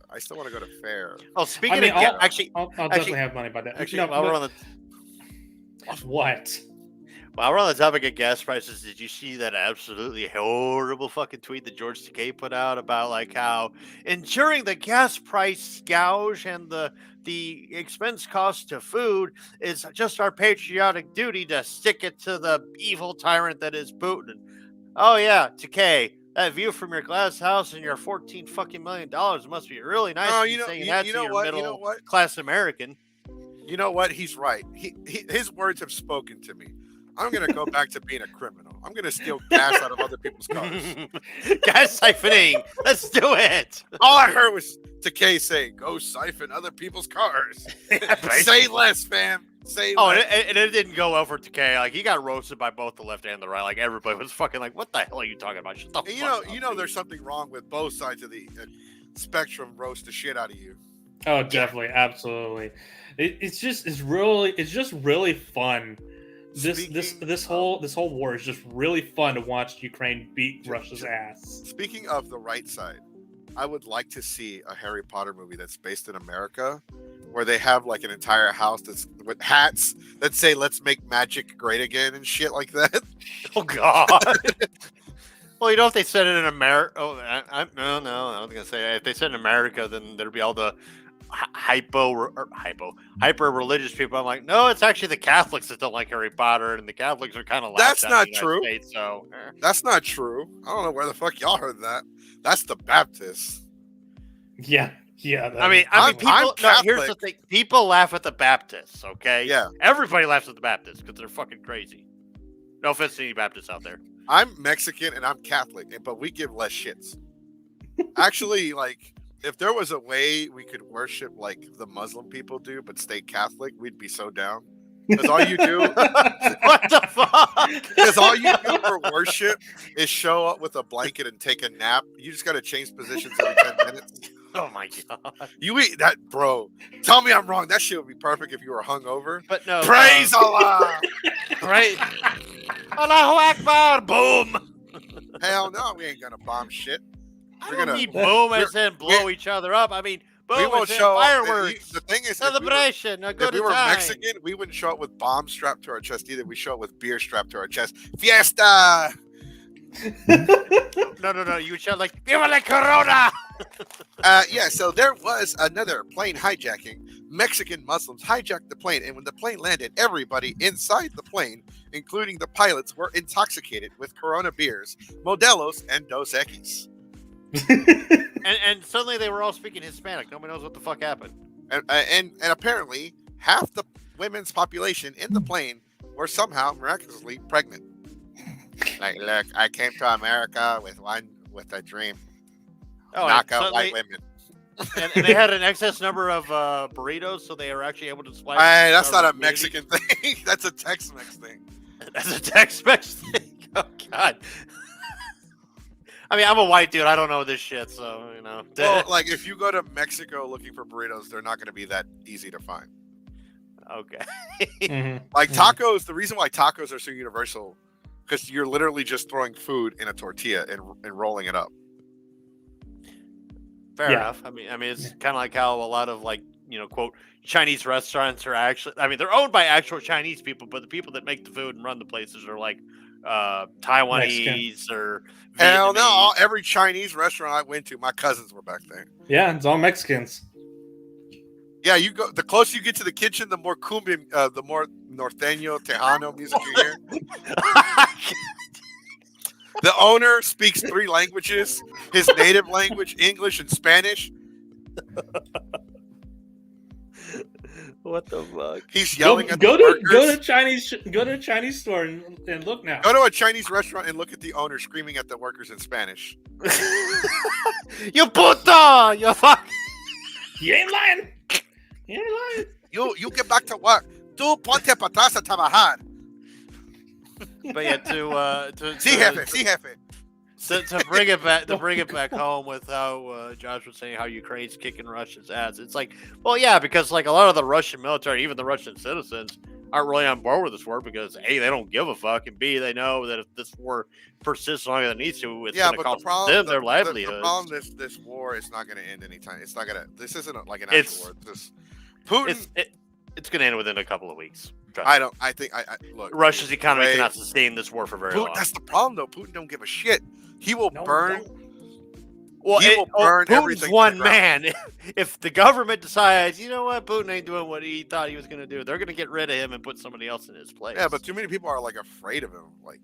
I still want to go to fair. Oh, speaking I mean, of actually, I'll definitely have money by that. actually, while we're on the what? While we're on the topic of gas prices, did you see that absolutely horrible fucking tweet that George Takei put out about like how enduring the gas price gouge and the expense cost to food is just our patriotic duty to stick it to the evil tyrant that is Putin? Oh yeah, Takei, that view from your glass house and your $14 fucking million must be really nice. Oh, saying that to your middle class American. You know what? He's right. His words have spoken to me. I'm going to go back to being a criminal. I'm going to steal gas out of other people's cars. Gas siphoning. Let's do it. All I heard was Takei say, go siphon other people's cars. Say less, fam. Say less. And it didn't go well for Takei. Like, he got roasted by both the left and the right. Like, everybody was fucking like, what the hell are you talking about? Shut the fuck up, you know there's something wrong with both sides of the spectrum roast the shit out of you. Oh, definitely. Absolutely. It's just really fun. This whole war is just really fun to watch Ukraine beat Russia's ass. Speaking of the right side, I would like to see a Harry Potter movie that's based in America, where they have like an entire house that's with hats that say "Let's make magic great again" and shit like that. Oh God. Well, if they said it in America, no, I was gonna say if they said it in America, then there'd be all the hyper religious people. I'm like, no, it's actually the Catholics that don't like Harry Potter, and the Catholics are kind of That's not in the true. United States, so That's not true. I don't know where the fuck y'all heard that. That's the Baptists. Yeah. I mean, people. I'm No, here's the Catholic. thing: people laugh at the Baptists. Okay, Yeah. everybody laughs at the Baptists because they're fucking crazy. No offense to any Baptists out there. I'm Mexican and I'm Catholic, but we give less shits. Actually, like, if there was a way we could worship like the Muslim people do, but stay Catholic, we'd be so down. Because all you do, What the fuck? because all you do for worship is show up with a blanket and take a nap. You just got to change positions every 10 minutes. Oh my god! You eat that, bro. Tell me I'm wrong. That shit would be perfect if you were hungover. But no, Praise Allah. right? Allahu Akbar! Boom! Hell no, we ain't gonna bomb shit. I We're don't gonna- mean boom we're- as in blow each other up. I mean We boom won't as in show up. fireworks, The thing is, celebration, a if good we were time. Mexican, we wouldn't show up with bombs strapped to our chest either. We show up with beer strapped to our chest. Fiesta! No. You would shout like "Viva la Corona!" Yeah, so there was another plane hijacking. Mexican Muslims hijacked the plane, and when the plane landed, everybody inside the plane, including the pilots, were intoxicated with Corona beers, Modelos, and Dos Equis. and suddenly they were all speaking Hispanic. Nobody knows what the fuck happened. And apparently, half the women's population in the plane were somehow miraculously pregnant. Like, look, I came to America with a dream. Oh, Knock and out white suddenly- women. and they had an excess number of burritos, so they were actually able to splice. Hey, that's our not a community. Mexican thing. That's a Tex-Mex thing. That's a Tex-Mex thing. Oh god. I mean, I'm a white dude. I don't know this shit, so you know. Well, like if you go to Mexico looking for burritos, they're not going to be that easy to find. Okay. Mhm. Like tacos, the reason why tacos are so universal, because you're literally just throwing food in a tortilla and rolling it up. Fair Yeah. enough. I mean, it's kind of like how a lot of like quote Chinese restaurants are actually. I mean, they're owned by actual Chinese people, but the people that make the food and run the places are like Taiwanese or Hell no! Vietnamese. Every Chinese restaurant I went to, my cousins were back there. Yeah, it's all Mexicans. Yeah, you go. The closer you get to the kitchen, the more cumbia, the more norteño, tejano music you hear. The owner speaks 3 languages: his native language, English, and Spanish. What the fuck? He's yelling at Go the to workers. go to a Chinese store and look now. Go to a Chinese restaurant and look at the owner screaming at the workers in Spanish. You puto! You fuck! You ain't lying. You ain't lying. You get back to work. Tú ponte para atrás a trabajar. But yeah, to Sí, jefe. Sí, jefe. to bring it back home with how Josh was saying how Ukraine's kicking Russia's ass. It's like, well, yeah, because like a lot of the Russian military, even the Russian citizens, aren't really on board with this war because A, they don't give a fuck, and B, they know that if this war persists longer than it needs to, it's Yeah, going to but the cost problem, them their the livelihoods. problem, this war is not going to end anytime. It's not going to. This isn't like an It's- actual war. This Putin. It's going to end within a couple of weeks. Trust I me. don't. I think. I look. Russia's economy Wait. cannot sustain this war for very long. That's the problem, though. Putin don't give a shit. He will No, burn. don't. Well, He will burn Putin's everything to the one ground. man. If the government decides, you know what, Putin ain't doing what he thought he was going to do, they're going to get rid of him and put somebody else in his place. Yeah, but too many people are like afraid of him. Like,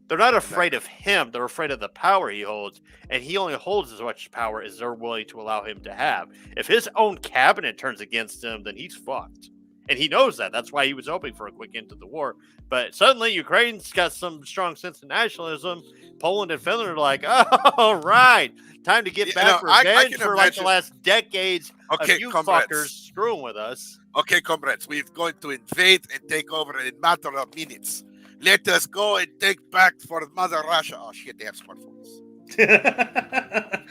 they're not afraid of him. They're afraid of the power he holds, and he only holds as much power as they're willing to allow him to have. If his own cabinet turns against him, then he's fucked. And he knows that. That's why he was hoping for a quick end to the war. But suddenly, Ukraine's got some strong sense of nationalism. Poland and Finland are like, oh, right. Time to get Yeah, back no, I revenge can for like the imagine- last decades okay, of you comrades. fuckers screwing with us. Okay, comrades, we're going to invade and take over in a matter of minutes. Let us go and take back for Mother Russia. Oh shit, they have smartphones.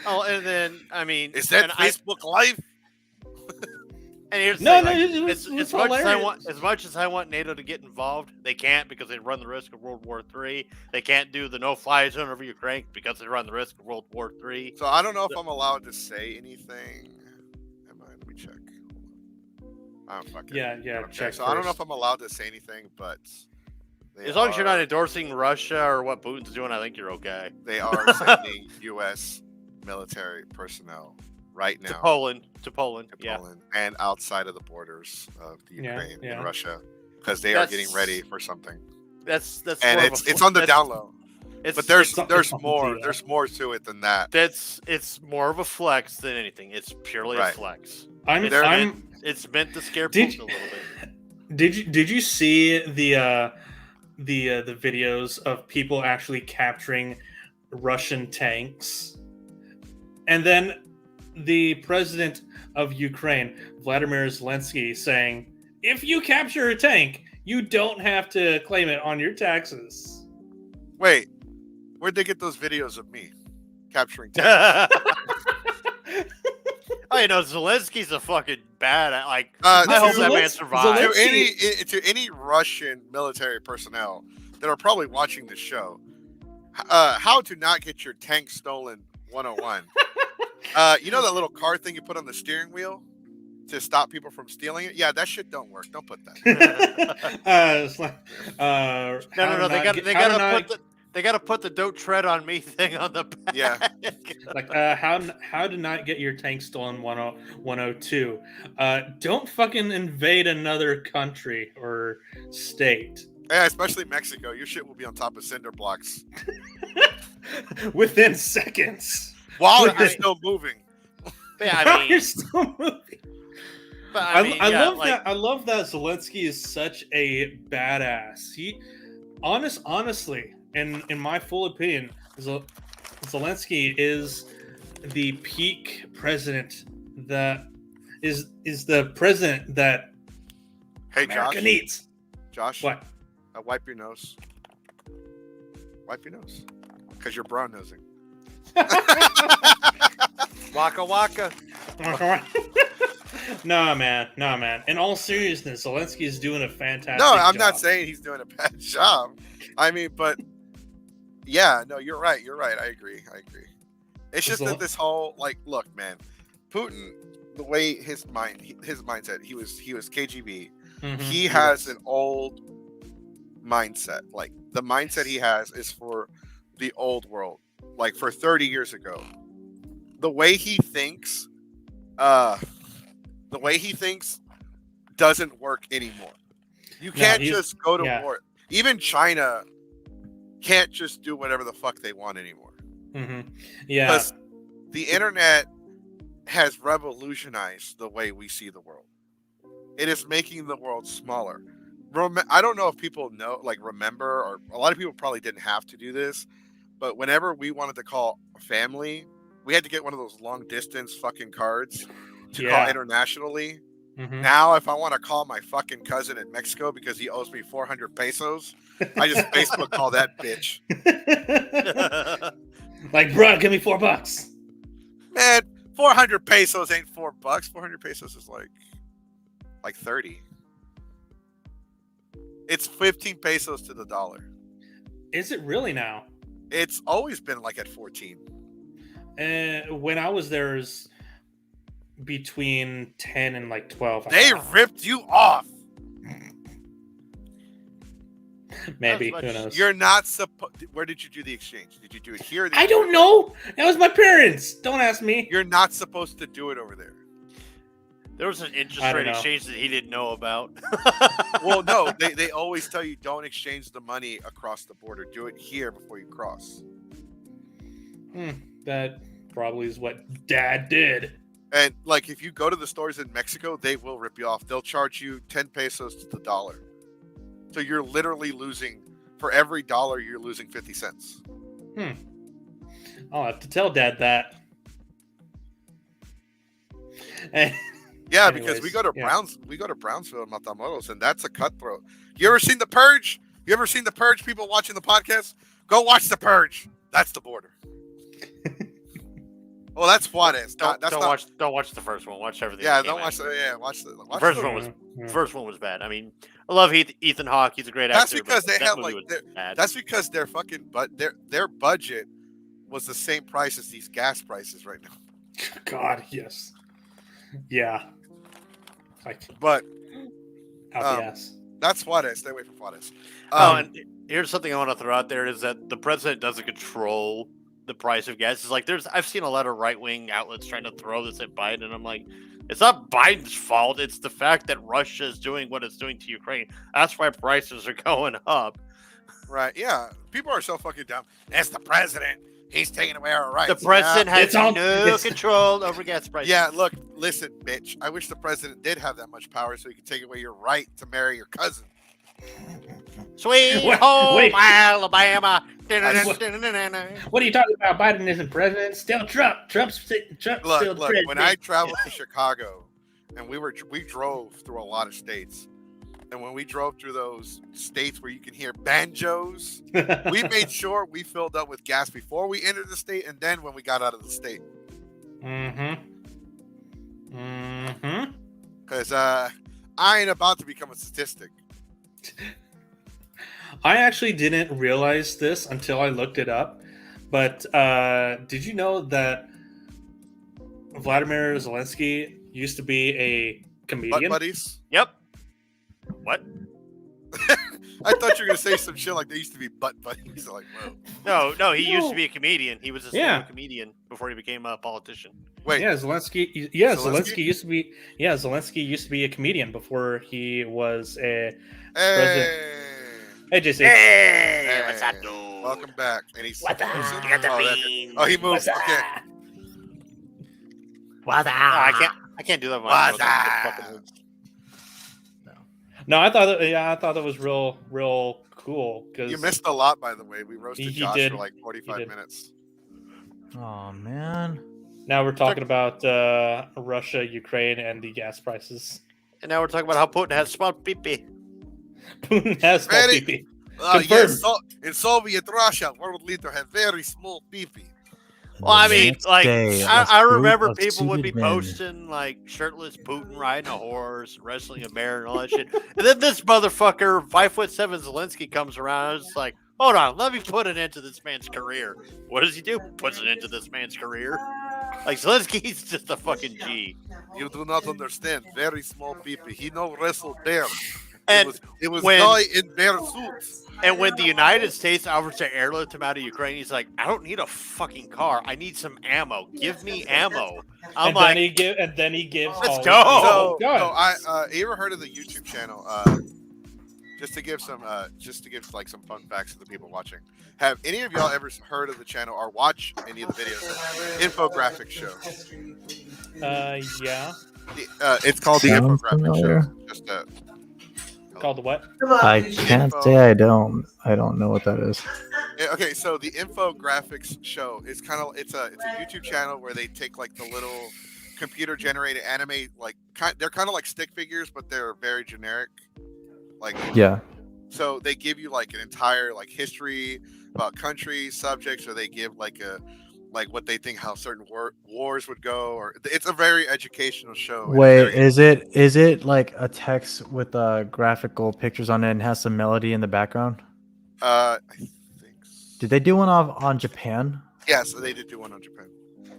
Oh, and then, I mean... Is that and Facebook Live? And here's the No, thing, no, like, it was as much hilarious. as much as I want NATO to get involved, they can't because they run the risk of World War III. They can't do the no-fly zone over Ukraine because they run the risk of World War III. So I don't know if I'm allowed to say anything. Am I? Let me check. I don't fucking. Yeah, Okay, check so I don't know first. if I'm allowed to say anything, but they As long as you're not are- endorsing Russia or what Putin's doing, I think you're okay. They are sending U.S. military personnel right now. To Poland. To Yeah. Poland and outside of the borders of the Yeah, Ukraine yeah. and Russia, because they are getting ready for something. That's And more of it's on the down low. But there's more. Yeah. There's more to it than that. it's more of a flex than anything. It's purely a Right. flex. I'm It's meant to scare Did- Putin a little bit. Did you see the videos of people actually capturing Russian tanks? And then the president of Ukraine, Vladimir Zelensky, saying, "If you capture a tank, you don't have to claim it on your taxes." Wait, where'd they get those videos of me capturing tanks? Oh, you know, Zelensky's a fucking bad. I To- hope that man survives. to any Russian military personnel that are probably watching the show, how to not get your tank stolen 101. You know that little car thing you put on the steering wheel to stop people from stealing it? Yeah, that shit don't work. Don't put that. It's like, No. They gotta put the "Don't tread on me" thing on the back. Yeah. like how to not get your tank stolen 102. Don't fucking invade another country or state Yeah, especially Mexico. Your shit will be on top of cinder blocks within seconds. while Well, you're I- still moving. Yeah, I mean, You're still moving. but I love that Zelensky is such a badass. He honestly, in my full opinion, Zelensky is the peak president that is the president that Hey, America Josh. needs. Josh, What? wipe your nose. Wipe your nose. Because you're brown nosing. waka waka. No, man. In all seriousness, Zelensky is doing a fantastic No, I'm job. not saying he's doing a bad job. I mean, but yeah, no, you're right. I agree. It's just that this whole look, man, Putin, the way his mindset, he was KGB. Mhm. He has an old mindset. Like the mindset he has is for the old world, like for 30 years ago. The way he thinks doesn't work anymore. You can't just go to war. Even China can't just do whatever the fuck they want anymore. Mhm. Yeah. Because the internet has revolutionized the way we see the world. It is making the world smaller. I don't know if people remember, or a lot of people probably didn't have to do this, but whenever we wanted to call family, we had to get one of those long distance fucking cards to call internationally. Mhm. Now, if I want to call my fucking cousin in Mexico because he owes me 400 pesos, I just Facebook call that bitch. Like, bro, give me $4. Man, 400 pesos ain't $4. 400 pesos is like 30. It's 15 pesos to the dollar. Is it really now? It's always been like at 14. When I was there, it was between 10 and 12. They ripped you off. Maybe. That's Who much- knows? You're not supposed. Where did you do the exchange? Did you do it here? Or did I you do don't it- know. That was my parents. Don't ask me. You're not supposed to do it over there. There was an interest I don't rate know. exchange that he didn't know about. Well, no, they always tell you don't exchange the money across the border. Do it here before you cross. That probably is what Dad did. And if you go to the stores in Mexico, they will rip you off. They'll charge you 10 pesos to the dollar. So you're literally losing, for every dollar, you're losing 50 cents. I'll have to tell Dad that. Yeah, Anyways, because we go to yeah. we go to Brownsville and Matamoros, and that's a cutthroat. You ever seen The Purge? You ever seen The Purge? People watching the podcast, go watch The Purge. That's the border. Well, that's Juarez. Don't Not, watch the first one. Watch everything. Yeah, that came don't watch after. the. Yeah, watch the. The first the- one was Yeah. first one was bad. I mean, I love Ethan Hawke. He's a great That's actor. because but they that have, movie like, was bad. That's because their fucking their budget was the same price as these gas prices right now. God, yes. Yeah. But Out the ass. that's Juarez. Stay away from Juarez. And here's something I want to throw out there is that the president doesn't control the price of gas. It's like I've seen a lot of right wing outlets trying to throw this at Biden, and I'm like, it's not Biden's fault. It's the fact that Russia is doing what it's doing to Ukraine. That's why prices are going up. Right? Yeah. People are so fucking dumb. That's the president. He's taking away our rights. The president has It's all- no it's- control over gas prices. Yeah, look, listen, bitch. I wish the president did have that much power so he could take away your right to marry your cousin. Sweet Wait, home wait. Alabama. What are you talking about? Biden isn't president. Still Trump. Trump's still Look, president. when I traveled to Chicago and we drove through a lot of states. And when we drove through those states where you can hear banjos, we made sure we filled up with gas before we entered the state and then when we got out of the state. Because I ain't about to become a statistic. I actually didn't realize this until I looked it up. But did you know that Vladimir Zelensky used to be a Butt comedian? buddies? Yep. What? I thought you were going to say some shit like they used to be butt buddies. Like, whoa. No, he used to be a comedian. He was a stand-up comedian before he became a politician. Wait. Yeah, Zelensky. Yeah, Zelensky? Zelensky used to be. Yeah, Zelensky used to be a comedian before he was a. Hey. Hey, JC. Hey, what's up, dude? Welcome back. And he's What the? frozen? You got the Oh, bean. he moved. Okay. What's up? I can't do that. What's up? No, I thought that was real cool because You missed a lot, by the way. We roasted He Josh did. for like 45 did. minutes. Oh man. now we're talking about Russia, Ukraine, and the gas prices. And now we're talking about how Putin has small pee-pee. Putin has small Very- PP. Yes, Confirmed. in Soviet Russia, world leader had very small pee-pee. Well, I mean, Next like, day, a I group remember of people would be suited men. posting, like, shirtless Putin riding a horse, wrestling a bear, and all that shit. And then this motherfucker, 5'7" Zelensky, comes around and it's like, hold on, let me put it into this man's career. What does he do? Puts it into this man's career. Like, Zelensky's just a fucking G. You do not understand. Very small pee-pee. He no wrestle bear. And it was when- guy in bear suits. And when the United States offers to airlift him out of Ukraine, he's like, I don't need a fucking car. I need some ammo. Give me ammo. I'm and like, then he gives. Let's all go. of So, these no, guns. you ever heard of the YouTube channel? Just to give like some fun facts to the people watching. Have any of y'all ever heard of the channel or watch any of the videos? The infographic show. Yeah. It's called the Sounds infographic familiar. show. Just Called the what? I can't say I don't. I don't know what that is. okay. So the infographics show is it's a YouTube channel where they take like the little computer generated anime, like they're kind of like stick figures, but they're very generic. Like Yeah. So they give you like an entire like history about countries, subjects, or they give like what they think how certain wars would go, or it's a very educational show. and Wait, very- is it like a text with graphical pictures on it and has some melody in the background? I think. Did they do one on Japan? Yes, they did do one on Japan.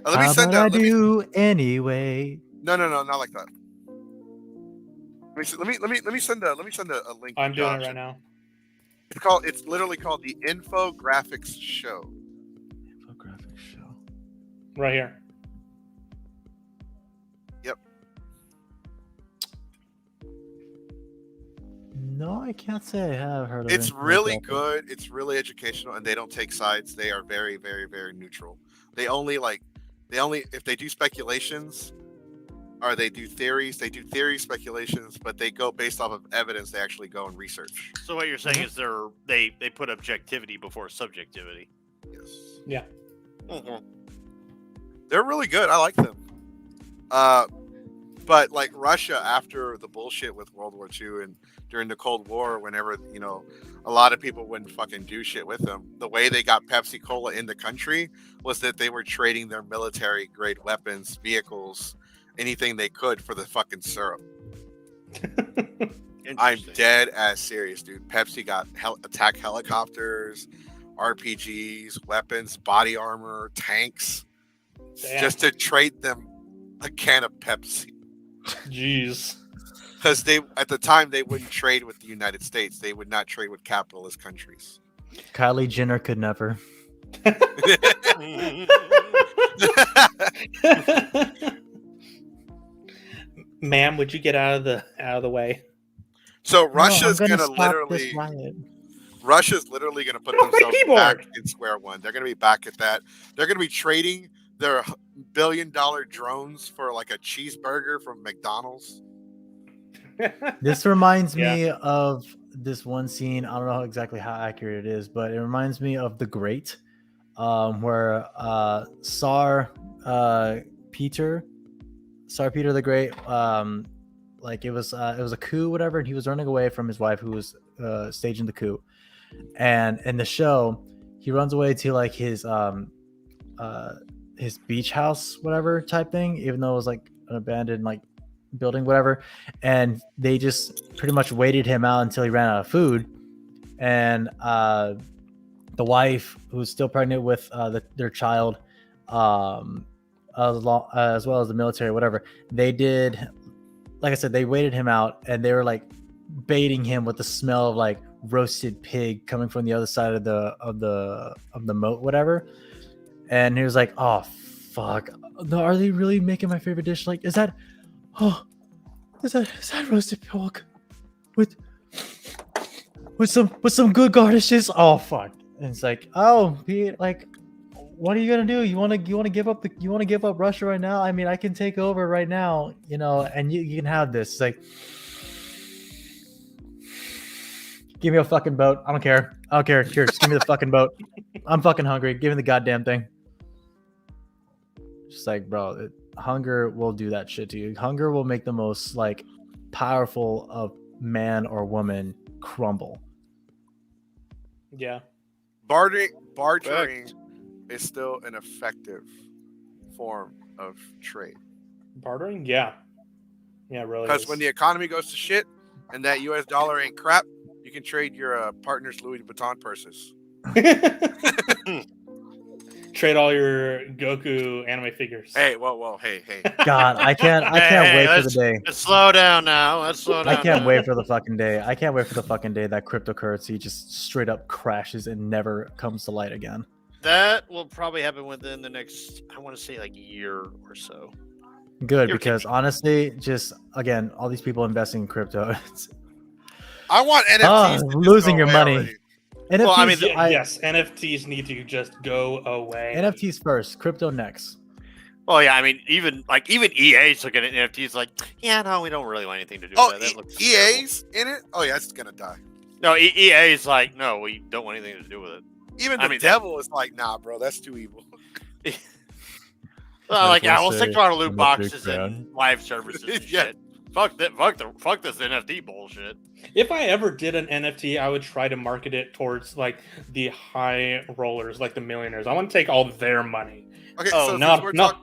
Let me How send about that. I do anyway? No, not like that. Let me send a link. I'm to doing it Josh. right now. It's literally called the Infographics Show. Infographic show. Right here. No, I can't say I have heard of it. It's really good. It's really educational, and they don't take sides. They are very, very, very neutral. They only if they do speculations or they do theories, speculations, but they go based off of evidence. They actually go and research. so what you're saying is they put objectivity before subjectivity. Yes. Yeah. They're really good. I like them. But like Russia after the bullshit with World War II and during the Cold War, whenever, a lot of people wouldn't fucking do shit with them. The way they got Pepsi Cola in the country was that they were trading their military grade weapons, vehicles, anything they could for the fucking syrup. I'm Interesting. dead ass serious, dude. Pepsi got attack helicopters, RPGs, weapons, body armor, tanks, Damn. just to trade them a can of Pepsi. Jeez. Because at the time they wouldn't trade with the United States. They would not trade with capitalist countries. Kylie Jenner could never. Ma'am, would you get out of the way? So No, I'm Russia's gonna gonna stop this literally riot. Russia's literally gonna put Get off my themselves keyboard! back in square one. They're gonna be back at that. They're gonna be trading their billion-dollar drones for like a cheeseburger from McDonald's. This reminds Yeah. me of this one scene. I don't know exactly how accurate it is, but it reminds me of The Great, where Tsar Peter the Great, like it was a coup, whatever, and he was running away from his wife who was staging the coup. And in the show, he runs away to like his beach house, whatever type thing, even though it was like an abandoned like building, whatever. And they just pretty much waited him out until he ran out of food. And the wife, who's still pregnant with their child, as well as the military, whatever, they did, like I said, they waited him out, and they were like baiting him with the smell of like roasted pig coming from the other side of the moat, whatever. And he was like, "Oh fuck, no, are they really making my favorite dish? Like, is that roasted pork with some good garnishes? Oh fuck!" And it's like, "Oh, Pete, like, what are you gonna do? You want to give up Russia right now? I mean, I can take over right now, and you can have this." It's like, give me a fucking boat. I don't care. Here, just give me the fucking boat. I'm fucking hungry. Give me the goddamn thing. Just like, bro, hunger will do that shit to you. Hunger will make the most like powerful of man or woman crumble. Yeah. Bartering is still an effective form of trade. Bartering? Yeah. Yeah, really. Because when the economy goes to shit and that US dollar ain't crap, you can trade your partner's Louis Vuitton purses. Trade all your Goku anime figures. Hey, hey. God, I can't wait for the day. Let's slow down now. Let's slow down. I can't wait for the fucking day. I can't wait for the fucking day that cryptocurrency just straight up crashes and never comes to light again. That will probably happen within the next, I want to say, like year or so. Good, You're because kidding. honestly, just again, all these people investing in crypto, it's I want NFTs to just losing go your away money. already. NFTs, Well, I mean, Yes, NFTs need to just go away. NFTs first, crypto next. Well, yeah, I mean, even EA's looking at NFTs like, yeah, no, we don't really want anything to do Oh, with that. That looks EA's in it? Oh yeah, it's gonna die. terrible. No, EA's like, no, we don't want anything to do with it. Even I the mean- devil is like, nah, bro, that's too evil. Well, like, yeah, we'll we'll say stick to our in loot the boxes big and live services and Yeah. shit. Fuck this NFT bullshit. If I ever did an NFT, I would try to market it towards like the high rollers, like the millionaires. I want to take all their money. Okay, Oh, so not- since we're not- talking,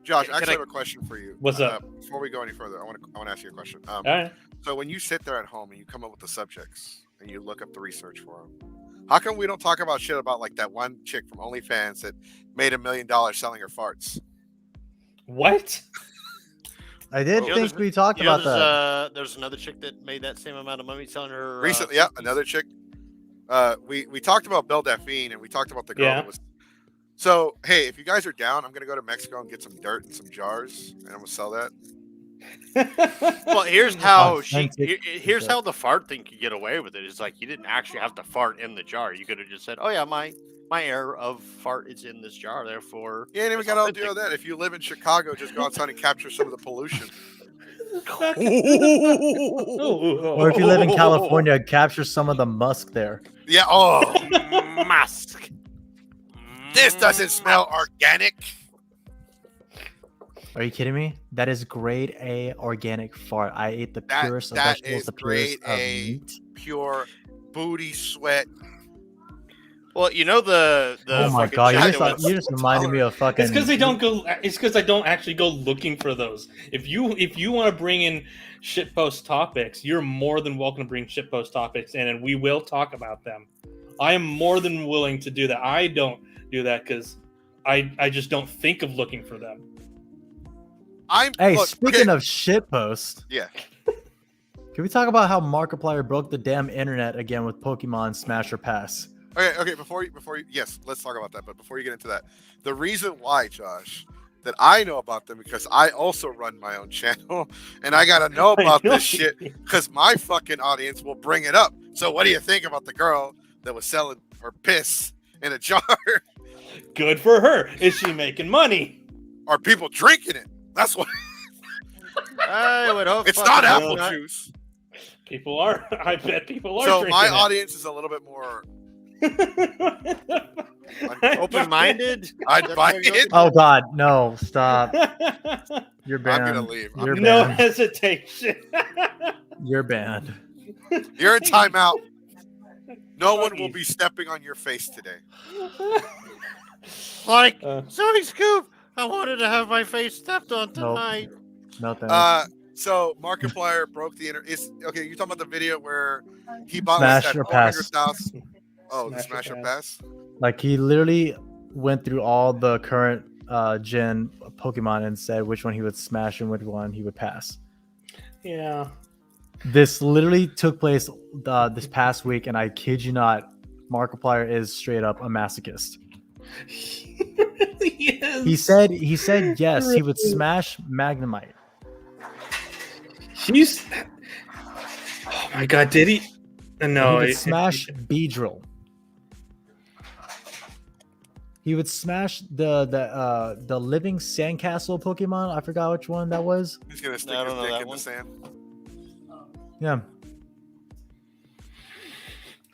Josh, Can I actually I- have a question for you. What's up? Before we go any further, I want to ask you a question. All right. So when you sit there at home and you come up with the subjects and you look up the research for them, how come we don't talk about shit about like that one chick from OnlyFans that made $1 million selling her farts? What? I did You know, think we talked You know, about that. there's another chick that made that same amount of money selling her. Recently, yeah, another chick. We talked about Belle Delphine and we talked about the girl Yeah. that was. So hey, if you guys are down, I'm gonna go to Mexico and get some dirt and some jars, and I'm gonna sell that. Well, here's how Authentic here's how the fart thing could get away with it. It's like you didn't actually have to fart in the jar. You could have just said, "Oh yeah, my air of fart is in this jar, therefore." You ain't even it's got to authentic." do all that. If you live in Chicago, just go outside and capture some of the pollution. Or if you live in California, capture some of the musk there. Yeah. Oh, Musk. this doesn't smell organic. Are you kidding me? That is grade A organic fart. I ate the That- purest of that vegetables, is the purest grade of A. meat. Pure booty sweat. Well, you know the Oh my fucking god, chick you that just, was- you just reminded me of fucking. It's because they don't go. It's because I don't actually go looking for those. If you want to bring in shitpost topics, you're more than welcome to bring shitpost topics in, and we will talk about them. I am more than willing to do that. I don't do that because I just don't think of looking for them. Hey, look, speaking okay, of shitpost, yeah. can we talk about how Markiplier broke the damn internet again with Pokemon Smash or Pass? Okay. Before you, yes, let's talk about that. But before you get into that, the reason why, Josh, that I know about them because I also run my own channel, and I gotta know about this shit because my fucking audience will bring it up. So, what do you think about the girl that was selling her piss in a jar? Good for her. Is she making money? Are people drinking it? That's what. I would hope It's fucking not hope apple not. juice. People are. I bet people are. So drinking my it. audience is a little bit more Open-minded. I'd That's buy what you're it. Oh God, no! Stop. You're banned. I'm gonna leave. You're no banned. hesitation. You're banned. You're in timeout. No one will be stepping on your face today. Like, Uh, sorry, Scoop. I wanted to have my face stepped on tonight. No thanks. So Markiplier broke the internet. Okay. You talking about the video where he bought Smash like or that pass? 400,000? Oh, the Smash smash or or pass. Like he literally went through all the current gen Pokemon and said which one he would smash and which one he would pass. yeah. This literally took place this past week, and I kid you not, Markiplier is straight up a masochist. He really is. He said yes, he would smash Magnemite. He's. Oh my god! Did he? No. He would smash Beedrill. He would smash the living sandcastle Pokemon. I forgot which one that was. He's gonna stick I his don't know dick that in one. the sand. Yeah.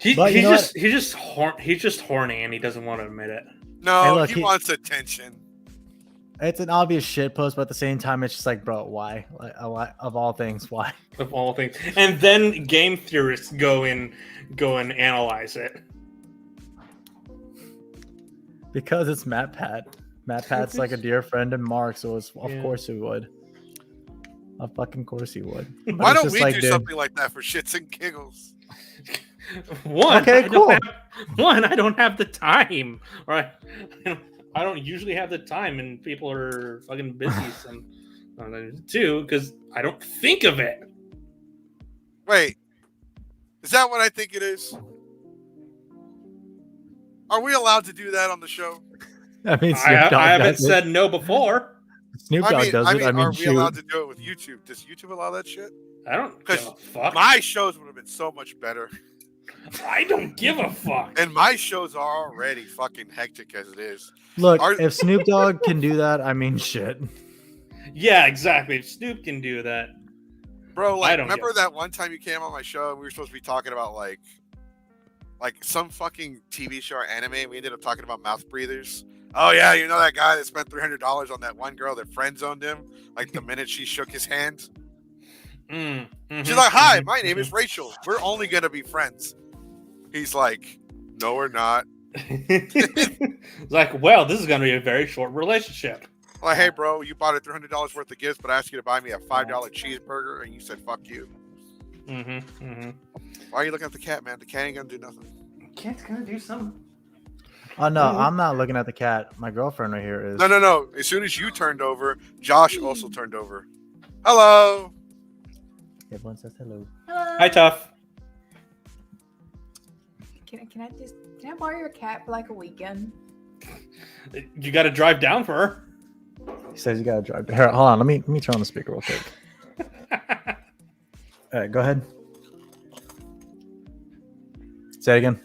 He's But you know just horny and he doesn't want to admit it. No, Hey, look, he wants attention. It's an obvious shit post, but at the same time, it's just like, bro, why? Like, of all things, why? Of all things, and then game theorists go and analyze it. Because it's Matt Pat. Matt Pat's like a dear friend of Mark, so of course he would. Of fucking course he would. But Why it's don't just we like, do dude, something like that for shits and giggles? Okay, cool. I don't have the time. Right? I don't usually have the time, and people are fucking busy. Sometimes too, because I don't think of it. Wait, is that what I think it is? Are we allowed to do that on the show? I mean, I Snoop Dogg haven't does it. said no before. Snoop Dogg does it. I mean, are we shoot. allowed to do it with YouTube? Does YouTube allow that shit? I don't give Because a fuck. my shows would have been so much better. I don't give a fuck. And my shows are already fucking hectic as it is. Look, Are- if Snoop Dogg can do that, I mean, shit. Yeah, exactly. If Snoop can do that, Bro, I like, don't remember get it. that one time you came on my show and we were supposed to be talking about like some fucking TV show or anime, and we ended up talking about mouth breathers? Oh yeah, you know that guy that spent $300 on that one girl that friend zoned him? Like the minute she shook his hand, she's like, "Hi, my name is Rachel. We're only gonna be friends." He's like, "No, we're not." It's like, well, this is going to be a very short relationship. Like, hey, bro, you bought a $300 worth of gifts, but I asked you to buy me a $5 cheeseburger, and you said, "Fuck you." Why are you looking at the cat, man? The cat ain't gonna do nothing. Cat's going to do something. Oh no, I'm not looking at the cat. My girlfriend right here is. No. As soon as you turned over, Josh also turned over. Hello. Everyone says hello. Hello. Hi, Tough. Can I borrow your cat for like a weekend? You got to drive down for her. He says you gotta drive. Here, hold on. Let me turn on the speaker real quick. All right, go ahead. Say it again.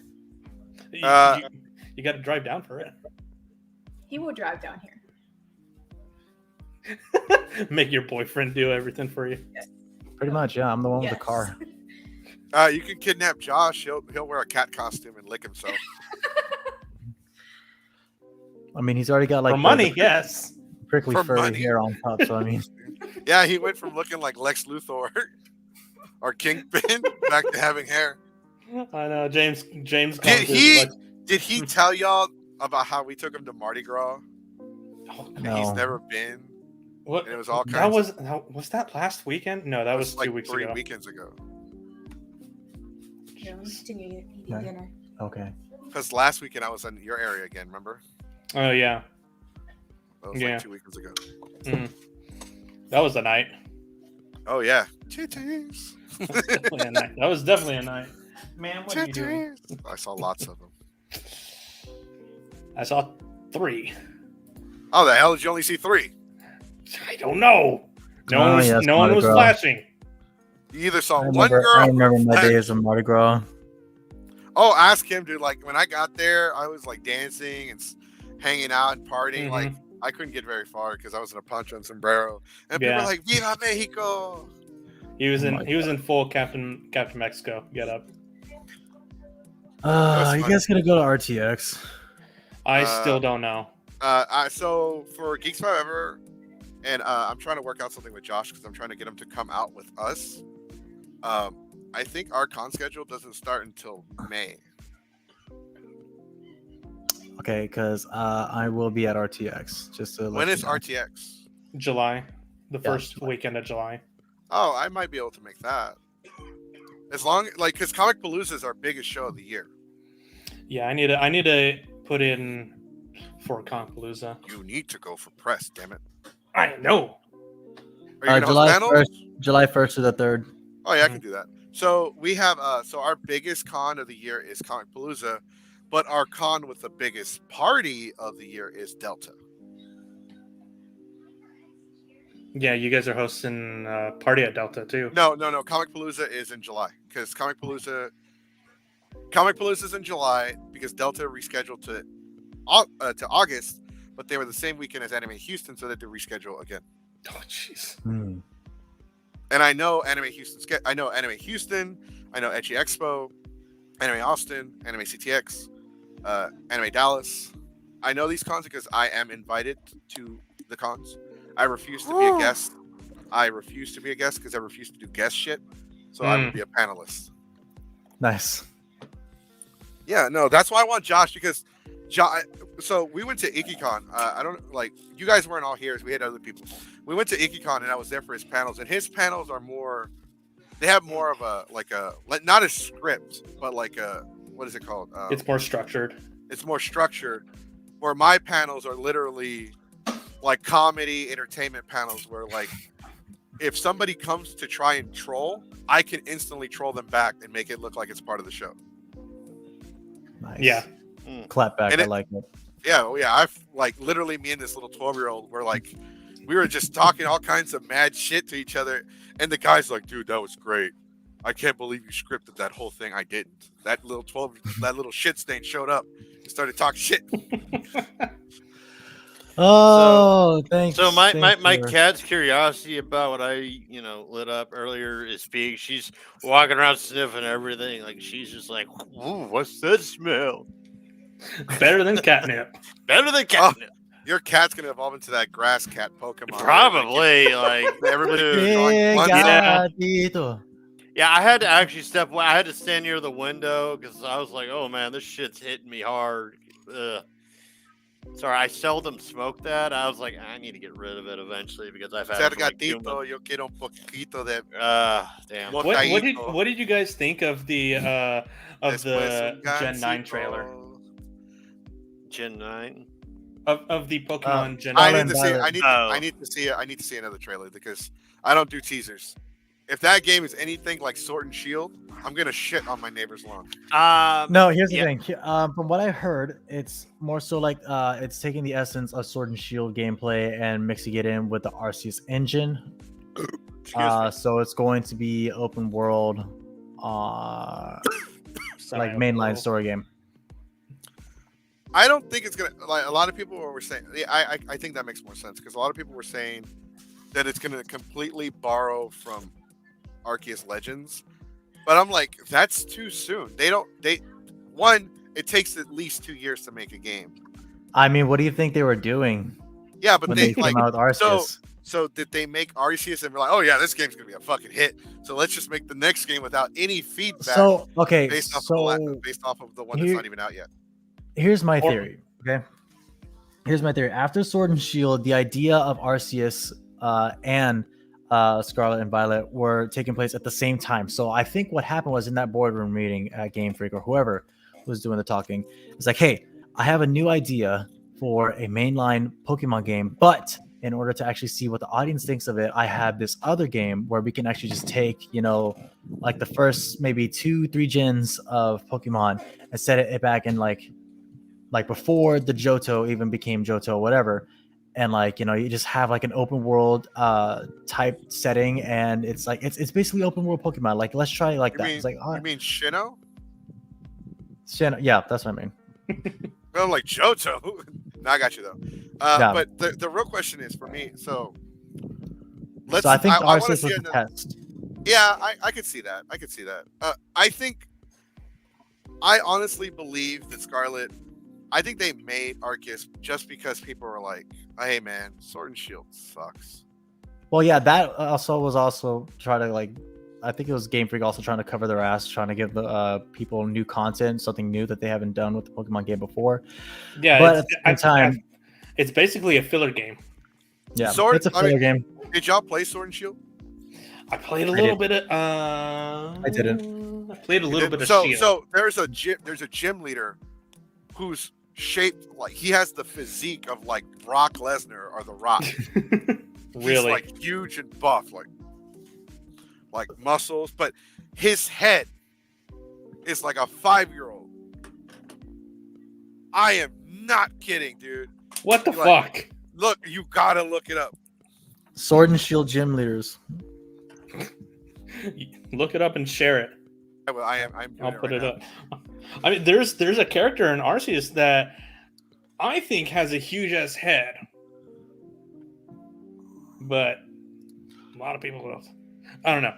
You got to drive down for it. He will drive down here. Make your boyfriend do everything for you. Pretty much, yeah. I'm the one with Yes. the car. You can kidnap Josh. He'll wear a cat costume and lick himself. I mean, he's already got like for money, the yes. prickly For furry money. hair on top. So I mean, Yeah, he went from looking like Lex Luthor or Kingpin back to having hair. I know, James. Did he tell y'all about how we took him to Mardi Gras? And No. he's never been. What? And it was all That kinds. was that last weekend? No, that It was like 2 weeks 3 ago. weekends ago. Here, let me continue eating Right. dinner. okay. Because last weekend I was in your area again. Remember? Oh yeah, That was Yeah. like 2 weekends ago. that was the night. Oh yeah, titties. That was definitely a night. That was definitely a night. Man, what are you doing? Titties. I saw lots of them. I saw 3. Oh, the hell did you only see 3? I don't know. No Oh, one was, yes, no one Mardi was Gras. flashing. You either saw I one remember, girl. I remember my flash- days of Mardi Gras. Oh, ask him, dude. Like when I got there, I was like dancing and hanging out and partying. Mhm. Like I couldn't get very far because I was in a poncho and sombrero, and people Yeah. were like, "Viva Mexico!" He was Oh in my he was in full Captain Mexico get up. You fun. guys gotta go to RTX. I Uh, still don't know. So for Geeks Forever, and I'm trying to work out something with Josh because I'm trying to get him to come out with us. I think our con schedule doesn't start until May. Okay, because I will be at RTX. Just to let When you is know. RTX? July, the Yeah, first July. weekend of July. Oh, I might be able to make that. As long because Comic Palooza is our biggest show of the year. Yeah, I need to put in for Conpalooza. You need to go for press, damn it. I know. Are you gonna July host panels? 1st, July 1st to the 3rd. Oh yeah, I can do that. So we have so our biggest con of the year is Comic Palooza, but our con with the biggest party of the year is Delta. Yeah, you guys are hosting party at Delta too. No. Comic Palooza is in July because Comic Palooza is in July because Delta rescheduled to August, but they were the same weekend as Anime Houston, so they had to reschedule again. Oh jeez. And I know Anime Houston. I know Anime Houston. I know Etchy Expo, Anime Austin, Anime CTX, Anime Dallas. I know these cons because I am invited to the cons. I refuse to be a guest. I refuse to be a guest because I refuse to do guest shit. So I would be a panelist. Nice. Yeah, no, that's why I want Josh because so we went to IkiCon. I don't like you guys weren't all here. So we had other people. We went to IkiCon and I was there for his panels. And his panels are more. They have more of a not a script, but like a what is it called? It's more structured. It's more structured. Where my panels are literally like comedy entertainment panels where like if somebody comes to try and troll, I can instantly troll them back and make it look like it's part of the show. Nice. Yeah. Clap back. And I like it. Yeah, I've like literally me and this little 12-year-old were like we were just talking all kinds of mad shit to each other and the guy's like, dude, that was great. I can't believe you scripted that whole thing. I didn't. That little shit stain showed up and started talking shit. Oh, thanks. So my for- cat's curiosity about what I lit up earlier is big. She's walking around sniffing everything. Like she's just like, ooh, what's that smell? Better than catnip. Better than catnip. Your cat's gonna evolve into that grass cat Pokemon. Probably. Like Everybody dude. keeps drawing one Yeah. Gatito. Yeah, I had to actually step away. I had to stand near the window because I was like, oh man, this shit's hitting me hard. Ugh. Sorry, I seldom smoke that. I was like, I need to get rid of it eventually because I've had it for like 2 months. Gatito, yo quiero un poquito de Damn. What- What did you guys think of the después un Gen 9 gansito. trailer? Gen 9. Of the Pokemon Gen I 9. need to see. I Oh. need to see it. I need to see another trailer because I don't do teasers. If that game is anything like Sword and Shield, I'm gonna shit on my neighbor's lawn. No, here's the Yeah. thing. From what I heard, it's more so like it's taking the essence of Sword and Shield gameplay and mixing it in with the Arceus engine. Excuse me. So it's going to be open world, like mainline story game. I don't think it's gonna like a lot of people were saying. Yeah, I think that makes more sense because a lot of people were saying that it's gonna completely borrow from Arceus Legends, but I'm like, that's too soon. It takes at least 2 years to make a game. I mean, what do you think they were doing Yeah, but when they they like came out with Arceus? so did they make Arceus and be like, oh yeah, this game's gonna be a fucking hit. So let's just make the next game without any feedback So okay, based off so of the one that's here- not even out yet. here's my Or- theory. Okay, here's my theory. After Sword and Shield, the idea of Arceus and Scarlet and Violet were taking place at the same time. So I think what happened was in that boardroom meeting at Game Freak or whoever was doing the talking, it's like, hey, I have a new idea for a mainline Pokemon game, but in order to actually see what the audience thinks of it, I have this other game where we can actually just take, like the first maybe 2-3 gens of Pokemon and set it back in like like before the Johto even became Johto, whatever. And like, you know, you just have like an open world type setting, and it's like it's basically open world Pokemon. Like, let's try like that. It's like, You mean Shino? yeah, that's what I mean. I'm like Johto. No, I got you though. Yeah. But the real question is for me. So So I think wanna Arceus was see a another- test. Yeah, I could see that. I honestly believe that Scarlet. I think they made Arceus just because people were like, "Hey, man, Sword and Shield sucks." Well, yeah, that was trying to like, I think it was Game Freak also trying to cover their ass, trying to give the people new content, something new that they haven't done with the Pokemon game before. Yeah, But at the same time, it's basically a filler game. yeah, Sword- it's a filler game. Did y'all play Sword and Shield? I played a little bit of. I didn't. I played a little bit of So Shield. so there's a gym leader who's shaped like he has the physique of like Brock Lesnar or The Rock. He's Really? like huge and buff, like muscles, but his head is like a 5-year-old. I am not kidding, dude. What the like- fuck? Look, you gotta look it up. Sword and Shield gym leaders. Look it up and share it. I'm doing I'll put right it now. up. I mean, there's a character in Arceus that I think has a huge ass head, but a lot of people don't. I don't know.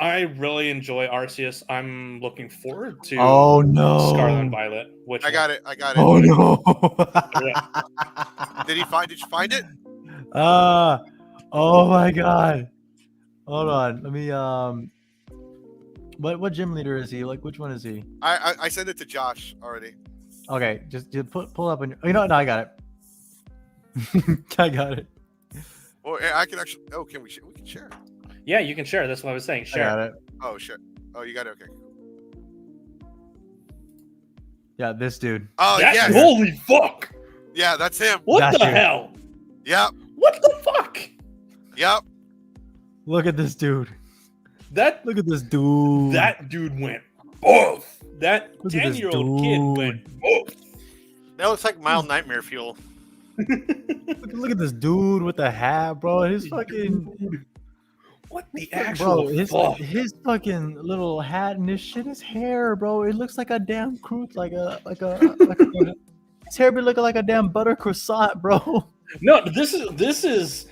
I really enjoy Arceus. I'm looking forward to Oh no! Scarlet and Violet. Which I got it. Oh no! Did you find it? Oh my god! Hold on, let me What gym leader is he? Like, which one is he? I sent it to Josh already. Okay, just pull up on your. Oh, you know what? No, I got it. I got it. Or I can actually. Oh, we can share it. Yeah, you can share. That's what I was saying. I Share. got it. Oh shit. Oh, you got it. Okay. Yeah, this dude. Oh yes. Holy fuck! Yeah, that's him. What That's the you. hell? Yep. What the fuck? Yep. Look at this dude. That Look at this dude. that dude went off. That Look at this 10-year-old kid dude. went off. That looks like mild nightmare fuel. Look at this dude with the hat, bro. His fucking. What the Bro, actual fuck? his fucking little hat and his shit, his hair, bro. It looks like a damn his hair be looking like a damn butter croissant, bro. No, this is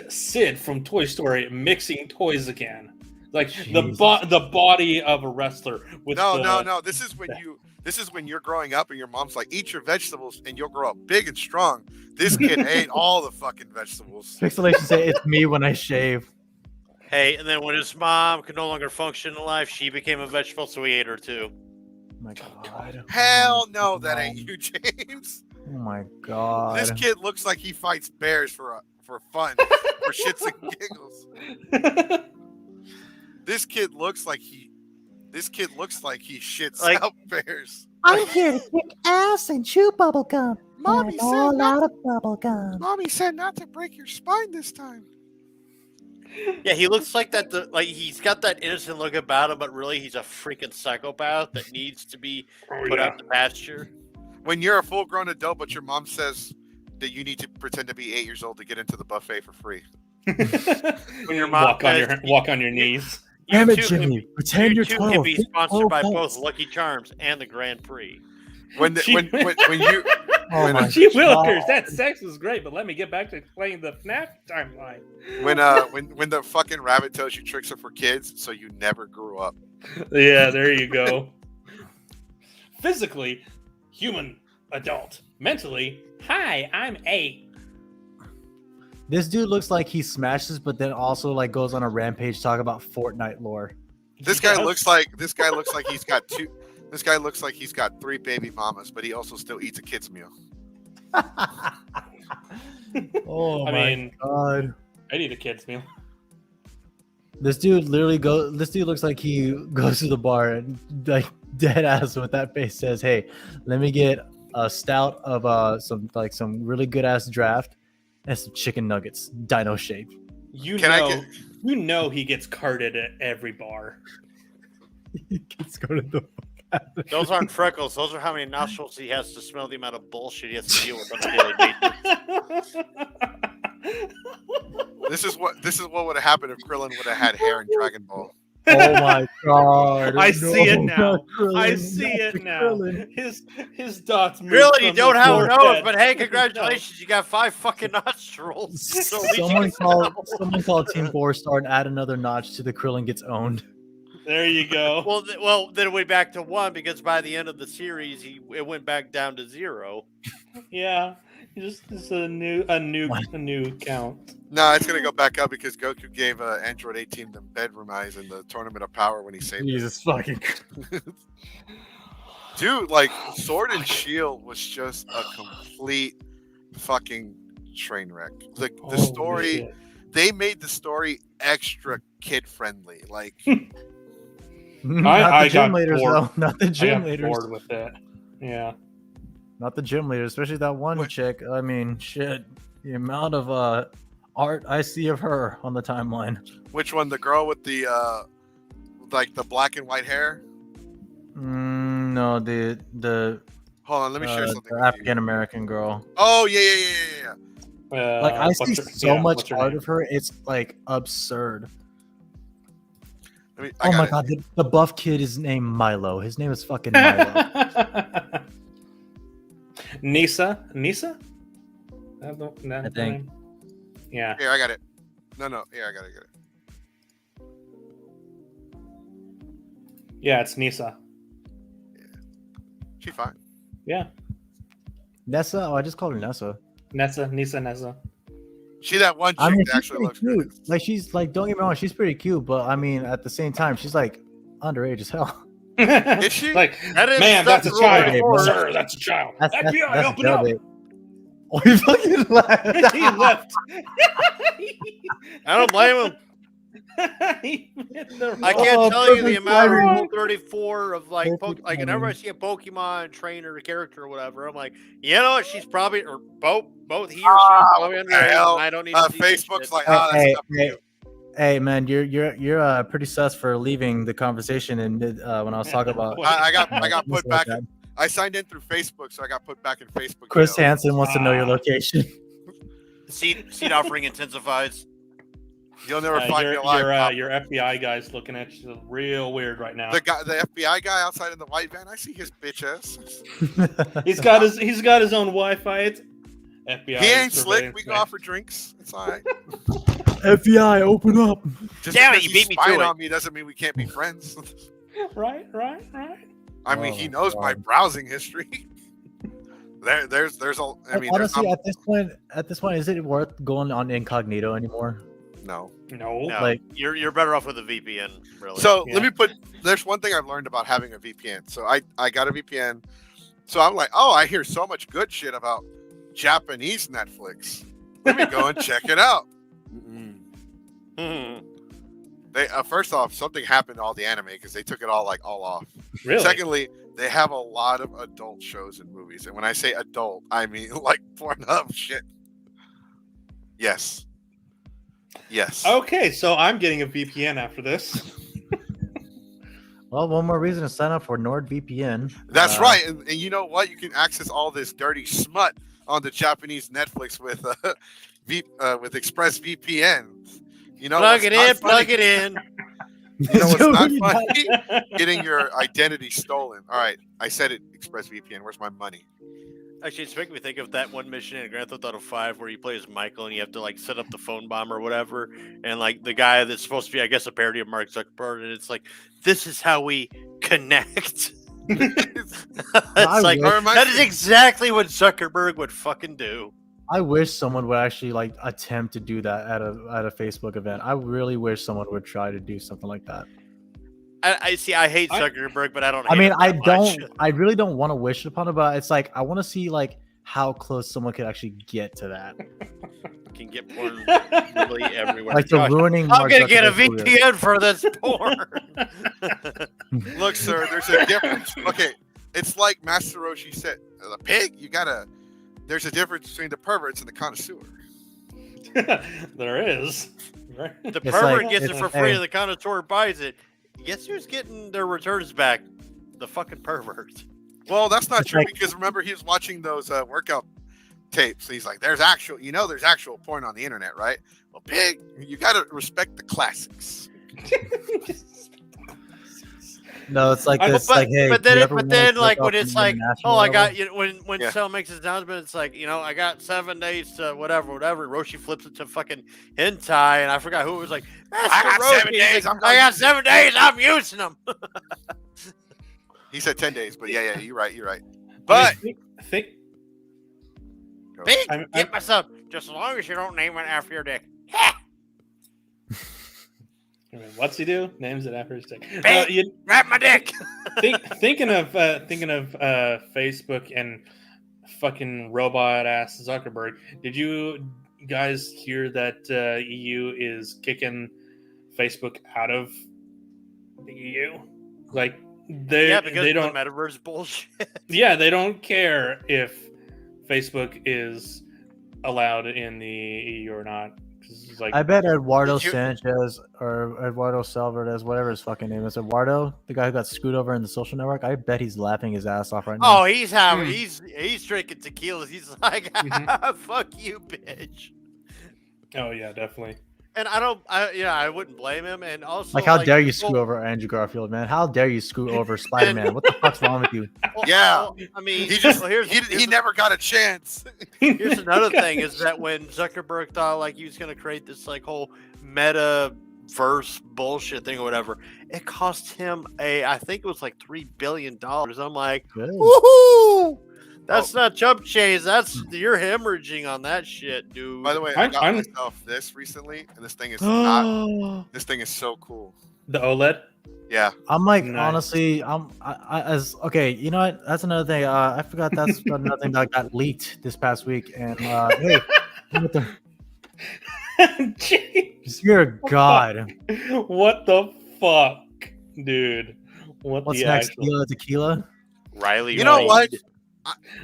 Sid from Toy Story mixing toys again. Like Jesus. the body of a wrestler with No. This is when you're growing up and your mom's like, eat your vegetables and you'll grow up big and strong. This kid ate all the fucking vegetables. Pixelation say it's me when I shave. Hey, and then when his mom could no longer function in life, she became a vegetable, so he ate her too. Oh my god. Hell no, that ain't you, James. Oh my god. This kid looks like he fights bears for fun, for shits and giggles. This kid looks like he shits Like- out bears. I'm here to kick ass and chew bubble gum. Mommy I'm said all not out of bubble gum. Mommy said not to break your spine this time. Yeah, he looks like that. Like he's got that innocent look about him, but really he's a freaking psychopath that needs to be put out to pasture. When you're a full-grown adult, but your mom says that you need to pretend to be 8 years old to get into the buffet for free. When your mom walk on your knees. Damn it, You two Jimmy. Pretend you're two 12. can be Get sponsored by 12 both bucks. Lucky Charms and the Grand Prix. When you Oh when, my Gee God. Willikers, that sex was great, but let me get back to playing the FNAF timeline. when the fucking rabbit tells you tricks are for kids, so you never grew up. Yeah, there you go. Physically, human adult. Mentally, hi, I'm 8. This dude looks like he smashes, but then also like goes on a rampage talk about Fortnite lore. This guy looks like he's got two. This guy looks like he's got 3 baby mamas, but he also still eats a kid's meal. Oh I my mean, god. I need a kid's meal. This dude This dude looks like he goes to the bar and like dead ass with that face says, "Hey, let me get a stout of some really good ass draft and some chicken nuggets, dino shape." You Can know he gets carded at every bar. Let's go to the. Those aren't freckles. Those are how many nostrils he has to smell the amount of bullshit he has to deal with on a daily basis. This is what would have happened if Krillin would have had hair in Dragon Ball. Oh my god! I see it now. not I Krillin, see not it now. Krillin. His dots. moved Really, you from don't the have a nose, forehead. but hey, congratulations, you got 5 fucking nostrils. So at least you Someone can call smell. Team 4-Star and add another notch to the Krillin gets owned. There you go. Well, then it went back to 1 because by the end of the series, it went back down to 0. Yeah, just a new count. No, it's gonna go back up because Goku gave Android 18 the bedroom eyes in the Tournament of Power when he saved it. Jesus fucking. Dude, like Sword and Shield was just a complete fucking train wreck. The Holy story, shit. they made the story extra kid friendly. Like Not I the gym got leaders bored. though. Not the I gym got leaders. bored with it. Yeah. Not the gym leaders, especially that one chick. I mean, shit. The amount of art I see of her on the timeline. which one? The girl with the like the black and white hair? No, the Hold on, let me share something. with you. African American girl. Oh yeah. Like I what's see her- so yeah, much what's her art name? of her, it's like absurd. I Oh got my it. god, the buff kid is named Milo. His name is fucking Milo. Nisa? That I think. name? Yeah. Here, I got it. No, here I got it. Yeah, it's Nisa. She fine. Yeah. Nessa? Oh, I just called her Nessa. Nisa. She that one chick I mean, that she's actually pretty looks good. cute. Like she's like, don't get me wrong, she's pretty cute, but I mean, at the same time, she's like underage as hell. Is she? Like, That is man, that's a stuff child. rule. Sir, that's a child. FBI, that's open up. jailbait. Oh, he fucking left. He left. I don't blame him. He hit the I wrong- can't tell you the perfect amount of timing. Rule 34 of like, Perfect like whenever I timing. see a Pokemon trainer character or whatever, I'm like, you know what? She's probably, or both he or she is probably what the underage, hell? and I don't need to see this Facebook's shit. like, oh, that's enough for you. Hey, man, you're pretty sus for leaving the conversation and when I was talking about I got put Like back. that. I signed in through Facebook, so I got put back in Facebook. Chris jail. Hansen wants to know your Ah. location. Seed offering intensifies. You'll never find me your, alive. Papa. your FBI guy's looking at you real weird right now. The guy, the FBI guy outside in the white van, I see his bitch ass. He's got his own Wi-Fi. It's FBI. He ain't slick. surveillance We go man. out for drinks. It's all right. FBI, open up. Just Damn it, because you he's beat me to spying it. on me doesn't mean we can't be friends. Right. I mean, Oh he my knows my God. browsing history. There's a. I mean, there's honestly, not, at this point, is it worth going on incognito anymore? no. No. No, Like- you're better off with a VPN, really. So Yeah. let me put. There's one thing I've learned about having a VPN. So I got a VPN. So I'm like, oh, I hear so much good shit about Japanese Netflix. Let me go and check it out. Hmm. They first off, something happened to all the anime because they took it all off. Really? Secondly, they have a lot of adult shows and movies, and when I say adult, I mean like Pornhub shit. Yes. Okay, so I'm getting a VPN after this. Well, one more reason to sign up for NordVPN. That's right, and you know what? You can access all this dirty smut on the Japanese Netflix with with ExpressVPN. You know, Plug what's it not in, funny? plug it in. You know what's Dude, not funny? Getting your identity stolen. All right, I said it. ExpressVPN. Where's my money? Actually, it's making me think of that one mission in Grand Theft Auto 5 where you play as Michael and you have to like set up the phone bomb or whatever, and like the guy that's supposed to be, I guess, a parody of Mark Zuckerberg, and it's like, this is how we connect. It's like wish- that is exactly what Zuckerberg would fucking do. I wish someone would actually like attempt to do that at a Facebook event. I really wish someone would try to do something like that. I see. I hate Zuckerberg, but I don't. I hate mean, him I that don't. much. I really don't want to wish upon it, but it's like I want to see like how close someone could actually get to that. Can get porn literally everywhere. Like the Gosh, ruining. I'm Mark gonna get a Zuckerberg's career. VPN for this porn. Look, sir, there's a difference. Okay, it's like Master Roshi said. The pig, there's a difference between the perverts and the connoisseur. There is. Right? The It's pervert like- gets it it's- for free, hey. and the connoisseur buys it. Guess who's getting their returns back? the fucking pervert. Well, that's not It's true like- because remember he was watching those workout tapes. He's like, there's actual porn on the internet, right? Well, Pig, you gotta respect the classics. No, it's like I- this. But, like, hey, but do you then, ever but wanna then, jerk like off when on it's the like, international oh, I level? got you. When Yeah. Cell makes his announcement, it's like, I got 7 days to whatever. And Roshi flips it to fucking hentai, and I forgot who it was. Like, that's I the got Roshi. 7 He's days, like, I'm I gonna got use it. 7 days. I'm using them. He said 10 days, but yeah, you're right. I But mean, think Big, I'm- get myself. Just as long as you don't name it after your dick. I mean, what's he do? Names it after his dick. Big. Grab my dick. Thinking of Facebook and fucking robot ass Zuckerberg. Did you guys hear that EU is kicking Facebook out of the EU? Like Yeah, because they of the don't. metaverse bullshit. Yeah, they don't care if Facebook is allowed in the EU or not. 'Cause it's like, I bet Eduardo Did you- Sanchez or Eduardo Salvadez, whatever his fucking name is, Eduardo, the guy who got screwed over in the social network. I bet he's laughing his ass off right now. Oh, he's having Hmm. he's drinking tequila. He's like, Mhm. fuck you, bitch. oh yeah, definitely. And I wouldn't blame him. And also, Like, how dare you people- screw over Andrew Garfield, man? How dare you screw over Spider-Man? What the fuck's wrong with you? well, Yeah. well, I mean, he just well, he never got a chance. here's another thing is that when Zuckerberg thought like he was gonna create this like whole metaverse bullshit thing or whatever, it cost him I think it was like $3 billion. I'm like, Good. woohoo! That's not chump change. You're hemorrhaging on that shit, dude. By the way, I got I'm- myself this recently, and this thing is not. This thing is so cool. The OLED. Yeah. I'm like, Nice. honestly, as okay, you know what? That's another thing. I forgot that's another thing that got leaked this past week. And hey, what the, Jeez. dear God, What the fuck, dude? What what's the next? actual? Tequila? Riley, You know what?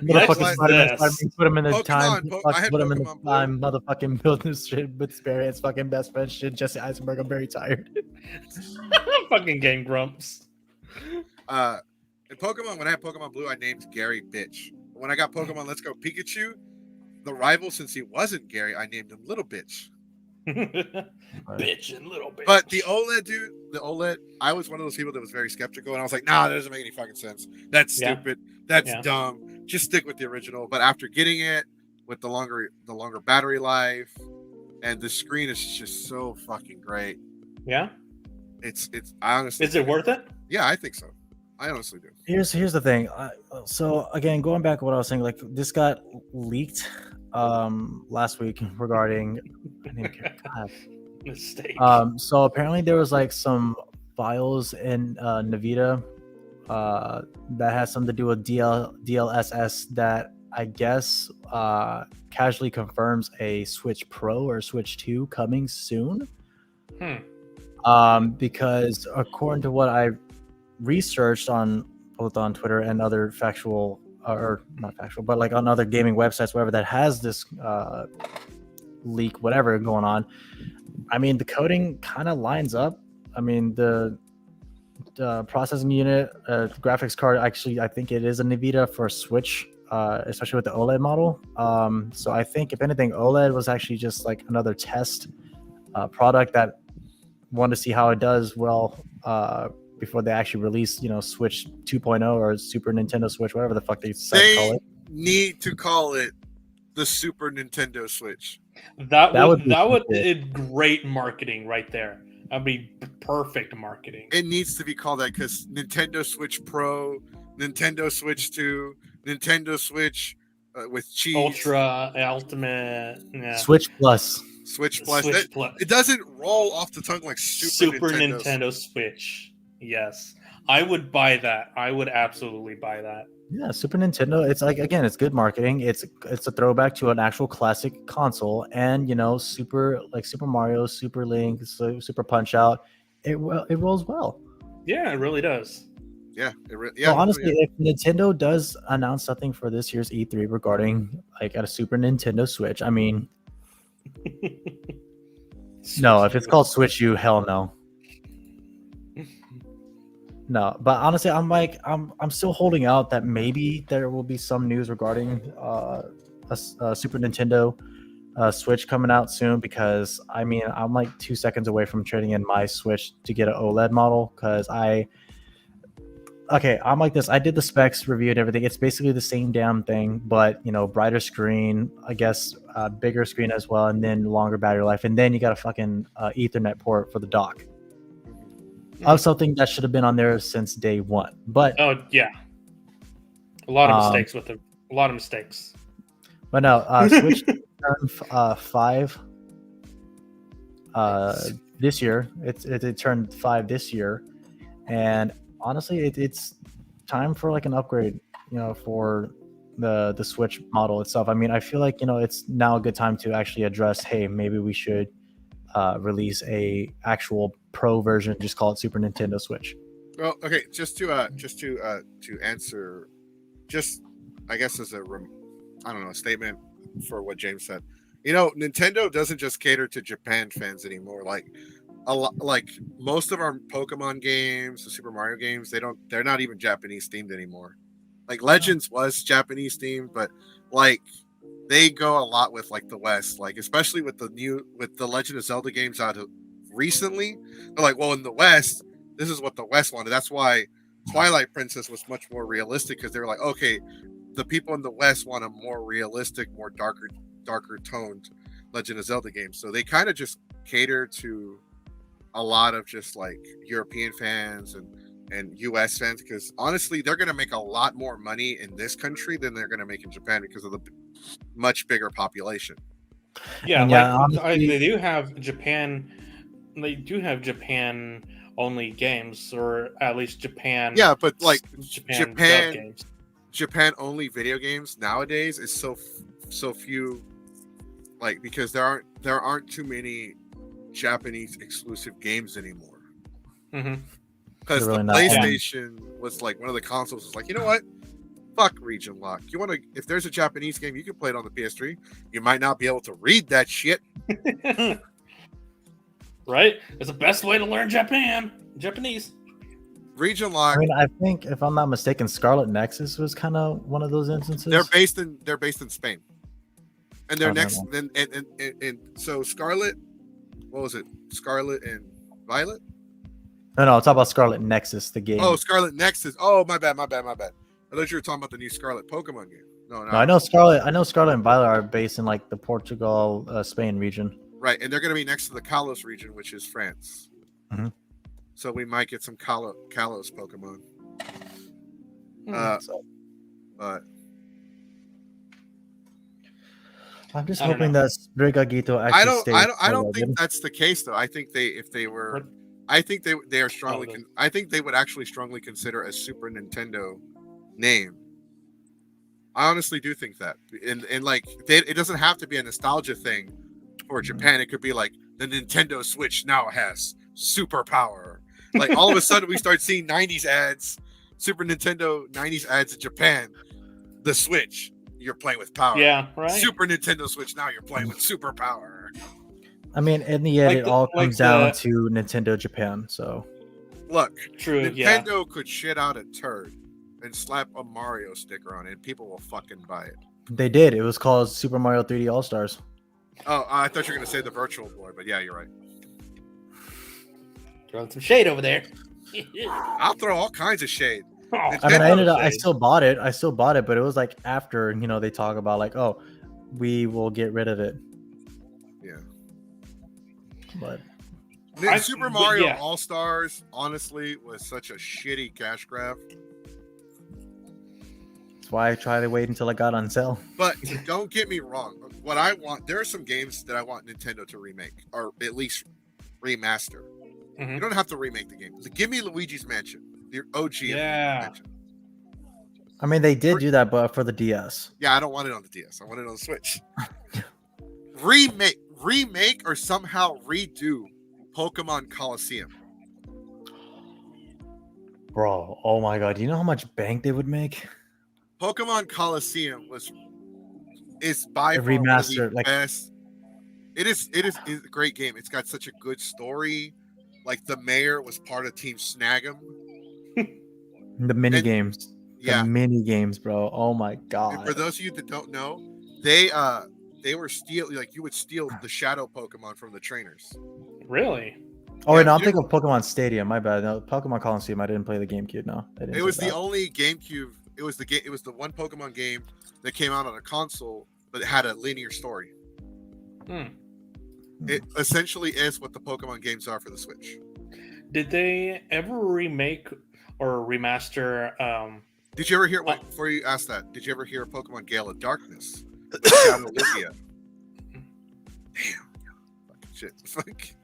Next Motherfucking is Spider-Man, this. Spider-Man, put him in the Pokemon, time. I had Put him in the Pokemon Blue. time. Motherfucking build this shit with experience. Fucking best friend shit. Jesse Eisenberg. I'm very tired. Fucking Game Grumps. In Pokemon, when I had Pokemon Blue, I named Gary Bitch. When I got Pokemon Let's Go Pikachu, the rival, since he wasn't Gary, I named him Little Bitch. Bitch and little bitch. But the OLED, dude, I was one of those people that was very skeptical, and I was like, nah, that doesn't make any fucking sense. That's Yeah. stupid. That's Yeah. dumb. Just stick with the original. But after getting it with the longer battery life, and the screen is just so fucking great. yeah, It's I honestly is it worth it? Yeah, I think so. I honestly do. Here's the thing. So again, going back to what I was saying, like this got leaked last week regarding. God. Mistake. So apparently there was like some files in Nvidia that has something to do with DLSS that I guess casually confirms a Switch Pro or Switch 2 coming soon. Because according to what I researched on both on Twitter and other factual or not factual, but like on other gaming websites, whatever that has this leak, whatever going on. I mean, the coding kind of lines up. I mean, the processing unit, graphics card, actually, I think it is a NVIDIA for Switch, especially with the OLED model. So I think, if anything, OLED was actually just like another test product that wanted to see how it does well before they actually release, Switch 2.0 or Super Nintendo Switch, whatever the fuck they decide to call They it. need to call it the Super Nintendo Switch. That would be cool. be great marketing right there. That'd be perfect marketing. It needs to be called that because Nintendo Switch Pro, Nintendo Switch 2, Nintendo Switch with cheese, Ultra, Ultimate, yeah. Switch Plus. Switch Plus. Switch Plus. It doesn't roll off the tongue like Super Nintendo Switch. Yes, I would buy that. I would absolutely buy that. Yeah, Super Nintendo. It's like, again, it's good marketing. It's a throwback to an actual classic console, and Super Mario, Super Link, Super Punch Out. It rolls well. Yeah, it really does. Yeah, So honestly, if Nintendo does announce something for this year's E3 regarding like a Super Nintendo Switch, I mean, no, if it's called Switch U, hell no. No, but honestly, I'm still holding out that maybe there will be some news regarding a Super Nintendo Switch coming out soon, because I mean I'm like 2 seconds away from trading in my Switch to get an OLED model, because I'm like this. I did the specs review and everything. It's basically the same damn thing, but brighter screen, I guess, bigger screen as well, and then longer battery life, and then you got a fucking Ethernet port for the dock. Of something that should have been on there since day one. But Oh yeah, a lot of Um, mistakes with him. A lot of mistakes. but no, Switch turned 5 this year. It turned 5 this year, and honestly, it's time for like an upgrade. For the Switch model itself. I mean, I feel like it's now a good time to actually address. Hey, maybe we should release a actual pro version. Just call it Super Nintendo Switch. Well, okay, just to answer, just I guess as a a statement for what James said. Nintendo doesn't just cater to Japan fans anymore. Like most of our Pokemon games, the Super Mario games, they're not even Japanese themed anymore. Like Legends was Japanese themed, but like they go a lot with like the West, like especially with the Legend of Zelda games out of recently. They're like, well, in the West, this is what the West wanted. That's why Twilight Princess was much more realistic, because they were like, okay, the people in the West want a more realistic, more darker toned Legend of Zelda game. So they kind of just cater to a lot of just like European fans and US fans, because honestly, they're going to make a lot more money in this country than they're going to make in Japan because of the much bigger population. Yeah, And like yeah, honestly- they do have Japan. They do have Japan only games, or at least Japan. Yeah, but like Japan Japan games. Japan only video games nowadays is so few, like, because there aren't too many Japanese exclusive games anymore. Mm-hmm. Because They're the really not. PlayStation was like one of the consoles was like, you know what? Fuck region lock. You want to? If there's a Japanese game, you can play it on the PS3. You might not be able to read that shit. Right? It's the best way to learn Japanese. Region lock. I mean, I think if I'm not mistaken, Scarlet Nexus was kind of one of those instances. They're based in Spain, and they're Oh, next. never Then and so Scarlet, what was it? Scarlet and Violet. No, it's all about Scarlet Nexus, the game. Oh, Scarlet Nexus. Oh, my bad. I thought you were talking about the new Scarlet Pokemon game. No. No, I know Scarlet and Violet are based in like the Portugal, Spain region. Right, and they're going to be next to the Kalos region, which is France. Mhm. So we might get some Kalos Pokemon. Hmm. But I'm just I don't hoping know. that Brigagito actually stays. I don't think highlighted. that's the case though. I think I think they are strongly. I think they would actually strongly consider a Super Nintendo name. I honestly do think that, and like it doesn't have to be a nostalgia thing for Japan. It could be like the Nintendo Switch now has superpower. Like all of a sudden we start seeing '90s ads, Super Nintendo '90s ads in Japan. The Switch, you're playing with power. Yeah, right. Super Nintendo Switch, now you're playing with superpower. I mean, in the end, Like it the- all like comes down the- to Nintendo Japan. So Look, True. Yeah. Nintendo could shit out a turd and slap a Mario sticker on it, and people will fucking buy it. they did. It was called Super Mario 3D All Stars. Oh, I thought you were gonna say the Virtual Boy, but yeah, you're right. Throwing some shade over there. I'll throw all kinds of shade. Oh, I mean, I shade. still bought it. But it was like after they talk about like, oh, we will get rid of it. Yeah. But Super Mario yeah. All Stars, honestly, was such a shitty cash grab. that's why I tried to wait until I got on sale. But don't get me wrong. What I want, there are some games that I want Nintendo to remake, or at least remaster. Mhm. You don't have to remake the game. Give me Luigi's Mansion, the OG. Yeah. Mansion. I mean, they did do that, but for the DS. Yeah, I don't want it on the DS. I want it on the Switch. remake, or somehow redo Pokemon Coliseum. Bro, oh my god, do you know how much bank they would make? Pokemon Coliseum is by A far one of remaster, the like- best. It is a great game. It's got such a good story. Like the mayor was part of Team Snag'em. The mini And- games. Yeah. The mini games, bro. Oh my And god. for those of you that don't know, they were like you would steal the shadow Pokemon from the trainers. Really? Oh wait, Yeah, no, I'm you- thinking of Pokemon Stadium. My bad. No, Pokemon Coliseum. I didn't play the GameCube. No, I didn't. It was play the that. only GameCube. It was the one Pokemon game that came out on a console, but it had a linear story. Hmm. It essentially is what the Pokemon games are for the Switch. Did they ever remake or remaster? Did you ever hear? Wait, before you ask that, did you ever hear Pokemon Gale of Darkness with Shadow Lugia? Damn, fucking shit. It's like,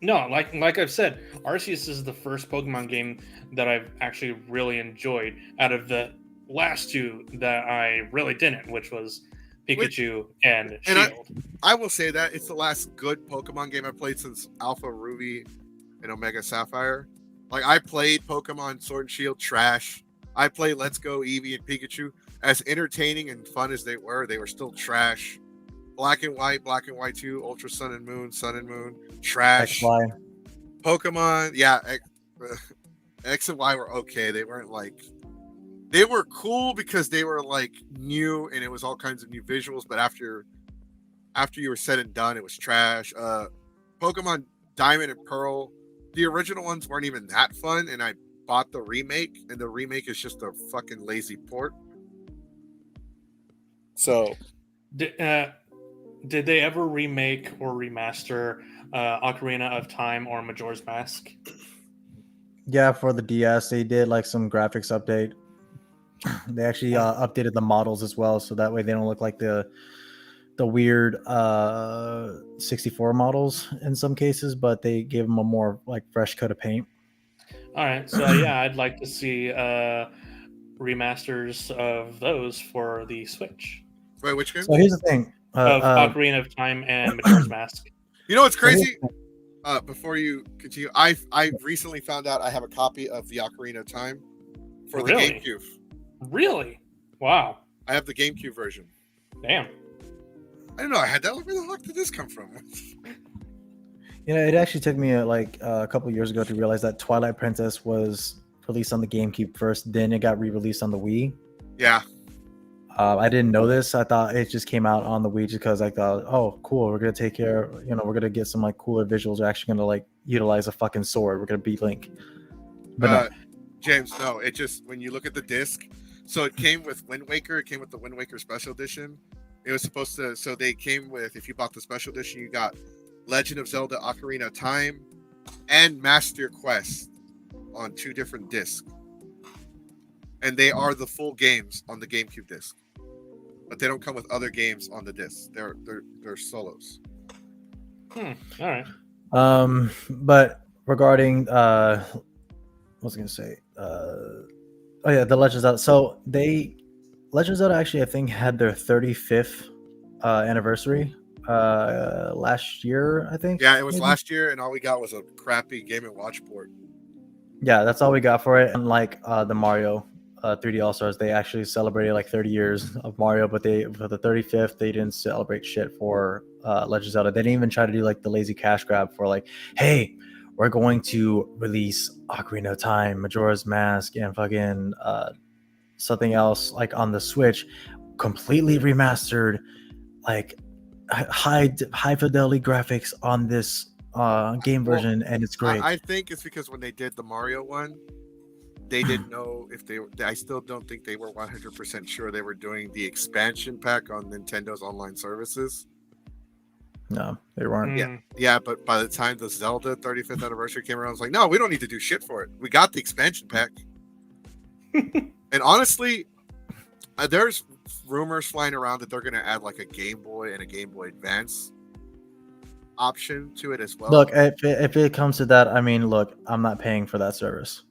No, like I've said, Arceus is the first Pokemon game that I've actually really enjoyed out of the last two that I really didn't, which was Pikachu and Shield. I will say that it's the last good Pokemon game I've played since Alpha Ruby and Omega Sapphire. Like I played Pokemon Sword and Shield, trash. I played Let's Go Eevee and Pikachu. As entertaining and fun as they were still trash. Black and White 2, Ultra Sun and Moon, trash. XY. Pokemon, yeah, X and Y were okay. They weren't like, they were cool because they were like new and it was all kinds of new visuals. But after you were said and done, it was trash. Pokemon Diamond and Pearl, the original ones weren't even that fun, and I bought the remake, and the remake is just a fucking lazy port. So, Did they ever remake or remaster Ocarina of Time or Majora's Mask? Yeah, for the DS, they did like some graphics update. They actually updated the models as well, so that way they don't look like the weird 64 models in some cases, but they gave them a more like fresh coat of paint. All right, so yeah, I'd like to see remasters of those for the Switch wait, which game? So here's the thing. of Ocarina of Time and Majora's Mask. You know what's crazy? Before you continue, I recently found out I have a copy of the Ocarina of Time for the Really? GameCube. Really? Wow. I have the GameCube version. Damn. I didn't know I had that. Where the fuck did this come from? It actually took me like a couple years ago to realize that Twilight Princess was released on the GameCube first, then it got re-released on the Wii. Yeah. I didn't know this. I thought it just came out on the Wii just because I thought, oh, cool, we're gonna take care. We're gonna get some like cooler visuals. We're actually gonna like utilize a fucking sword. We're gonna beat Link. But no. James, no. It just, when you look at the disc, so it came with Wind Waker. It came with the Wind Waker Special Edition. It was supposed to. So they came with, if you bought the Special Edition, you got Legend of Zelda: Ocarina of Time and Master Quest on 2 different discs, and they are the full games on the GameCube disc. But they don't come with other games on the disc. They're solos. All right. But regarding what was I gonna say? Oh yeah, the Legend of Zelda. So Legend of Zelda actually I think had their 35th anniversary last year, I think. Yeah, it was maybe? last year, and all we got was a crappy Game & Watch board. Yeah, that's all we got for it. And like the Mario 3D All Stars, they actually celebrated like 30 years of Mario, but for the 35th they didn't celebrate shit for Legend of Zelda. They didn't even try to do like the lazy cash grab for like, hey, we're going to release Ocarina of Time, Majora's Mask, and fucking something else like on the Switch, completely remastered, like high fidelity graphics on this game version, and it's great. I think it's because when they did the Mario one, they didn't know if they. I still don't think they were 100% sure they were doing the expansion pack on Nintendo's online services. No, they weren't. Yeah, but by the time the Zelda 35th anniversary came around, I was like, no, we don't need to do shit for it. We got the expansion pack. And honestly, there's rumors flying around that they're going to add like a Game Boy and a Game Boy Advance option to it as well. Look, if it comes to that, I mean, look, I'm not paying for that service.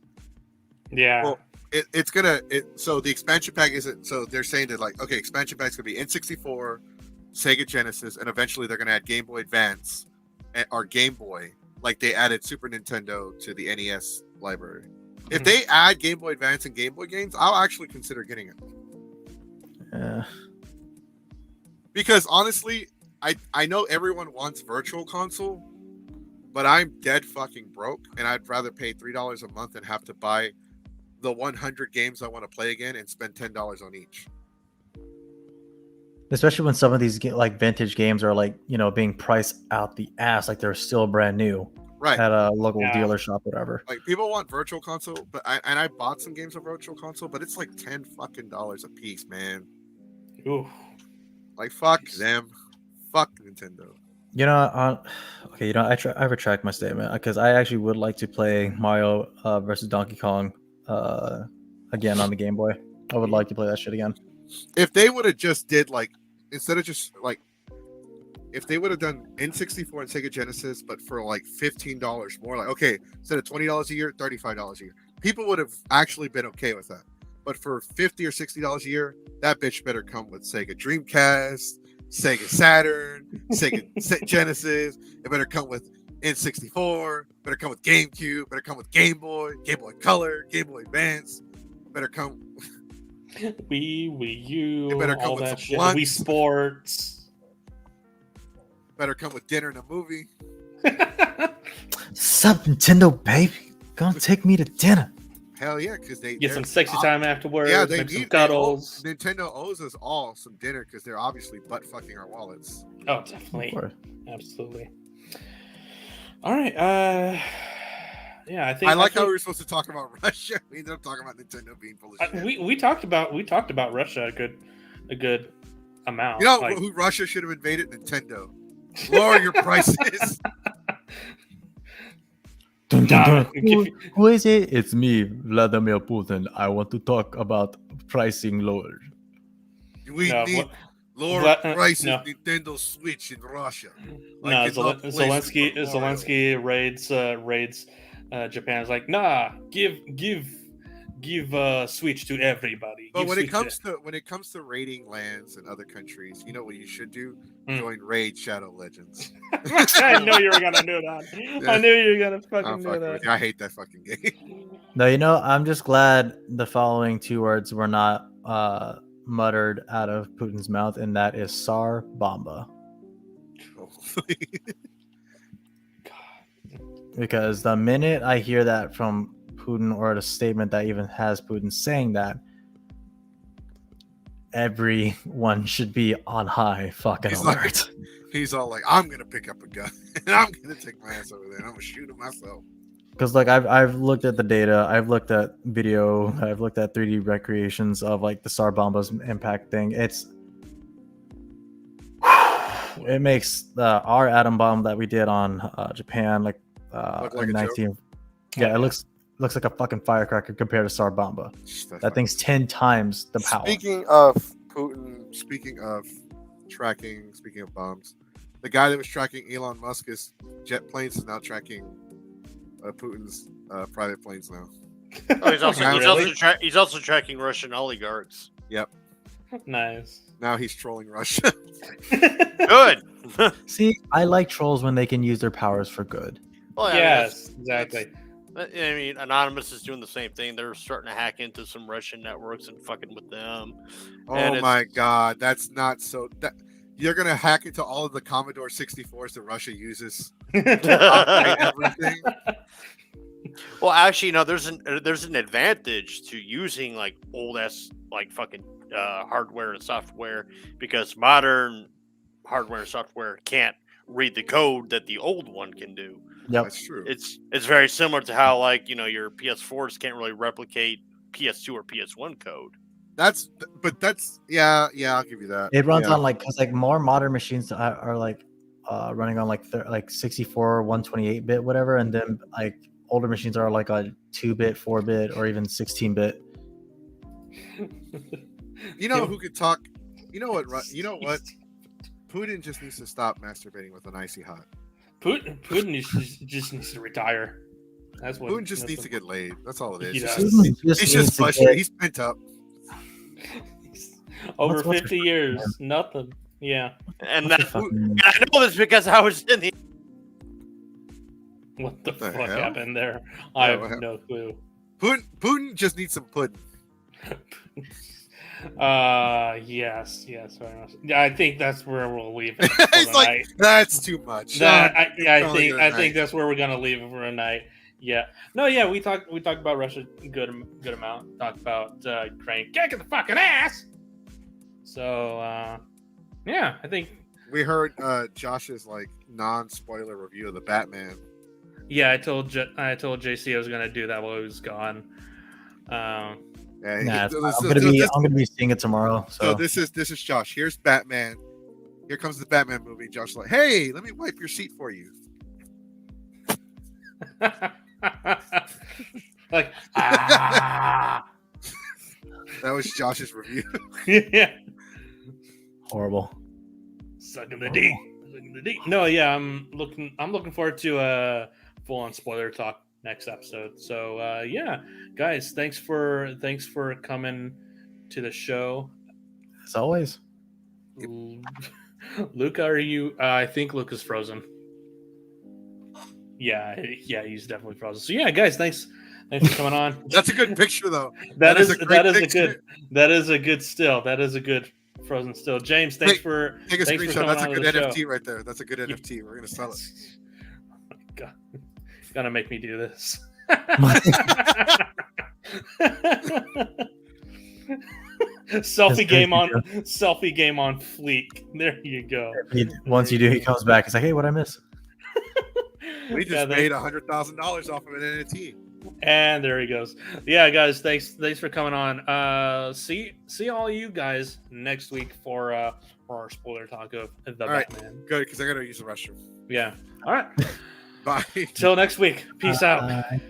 Yeah. Well, so the expansion pack isn't. So they're saying that like, okay, expansion pack's going to be N64, Sega Genesis, and eventually they're going to add Game Boy Advance or Game Boy, like they added Super Nintendo to the NES library. If they add Game Boy Advance and Game Boy games, I'll actually consider getting it. Yeah. Because honestly, I know everyone wants Virtual Console, but I'm dead fucking broke, and I'd rather pay $3 a month and have to buy the 100 games I want to play again and spend $10 on each. Especially when some of these like vintage games are like, being priced out the ass, like they're still brand new Right. at a local Yeah. dealer shop, whatever. Like people want Virtual Console, but I bought some games on Virtual Console, but it's like $10 fucking a piece, man. Ooh. Like fuck them, fuck Nintendo. Okay, I retract my statement because I actually would like to play Mario versus Donkey Kong again on the Game Boy. I would like to play that shit again. If they would have just did like instead of just like if they would have done N64 and Sega Genesis, but for like $15 more, like okay, instead of $20 a year, $35 a year, people would have actually been okay with that. But for $50 or $60 a year, that bitch better come with Sega Dreamcast, Sega Saturn, Sega Genesis. It better come with N64. Better come with GameCube. Better come with Game Boy Color, Game Boy Advance. Better come. Wii U, It better come all with that some shit. blunts. Wii Sports. Better come with dinner and a movie. Sup, Nintendo baby? Gonna take me to dinner. Hell yeah, because they Get some sexy time afterwards. Yeah, they make some need cuddles. Nintendo owes us all some dinner because they're obviously butt fucking our wallets. Oh, definitely. Of course. Absolutely. All right. Yeah, I like how we were supposed to talk about Russia. We ended up talking about Nintendo being full of shit. we talked about Russia a good amount. You know like, who Russia should have invaded? Nintendo. Lower your prices. Dun, dun, Nah, dun. Who is it? It's me, Vladimir Putin. I want to talk about pricing lower. We No, need lower Vla- prices. no. Nintendo Switch in Russia. no, it's not Zelensky PlayStation for Mario. Zelensky raids Japan. Is like, nah, give Switch to everybody. But Give when it Switch comes to raiding lands in other countries, you know what you should do? Hmm. Join Raid Shadow Legends. I knew you were gonna do that. Yeah. I knew you were gonna I'm fucking do fucking that. with you. I hate that fucking game. No, I'm just glad the following two words were not muttered out of Putin's mouth, and that is Tsar Bomba. Because the minute I hear that from Putin, or the statement that even has Putin saying that, everyone should be on high fucking He's alert. He's all like, I'm gonna pick up a gun and I'm gonna take my ass over there and I'm gonna shoot him myself. Because like I've looked at the data, I've looked at video, I've looked at 3D recreations of like the Tsar Bomba's impact thing. It makes our atom bomb that we did on Japan Look like in a 19. Yeah, it looks like a fucking firecracker compared to Tsar Bomba. That thing's 10 times the power. Speaking of Putin, speaking of tracking, speaking of bombs, the guy that was tracking Elon Musk's jet planes is now tracking Putin's private planes now. Oh, he's also Really? he's also tracking Russian oligarchs. Yep. Nice. Now he's trolling Russia. Good. See, I like trolls when they can use their powers for good. Well, yeah, Yes, exactly. I mean, Anonymous is doing the same thing. They're starting to hack into some Russian networks and fucking with them. And Oh my god, that's not so. You're gonna hack into all of the Commodore 64s that Russia uses. Upgrade everything. Well, actually, no. There's an advantage to using like old ass like fucking hardware and software, because modern hardware and software can't read the code that the old one can do. Yep. That's true. It's very similar to how like your PS4s can't really replicate PS2 or PS1 code. That's yeah. I'll give you that. It runs Yeah. on like, because like more modern machines are like running on like 64, 128-bit, whatever, and then like older machines are like a 2-bit, 4-bit, or even 16-bit. You know who could talk? You know what? You know what? Putin just needs to stop masturbating with an icy hot. Putin just needs to retire. That's what. Putin just needs to get laid. That's all it is. He He's does. just, he's just frustrated. He's pent up. Over What's 50 years, nothing. Yeah. And What the that, fucking- I know this because I was in the. What the the fuck hell? happened there? I what have no clue. Putin just needs some pudding. Yes, very much. Yeah, I think that's where we'll leave it. For He's the like, night. that's too much. I Only think good night. that's where we're gonna leave it for a night. Yeah. No, yeah, we talked about Russia a good amount. Talked about Ukraine kicking the fucking ass. So yeah, I think We heard Josh's like non-spoiler review of the Batman. yeah, I told JC I was gonna do that while he was gone. Yeah, Nah, it's fine. so I'm gonna be seeing it tomorrow. so So this is Josh. Here's Batman. Here comes the Batman movie. Josh's like, hey, let me wipe your seat for you. Like That was Josh's review. yeah. horrible. Sucking the D. Sucking the D. No, yeah, I'm looking forward to a full on spoiler talk next episode. So yeah, guys, thanks for coming to the show. As always. Luca, are you I think Luca's frozen. Yeah, he's definitely frozen. So yeah, guys, thanks for coming on. That's a good picture, though. that is a great a picture. good still. That is a good frozen still. James, thanks for Take a thanks for screenshot. coming That's a on good the NFT show. right there. That's a good NFT. We're gonna sell it. Oh my God. Gonna make me do this. selfie game on fleek. There you go. Once you do, he comes back. It's like, hey, what I miss? We just made $100,000 off of an NFT. And there he goes. Yeah, guys, thanks for coming on. See all you guys next week for our spoiler talk of the Batman. Good, because I gotta use the restroom. Yeah. All right. Bye. Till next week. Peace out. Bye.